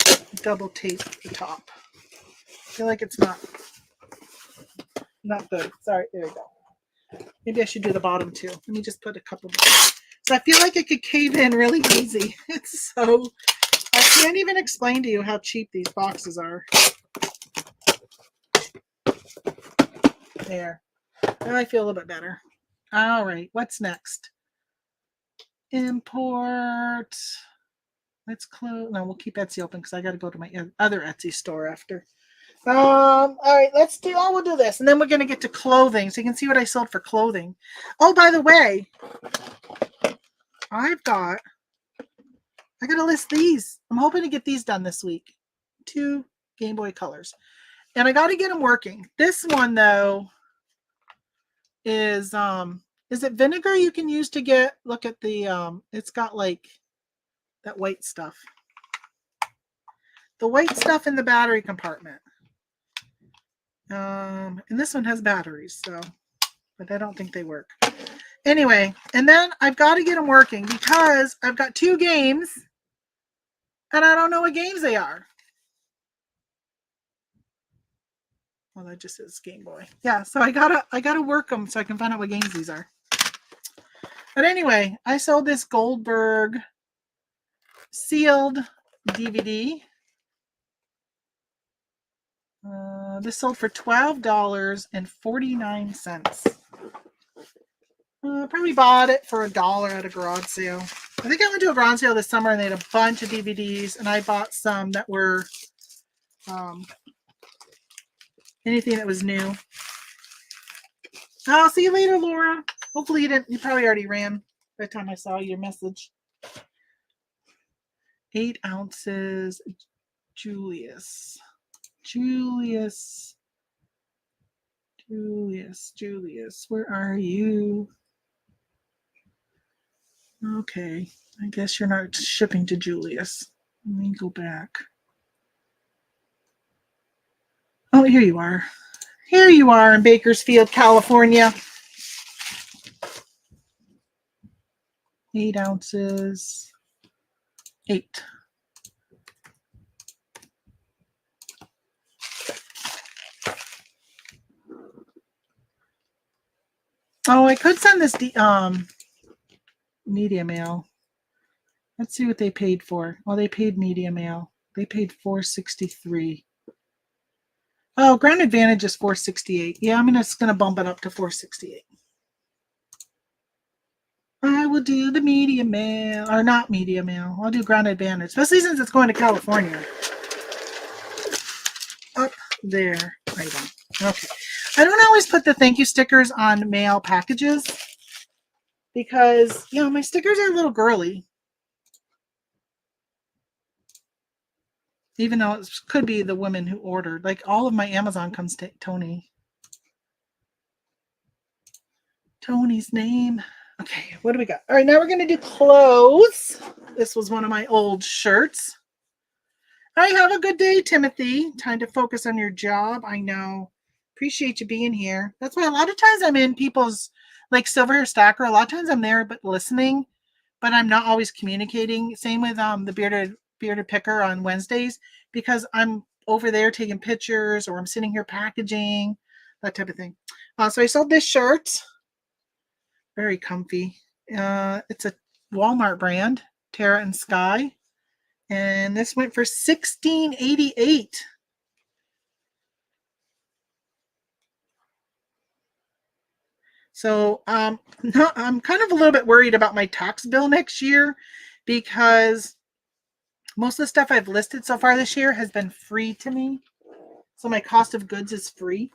A: double taped the top. I feel like it's not good. Sorry, there we go. Maybe I should do the bottom too. Let me just put a couple more. So I feel like it could cave in really easy. It's so, I can't even explain to you how cheap these boxes are. There. Now I feel a little bit better. All right, what's next? Import. Let's close. No, we'll keep Etsy open because I got to go to my other Etsy store after. All right, we'll do this. And then we're going to get to clothing. So you can see what I sold for clothing. Oh, by the way, I got to list these. I'm hoping to get these done this week. 2 Game Boy Colors. And I got to get them working. This one, though, is it vinegar you can use to get, look at the, it's got like that white stuff. The white stuff in the battery compartment. And this one has batteries, so, but I don't think they work. Anyway, and then I've got to get them working because I've got 2 games and I don't know what games they are. Well, that just is Game Boy. Yeah, so I gotta work them so I can find out what games these are. But anyway, I sold this Goldberg sealed DVD. This sold for $12.49. Probably bought it for $1 at a garage sale. I think I went to a garage sale this summer and they had a bunch of DVDs, and I bought some that were anything that was new. I'll see you later, Laura. Hopefully you didn't. You probably already ran by the time I saw your message. 8 ounces. Julius. Where are you? Okay, I guess you're not shipping to Julius. Let me go back. Oh, here you are. Here you are in Bakersfield, California. 8 ounces. 8. Oh, I could send this media mail. Let's see what they paid for. Well, they paid media mail. They paid $4.63. Oh, Grand Advantage is $4.68. Yeah, I'm just gonna bump it up to $4.68. I will do the media mail, or not media mail. I'll do Grand Advantage, especially since it's going to California. Up there, item. Okay. I don't always put the thank you stickers on mail packages because, you know, my stickers are a little girly. Even though it could be the women who ordered. Like all of my Amazon comes to Tony. Tony's name. Okay, what do we got? All right, now we're going to do clothes. This was one of my old shirts. Hi, have a good day, Timothy. Time to focus on your job. I know. Appreciate you being here. That's why a lot of times I'm in people's, like Silver Hair Stacker. A lot of times I'm there but listening, but I'm not always communicating. Same with the bearded picker on Wednesdays, because I'm over there taking pictures or I'm sitting here packaging, that type of thing. So I sold this shirt. Very comfy. It's a Walmart brand, Terra and Sky. And this went for $16.88. So I'm kind of a little bit worried about my tax bill next year because most of the stuff I've listed so far this year has been free to me. So my cost of goods is free.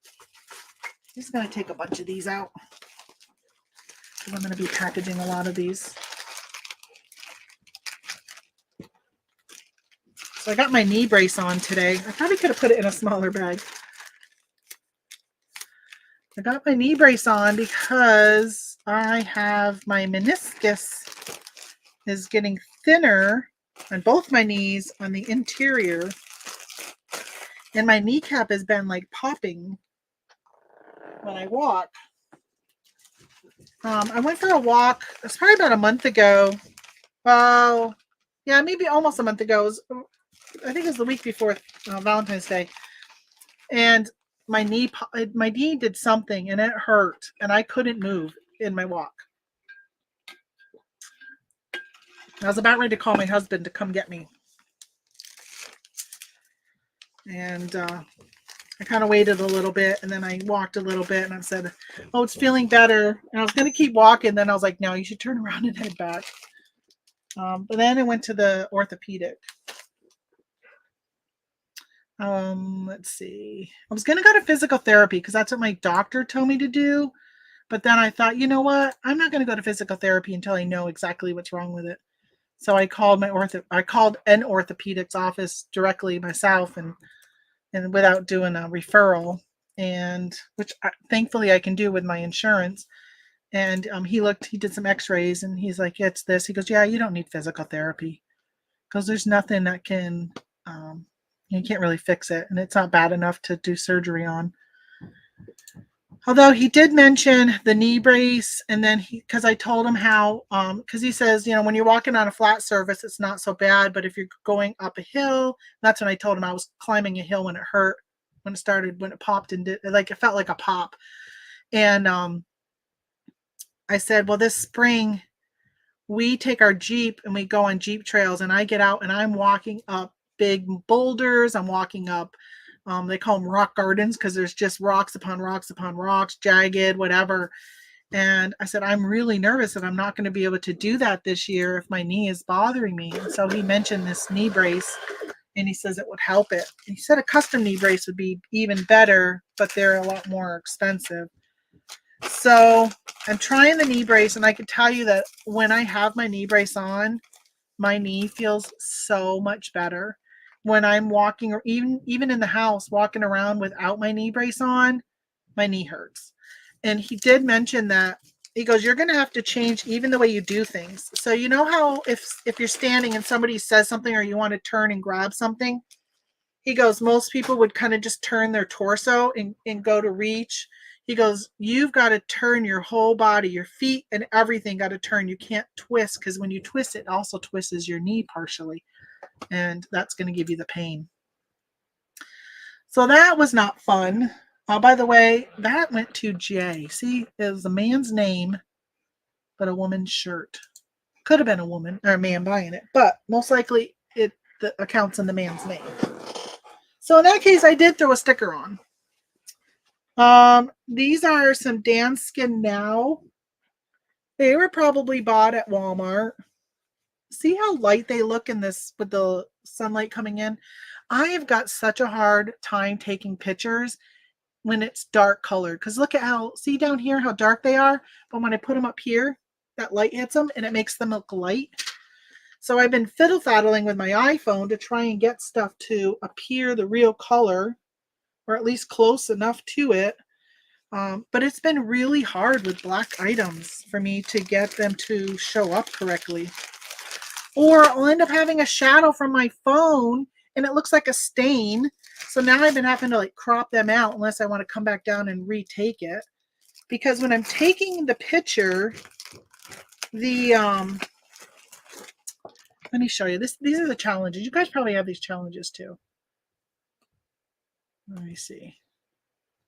A: I'm just going to take a bunch of these out because I'm going to be packaging a lot of these. So I got my knee brace on today. I probably could have put it in a smaller bag. I got my knee brace on because I have my meniscus is getting thinner on both my knees on the interior. And my kneecap has been like popping when I walk. I went for a walk. It's probably about a month ago. Well, yeah, maybe almost a month ago. I think it was the week before Valentine's Day. And my knee did something and it hurt and I couldn't move in my walk. I was about ready to call my husband to come get me. And I kind of waited a little bit and then I walked a little bit and I said, oh, it's feeling better. And I was going to keep walking. Then I was like, no, you should turn around and head back. But then I went to the orthopedic. Let's see. I was going to go to physical therapy because that's what my doctor told me to do. But then I thought, you know what? I'm not going to go to physical therapy until I know exactly what's wrong with it. So I called an orthopedics office directly myself and without doing a referral, and which thankfully I can do with my insurance. And he did some x-rays and he's like, it's this. He goes, yeah, you don't need physical therapy because there's nothing that can, you can't really fix it. And it's not bad enough to do surgery on. Although he did mention the knee brace, and then because I told him how, because he says, when you're walking on a flat surface, it's not so bad. But if you're going up a hill, that's when I told him I was climbing a hill when it hurt, when it popped and it felt like a pop. And I said, well, this spring we take our Jeep and we go on Jeep trails, and I get out and I'm walking up big boulders. I'm walking up. They call them rock gardens because there's just rocks upon rocks upon rocks, jagged, whatever. And I said, I'm really nervous that I'm not going to be able to do that this year if my knee is bothering me. And so he mentioned this knee brace and he says it would help it. And he said a custom knee brace would be even better, but they're a lot more expensive. So I'm trying the knee brace, and I can tell you that when I have my knee brace on, my knee feels so much better. When I'm walking, or even in the house, walking around without my knee brace on, my knee hurts. And he did mention that, he goes, you're going to have to change even the way you do things. So you know how if you're standing and somebody says something or you want to turn and grab something, he goes, most people would kind of just turn their torso and go to reach. He goes, you've got to turn your whole body, your feet and everything got to turn. You can't twist, because when you twist, it also twists your knee partially. And that's going to give you the pain. So that was not fun. By the way, that went to Jay. See, it was a man's name, but a woman's shirt. Could have been a woman or a man buying it, but most likely the account's in the man's name. So in that case, I did throw a sticker on. These are some Danskin Now. They were probably bought at Walmart. See how light they look in this with the sunlight coming in? I have got such a hard time taking pictures when it's dark colored, because look at see down here how dark they are, but when I put them up here, that light hits them and it makes them look light. So I've been fiddle-faddling with my iPhone to try and get stuff to appear the real color, or at least close enough to it. But it's been really hard with black items for me to get them to show up correctly. Or I'll end up having a shadow from my phone and it looks like a stain. So now I've been having to crop them out unless I want to come back down and retake it. Because when I'm taking the picture, let me show you this. These are the challenges. You guys probably have these challenges too. Let me see.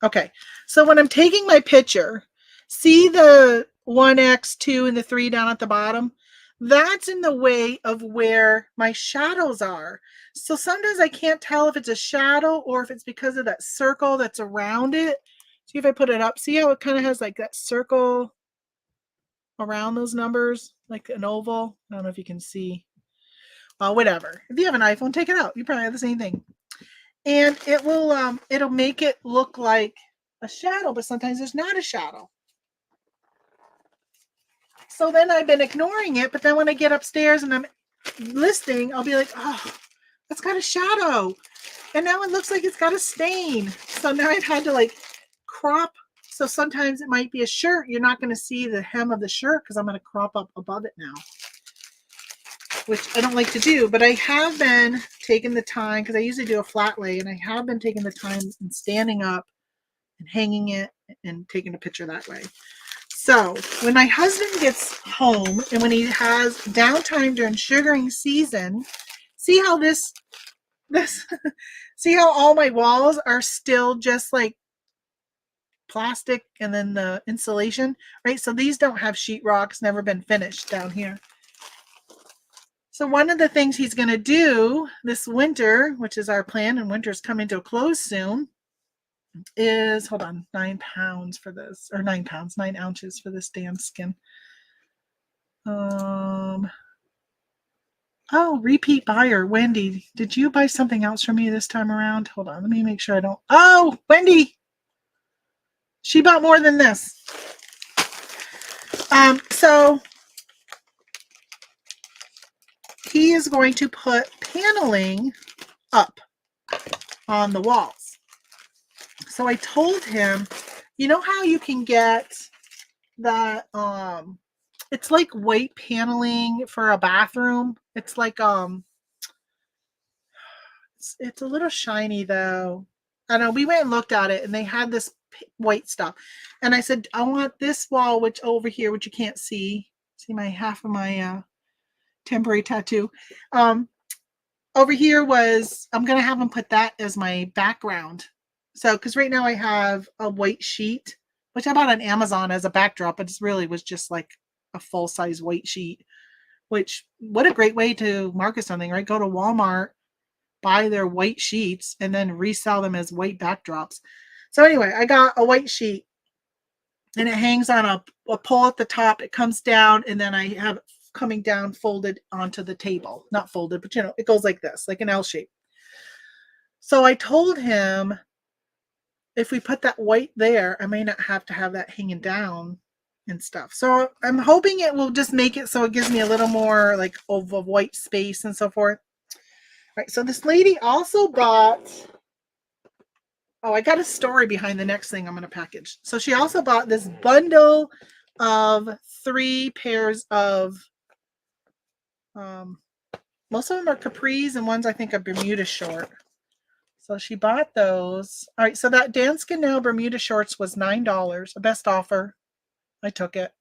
A: Okay, so when I'm taking my picture, see the 1x, 2, and the 3 down at the bottom? that's in the way of where my shadows are. So sometimes I can't tell if it's a shadow or if it's because of that circle that's around it. See if I put it up. See how it kind of has like that circle around those numbers, like an oval? I don't know if you can see. Whatever. If you have an iPhone, take it out. You probably have the same thing. And it will it'll make it look like a shadow, but sometimes there's not a shadow. So then I've been ignoring it, but then when I get upstairs and I'm listing, I'll be like, oh, it's got a shadow. And now it looks like it's got a stain. So now I've had to like crop. So sometimes it might be a shirt. You're not going to see the hem of the shirt because I'm going to crop up above it now, which I don't like to do. But I have been taking the time, because I usually do a flat lay, and I have been taking the time and standing up and hanging it and taking a picture that way. So when my husband gets home and when he has downtime during sugaring season, see how this see how all my walls are still just like plastic and then the insulation, right? So these don't have sheetrock, never been finished down here. So one of the things he's going to do this winter, which is our plan, and winter's coming to a close soon, is, hold on, 9 pounds for this, or 9 pounds, 9 ounces for this damn skin. Oh, repeat buyer, Wendy. Did you buy something else from me this time around? Hold on, let me make sure I don't. Oh, Wendy, she bought more than this. So he is going to put paneling up on the walls. So I told him, you know how you can get that it's like white paneling for a bathroom. It's like it's a little shiny though. I don't know, we went and looked at it and they had this white stuff. And I said, I want this wall, which over here, which you can't see. See my half of my temporary tattoo. Over here was, I'm gonna have them put that as my background. So, because right now I have a white sheet, which I bought on Amazon as a backdrop, but it really was just like a full-size white sheet, which, what a great way to market something, right? Go to Walmart, buy their white sheets, and then resell them as white backdrops. So anyway, I got a white sheet, and it hangs on a pole at the top. It comes down, and then I have it coming down folded onto the table. Not folded, but it goes like this, like an L shape. So I told him, if we put that white there, I may not have to have that hanging down and stuff. So I'm hoping it will just make it so it gives me a little more like of a white space and so forth. All right, so this lady also bought, oh, I got a story behind the next thing I'm going to package. So she also bought this bundle of 3 pairs of, most of them are capris and ones I think are Bermuda short. So she bought those. All right, so that Danskin Now Bermuda shorts was $9, a best offer. I took it.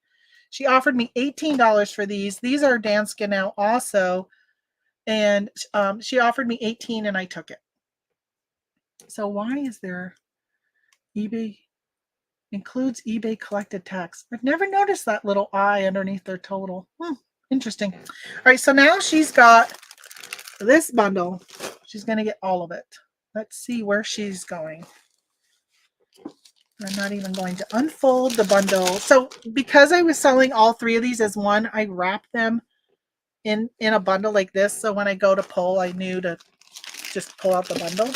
A: She offered me $18 for these. These are Danskin Now also, and she offered me $18 and I took it. So why is there eBay includes eBay collected tax? I've never noticed that little I underneath their total. Interesting. All right, so now she's got this bundle. She's going to get all of it. Let's see where she's going. I'm not even going to unfold the bundle. So because I was selling all 3 of these as one, I wrapped them in a bundle like this. So when I go to pull, I knew to just pull out the bundle.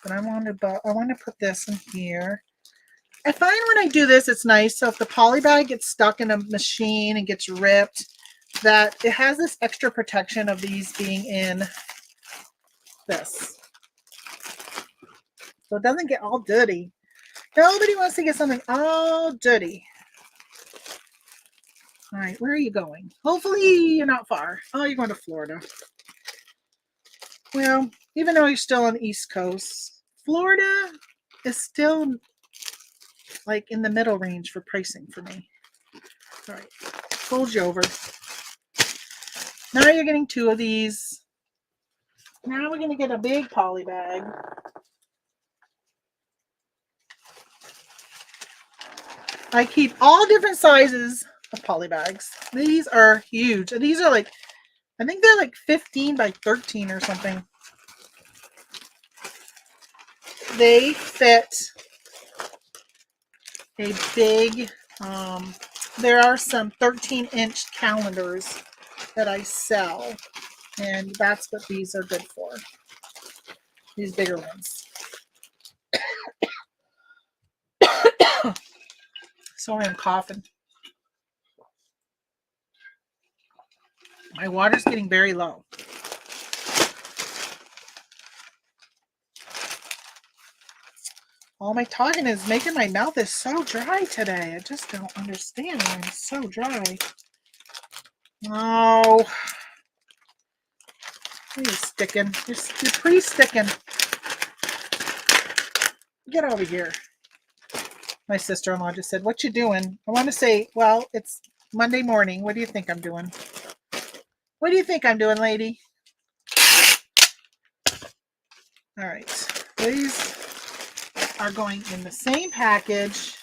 A: But I want to put this in here. I find when I do this, it's nice. So if the poly bag gets stuck in a machine and gets ripped, that it has this extra protection of these being in this. So it doesn't get all dirty. Nobody wants to get something all dirty. All right, where are you going? Hopefully you're not far. Oh, you're going to Florida. Well, even though you're still on the East Coast, Florida is still like in the middle range for pricing for me. All right, fold you over. Now you're getting 2 of these. Now we're going to get a big poly bag. I keep all different sizes of poly bags. These are huge. And these are like, I think they're like 15 by 13 or something. They fit a big, there are some 13-inch calendars that I sell, and that's what these are good for. These bigger ones. Sorry, I'm coughing. My water's getting very low. All my talking is making my mouth is so dry today. I just don't understand why I'm so dry. Oh, you're sticking. You're pretty sticking. Get over here. My sister-in-law just said, "What you doing?" I want to say, well, it's Monday morning. What do you think I'm doing? What do you think I'm doing, lady? All right. These are going in the same package.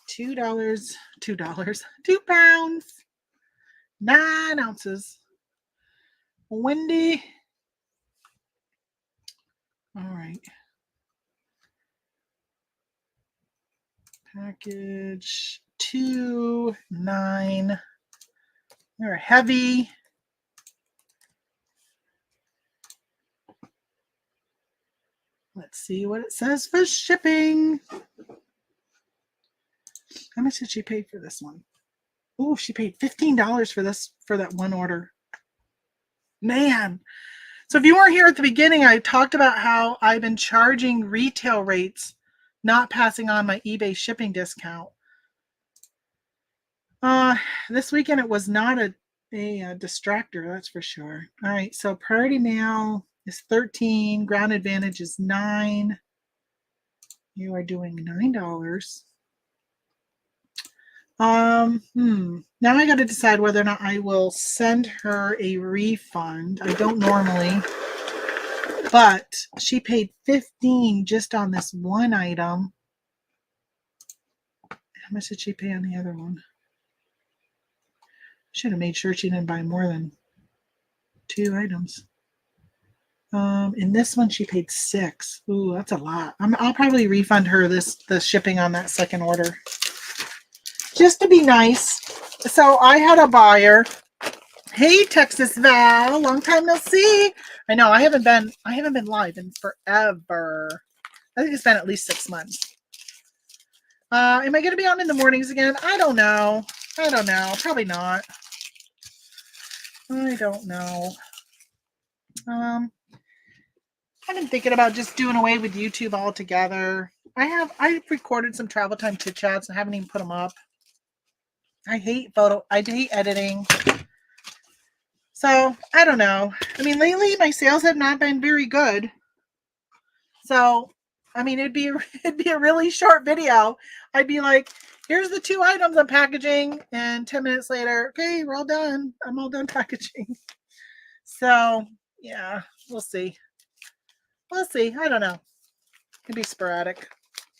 A: $2, £2, £2, 9 ounces. Wendy. All right. Package 2, 9. They're heavy. Let's see what it says for shipping. How much did she pay for this one? Oh, she paid $15 for that one order. Man. So if you weren't here at the beginning, I talked about how I've been charging retail rates, not passing on my eBay shipping discount. This weekend it was not a distractor, that's for sure. All right, so priority mail is 13, ground advantage is 9. You are doing $9. Now I got to decide whether or not I will send her a refund. I don't normally, but she paid $15 just on this one item. How much did she pay on the other one? Should have made sure she didn't buy more than 2 items. In this one she paid $6. Ooh, that's a lot. I'll probably refund her the shipping on that second order, just to be nice. So I had a buyer. Hey, Texas Val, long time no see. I know I haven't been live in forever. I think it's been at least 6 months. Am I going to be on in the mornings again? I don't know. Probably not. I don't know. I've been thinking about just doing away with YouTube altogether. I've recorded some travel time chit chats and haven't even put them up. I hate editing. So I don't know. I mean, lately my sales have not been very good. So I mean, it'd be a really short video. I'd be like, here's the 2 items I'm packaging, and 10 minutes later, okay, we're all done. I'm all done packaging. So yeah, we'll see. I don't know. It'd be sporadic.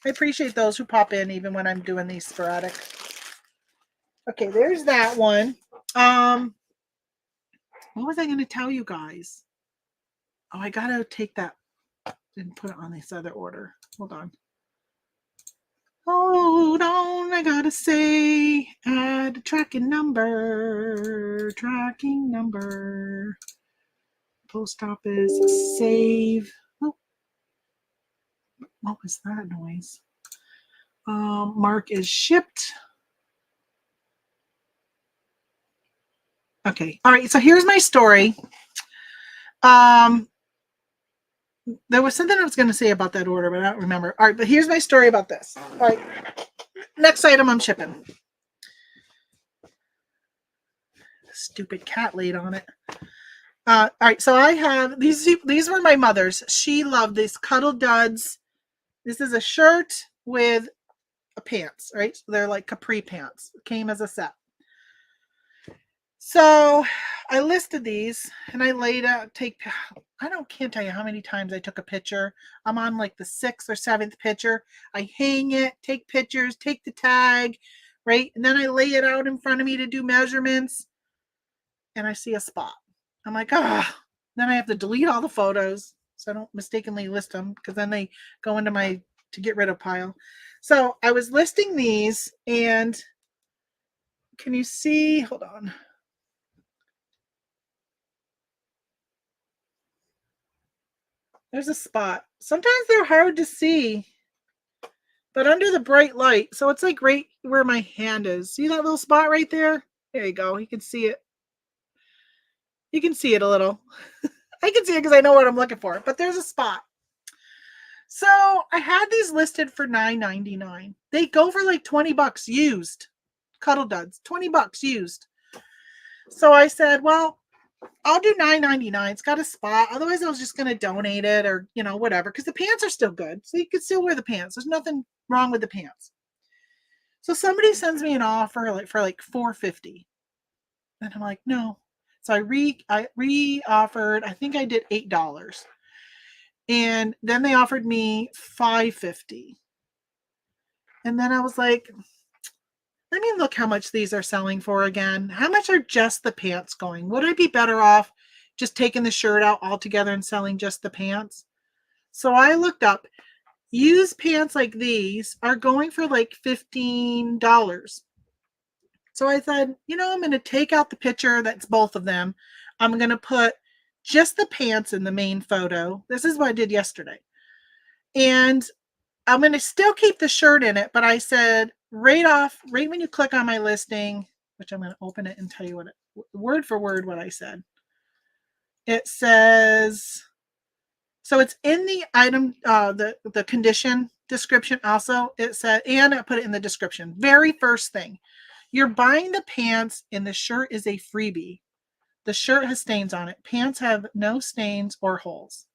A: I appreciate those who pop in even when I'm doing these sporadic. Okay, there's that one. What was I going to tell you guys? Oh, I got to take that and put it on this other order. Hold on. I got to say, add tracking number. Post office, save. Oh, what was that noise? Mark is shipped. Okay. All right. So here's my story. There was something I was going to say about that order, but I don't remember. All right. But here's my story about this. All right. Next item I'm shipping. Stupid cat laid on it. All right. So I have these were my mother's. She loved these Cuddle Duds. This is a shirt with pants, right? So they're like capri pants. It came as a set. So I listed these and I laid out, can't tell you how many times I took a picture. I'm on like the 6th or 7th picture. I hang it, take pictures, take the tag, right? And then I lay it out in front of me to do measurements and I see a spot. I'm like, then I have to delete all the photos so I don't mistakenly list them because then they go into my to get rid of pile. So I was listing these and can you see? Hold on. There's a spot. Sometimes they're hard to see, but under the bright light, so it's like right where my hand is. See that little spot right there? There you go. You can see it. You can see it a little. I can see it because I know what I'm looking for, but there's a spot. So I had these listed for $9.99. They go for like $20 used. Cuddle duds, $20 used. So I said, well, I'll do $9.99. It's got a spot. Otherwise, I was just going to donate it or, whatever, because the pants are still good. So you can still wear the pants. There's nothing wrong with the pants. So somebody sends me an offer for like $4.50. And I'm like, no. So I re-offered, I think I did $8. And then they offered me $5.50. And then I was like, let me look how much these are selling for again. How much are just the pants going? Would I be better off just taking the shirt out altogether and selling just the pants? So I looked up. Used pants like these are going for like $15. So I said, I'm going to take out the picture that's both of them. I'm going to put just the pants in the main photo. This is what I did yesterday. And I'm going to still keep the shirt in it, but I said right when you click on my listing, which I'm going to open it and tell you word for word what I said. It says, so it's in the item, the condition description also. It said, and I put it in the description. Very first thing, you're buying the pants and the shirt is a freebie. The shirt has stains on it. Pants have no stains or holes.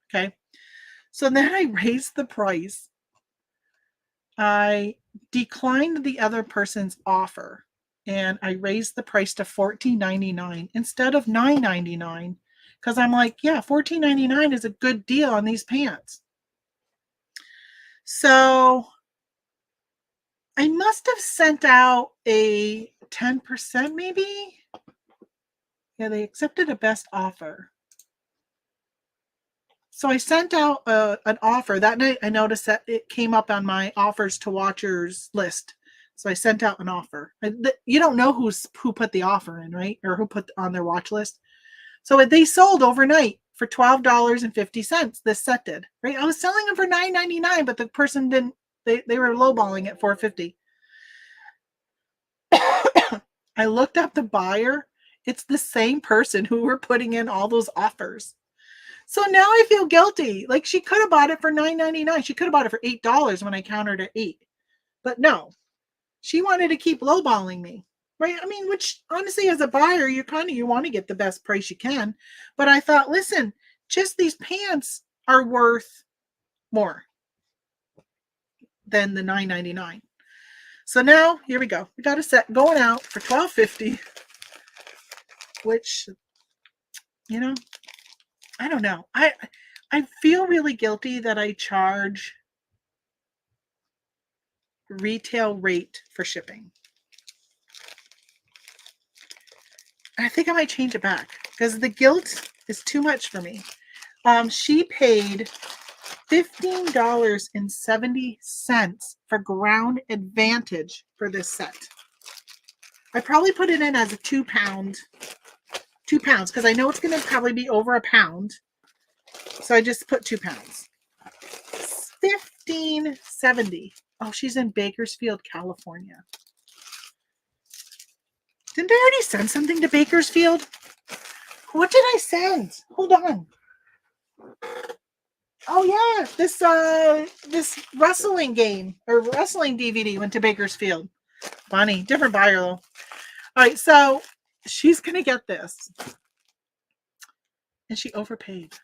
A: Okay. So then I raised the price. I declined the other person's offer and I raised the price to $14.99 instead of $9.99 because I'm like, yeah, $14.99 is a good deal on these pants. So I must have sent out a 10% maybe. Yeah, they accepted a best offer. So I sent out an offer. That night I noticed that it came up on my offers to watchers list. So I sent out an offer. You don't know who put the offer in, right? Or who put on their watch list. So they sold overnight for $12.50. This set did, right? I was selling them for $9.99, but the person didn't. They were lowballing at $4.50. I looked up the buyer. It's the same person who were putting in all those offers. So now I feel guilty. Like she could have bought it for $9.99. She could have bought it for $8 when I countered at $8. But no, she wanted to keep lowballing me, right? I mean, which honestly, as a buyer, you want to get the best price you can. But I thought, listen, just these pants are worth more than the $9.99. So now here we go. We got a set going out for $12.50, which, I don't know. I feel really guilty that I charge retail rate for shipping. I think I might change it back because the guilt is too much for me. She paid $15.70 for Ground Advantage for this set. I probably put it in as a 2 pounds because I know it's going to probably be over a pound. So I just put 2 pounds. $15.70. Oh, she's in Bakersfield, California. Didn't I already send something to Bakersfield? What did I send? Hold on. Oh yeah, this wrestling game or wrestling DVD went to Bakersfield. Funny, different buyer though. All right, so she's gonna get this, and she overpaid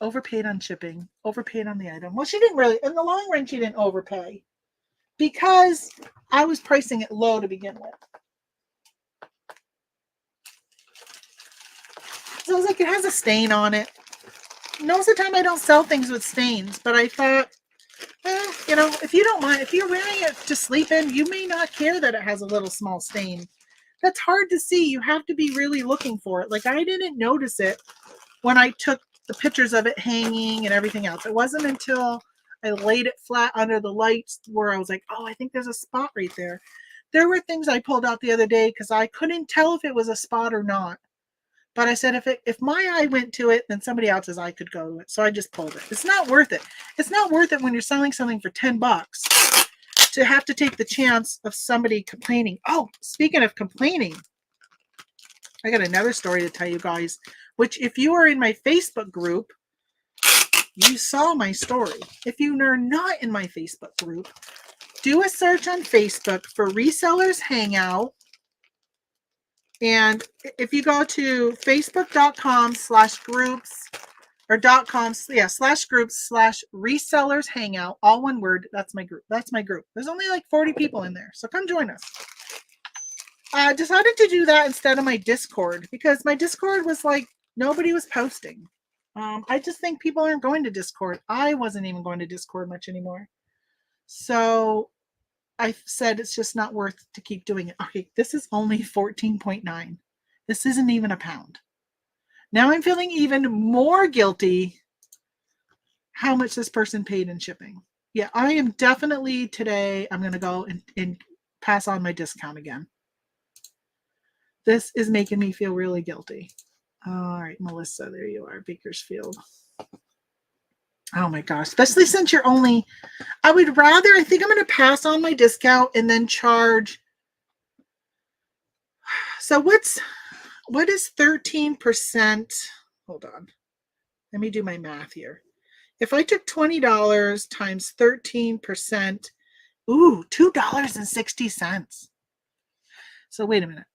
A: on shipping, overpaid on the item. Well, she didn't really. In the long run, she didn't overpay because I was pricing it low to begin with. So I was like, it has a stain on it. Most of the time I don't sell things with stains, but I thought, you know, if you don't mind, if you're wearing it to sleep in, you may not care that it has a little small stain. That's hard to see. You have to be really looking for it. Like, I didn't notice it when I took the pictures of it hanging and everything else. It wasn't until I laid it flat under the lights where I was like, oh, I think there's a spot right there. There were things I pulled out the other day because I couldn't tell if it was a spot or not. But I said, if my eye went to it, then somebody else's eye could go to it. So I just pulled it. It's not worth it. It's not worth it when you're selling something for $10 to have to take the chance of somebody complaining. Oh, speaking of complaining, I got another story to tell you guys, which if you are in my Facebook group, you saw my story. If you are not in my Facebook group, do a search on Facebook for Resellers Hangout. And if you go to facebook.com/groups or .com/groups/resellers hangout, all one word, that's my group. That's my group. There's only like 40 people in there. So come join us. I decided to do that instead of my Discord because my Discord was like, nobody was posting. I just think people aren't going to Discord. I wasn't even going to Discord much anymore. So I said it's just not worth to keep doing it. Okay, this is only 14.9. This isn't even a pound. Now I'm feeling even more guilty how much this person paid in shipping. Yeah, I am definitely today, I'm going to go and pass on my discount again. This is making me feel really guilty. All right, Melissa, there you are, Bakersfield. Oh my gosh, especially since you're only, I would rather, I think I'm going to pass on my discount and then charge. So what is 13%? Hold on. Let me do my math here. If I took $20 times 13%, ooh, $2.60. So wait a minute.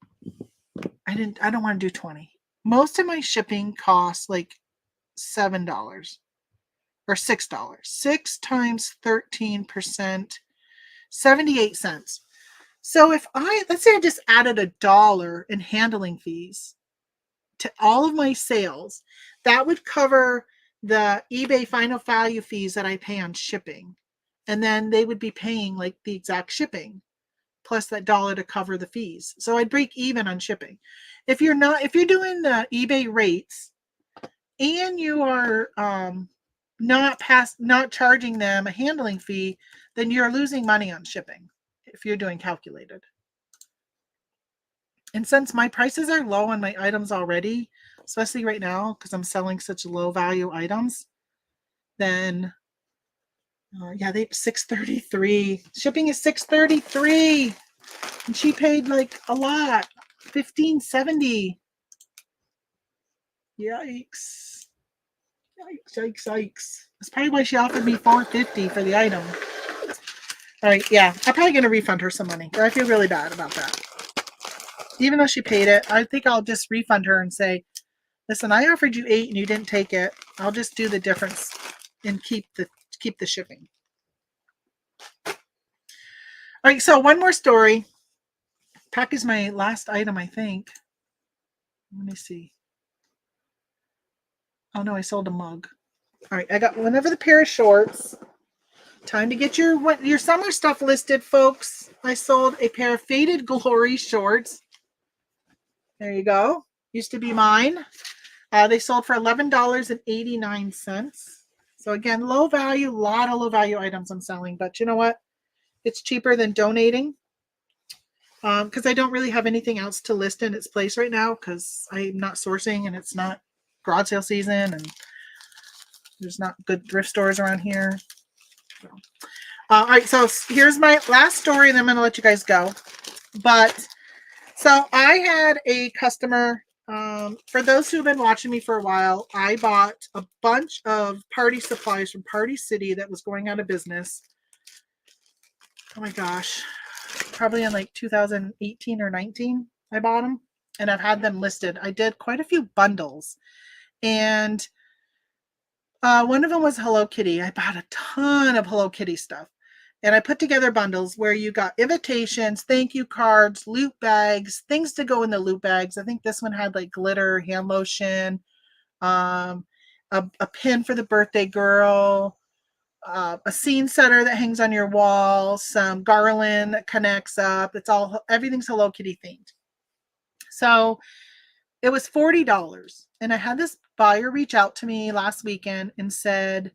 A: I don't want to do 20. Most of my shipping costs like $7 or $6. 6 times 13%, 78 cents. So if let's say I just added $1 in handling fees to all of my sales, that would cover the eBay final value fees that I pay on shipping. And then they would be paying like the exact shipping plus that $1 to cover the fees. So I'd break even on shipping. If you're doing the eBay rates and you are not charging them a handling fee, then you're losing money on shipping if you're doing calculated. And since my prices are low on my items already, especially right now because I'm selling such low value items, then yeah, they $6.33. Shipping is $6.33, and she paid like a lot, $15.70. Yikes! Yikes! That's probably why she offered me $4.50 for the item. All right, yeah, I'm probably gonna refund her some money. I feel really bad about that. Even though she paid it, I think I'll just refund her and say, listen, I offered you $8 and you didn't take it. I'll just do the difference and keep the shipping. All right, so one more story. Pack is my last item, I think. Let me see. Oh no, I sold a mug. All right, I got one of the pair of shorts. Time to get your summer stuff listed, folks. I sold a pair of Faded Glory shorts. There you go. Used to be mine. They sold for $11.89. So again, low value, a lot of low value items I'm selling. But you know what? It's cheaper than donating because I don't really have anything else to list in its place right now because I'm not sourcing and it's not garage sale season and there's not good thrift stores around here. So, all right, so here's my last story and then I'm going to let you guys go. But so I had a customer. For those who've been watching me for a while, I bought a bunch of party supplies from Party City that was going out of business. Oh my gosh, probably in like 2018 or 19, I bought them and I've had them listed. I did quite a few bundles and one of them was Hello Kitty. I bought a ton of Hello Kitty stuff and I put together bundles where you got invitations, thank you cards, loot bags, things to go in the loot bags. I think this one had like glitter, hand lotion, a pin for the birthday girl, a scene setter that hangs on your wall, some garland that connects up. Everything's Hello Kitty themed. So it was $40. And I had this buyer reach out to me last weekend and said,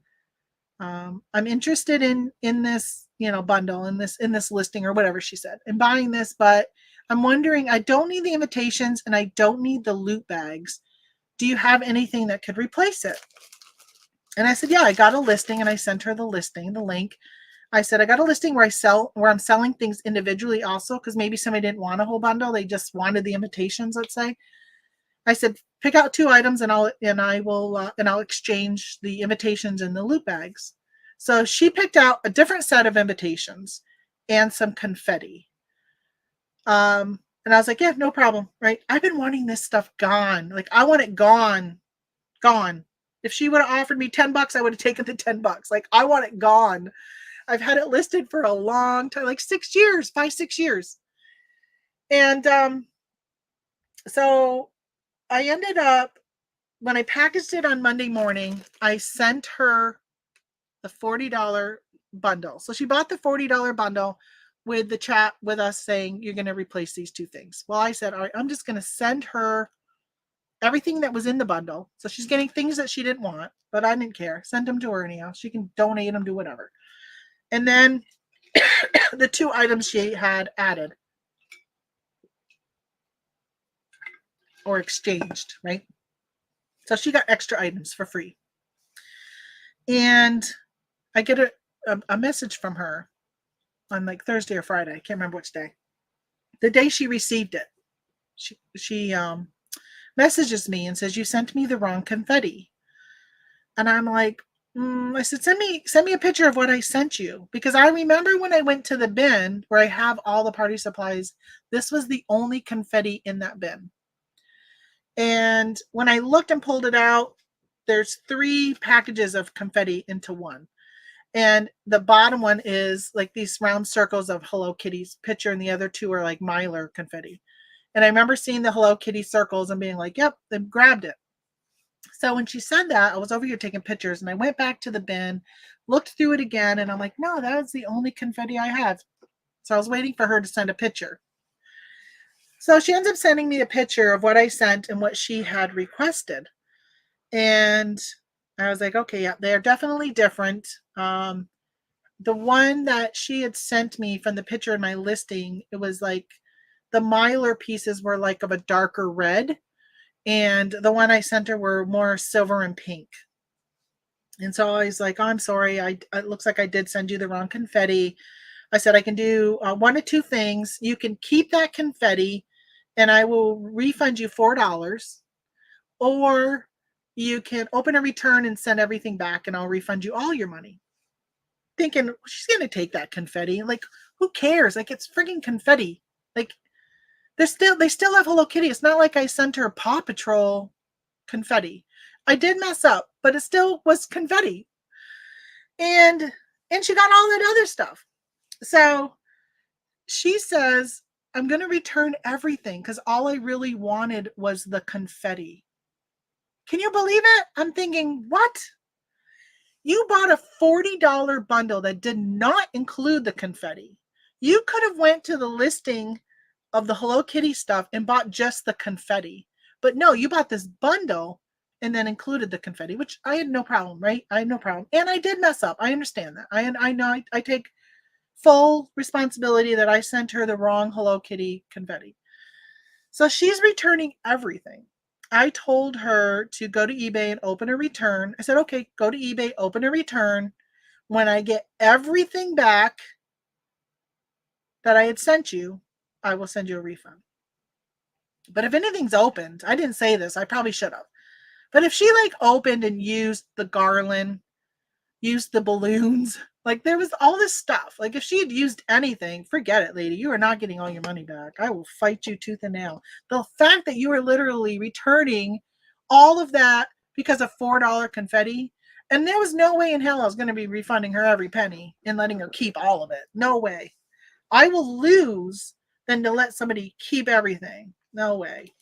A: I'm interested in this, bundle, in this listing or whatever she said, and buying this, but I'm wondering, I don't need the invitations and I don't need the loot bags. Do you have anything that could replace it? And I said, yeah, I got a listing, and I sent her the listing, the link. I said, I got a listing where I'm selling things individually also, because maybe somebody didn't want a whole bundle. They just wanted the invitations, let's say. I said, pick out 2 items and I'll exchange the invitations and the loot bags. So she picked out a different set of invitations and some confetti. And I was like, yeah, no problem. Right. I've been wanting this stuff gone. Like, I want it gone. If she would have offered me $10, I would have taken the $10. Like, I want it gone. I've had it listed for a long time, like 6 years, 6 years. And so I ended up, when I packaged it on Monday morning, I sent her the $40 bundle. So she bought the $40 bundle with the chat with us saying, you're going to replace these 2 things. Well, I said, all right, I'm just going to send her everything that was in the bundle. So she's getting things that she didn't want, but I didn't care. Send them to her anyhow. She can donate them, do whatever. And then the 2 items she had added or exchanged, right? So she got extra items for free. And I get a message from her on like Thursday or Friday. I can't remember which day. The day she received it, she messages me and says, you sent me the wrong confetti. And I'm like, I said, send me a picture of what I sent you. Because I remember when I went to the bin where I have all the party supplies, this was the only confetti in that bin. And when I looked and pulled it out, there's 3 packages of confetti into one. And the bottom one is like these round circles of Hello Kitty's picture, and the other 2 are like Mylar confetti. And I remember seeing the Hello Kitty circles and being like, yep, they grabbed it. So when she said that, I was over here taking pictures, and I went back to the bin, looked through it again, and I'm like, no, that is the only confetti I have. So I was waiting for her to send a picture. So she ends up sending me a picture of what I sent and what she had requested. And I was like, okay, yeah, they're definitely different. The one that she had sent me from the picture in my listing, it was like the Mylar pieces were like of a darker red, and the one I sent her were more silver and pink. And so I was like, oh, I'm sorry. It looks like I did send you the wrong confetti. I said, I can do 1 of 2 things. You can keep that confetti and I will refund you $4, or you can open a return and send everything back and I'll refund you all your money. Thinking, she's going to take that confetti. Like, who cares? Like, it's frigging confetti. Like, they still have Hello Kitty. It's not like I sent her Paw Patrol confetti. I did mess up, but it still was confetti. And she got all that other stuff. So she says, I'm going to return everything because all I really wanted was the confetti. Can you believe it? I'm thinking, what? You bought a $40 bundle that did not include the confetti. You could have went to the listing of the Hello Kitty stuff and bought just the confetti. But no, you bought this bundle and then included the confetti, which I had no problem, right? I had no problem. And I did mess up. I understand that. I know I take full responsibility that I sent her the wrong Hello Kitty confetti. So she's returning everything. I told her to go to eBay and open a return. I said, okay, go to eBay, open a return. When I get everything back that I had sent you, I will send you a refund. But if anything's opened, I didn't say this, I probably should have. But if she like opened and used the garland, used the balloons, like there was all this stuff. Like if she had used anything, forget it, lady. You are not getting all your money back. I will fight you tooth and nail. The fact that you are literally returning all of that because of $4 confetti, And there was no way in hell I was going to be refunding her every penny and letting her keep all of it. No way. I will lose than to let somebody keep everything. No way.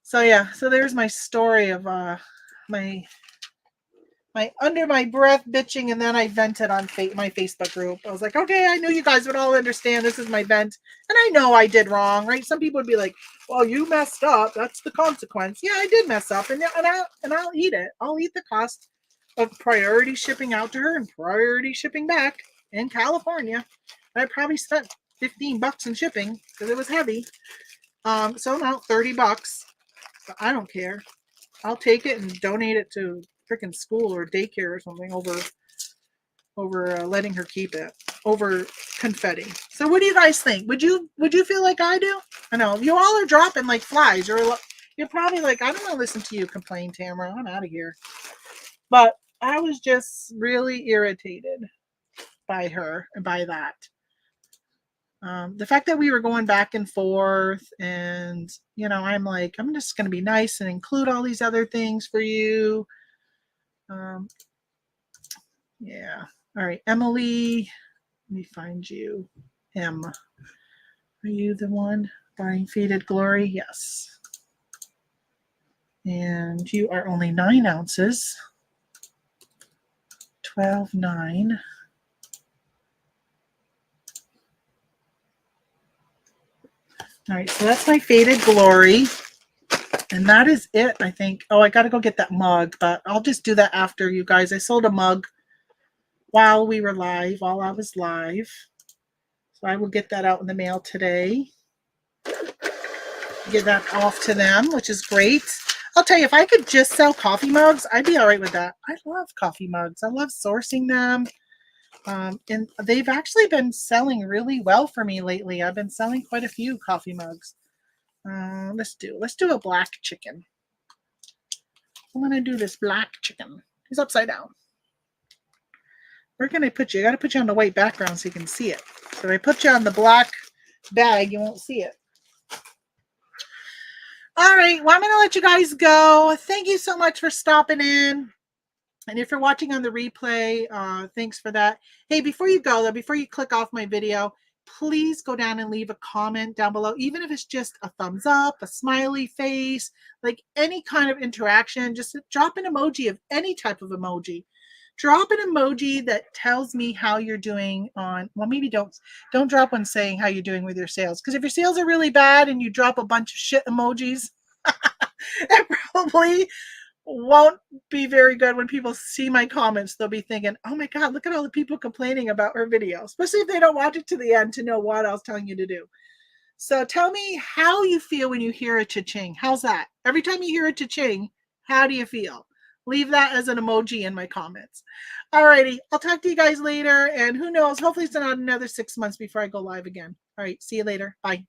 A: So yeah, so there's my story of my under my breath bitching, and then I vented on my Facebook group. I was like, okay, I knew you guys would all understand this is my vent, and I know I did wrong, right? Some people would be like, well, you messed up. That's the consequence. Yeah, I did mess up, and I'll eat it. I'll eat the cost of priority shipping out to her and priority shipping back in California. I probably spent $15 in shipping because it was heavy. So now $30. But I don't care. I'll take it and donate it to freaking school or daycare or something over letting her keep it over confetti. So what do you guys think? Would you feel like I do? I know you all are dropping like flies. You're probably like, I don't want to listen to you complain, Tamara. I'm out of here. But I was just really irritated by her and by that. The fact that we were going back and forth, and I'm like, I'm just going to be nice and include all these other things for you. Yeah. All right, Emily, let me find you. M. Are you the one buying Faded Glory? Yes. And you are only 9 ounces. 12.9. All right, so that's my Faded Glory. And that is it, I think. Oh, I got to go get that mug, but I'll just do that after, you guys. I sold a mug while we were live, while I was live. So I will get that out in the mail today. Get that off to them, which is great. I'll tell you, if I could just sell coffee mugs, I'd be all right with that. I love coffee mugs. I love sourcing them. And they've actually been selling really well for me lately. I've been selling quite a few coffee mugs. Let's do a black chicken. I'm going to do this black chicken. He's upside down. Where can I put you? I got to put you on the white background so you can see it. So if I put you on the black bag, you won't see it. All right. Well, I'm going to let you guys go. Thank you so much for stopping in. And if you're watching on the replay, thanks for that. Hey, before you go, though, before you click off my video, please go down and leave a comment down below, even if it's just a thumbs up, a smiley face, like any kind of interaction. Just drop an emoji of any type of emoji. Drop an emoji that tells me how you're doing on, well, maybe don't drop one saying how you're doing with your sales. Because if your sales are really bad and you drop a bunch of shit emojis, it probably won't be very good when people see my comments. They'll be thinking, oh my God, look at all the people complaining about her video, especially if they don't watch it to the end to know what I was telling you to do. So tell me how you feel when you hear a cha-ching. How's that? Every time you hear a cha-ching, how do you feel? Leave that as an emoji in my comments. Alrighty, I'll talk to you guys later, and who knows, hopefully it's not another 6 months before I go live again. All right, see you later. Bye.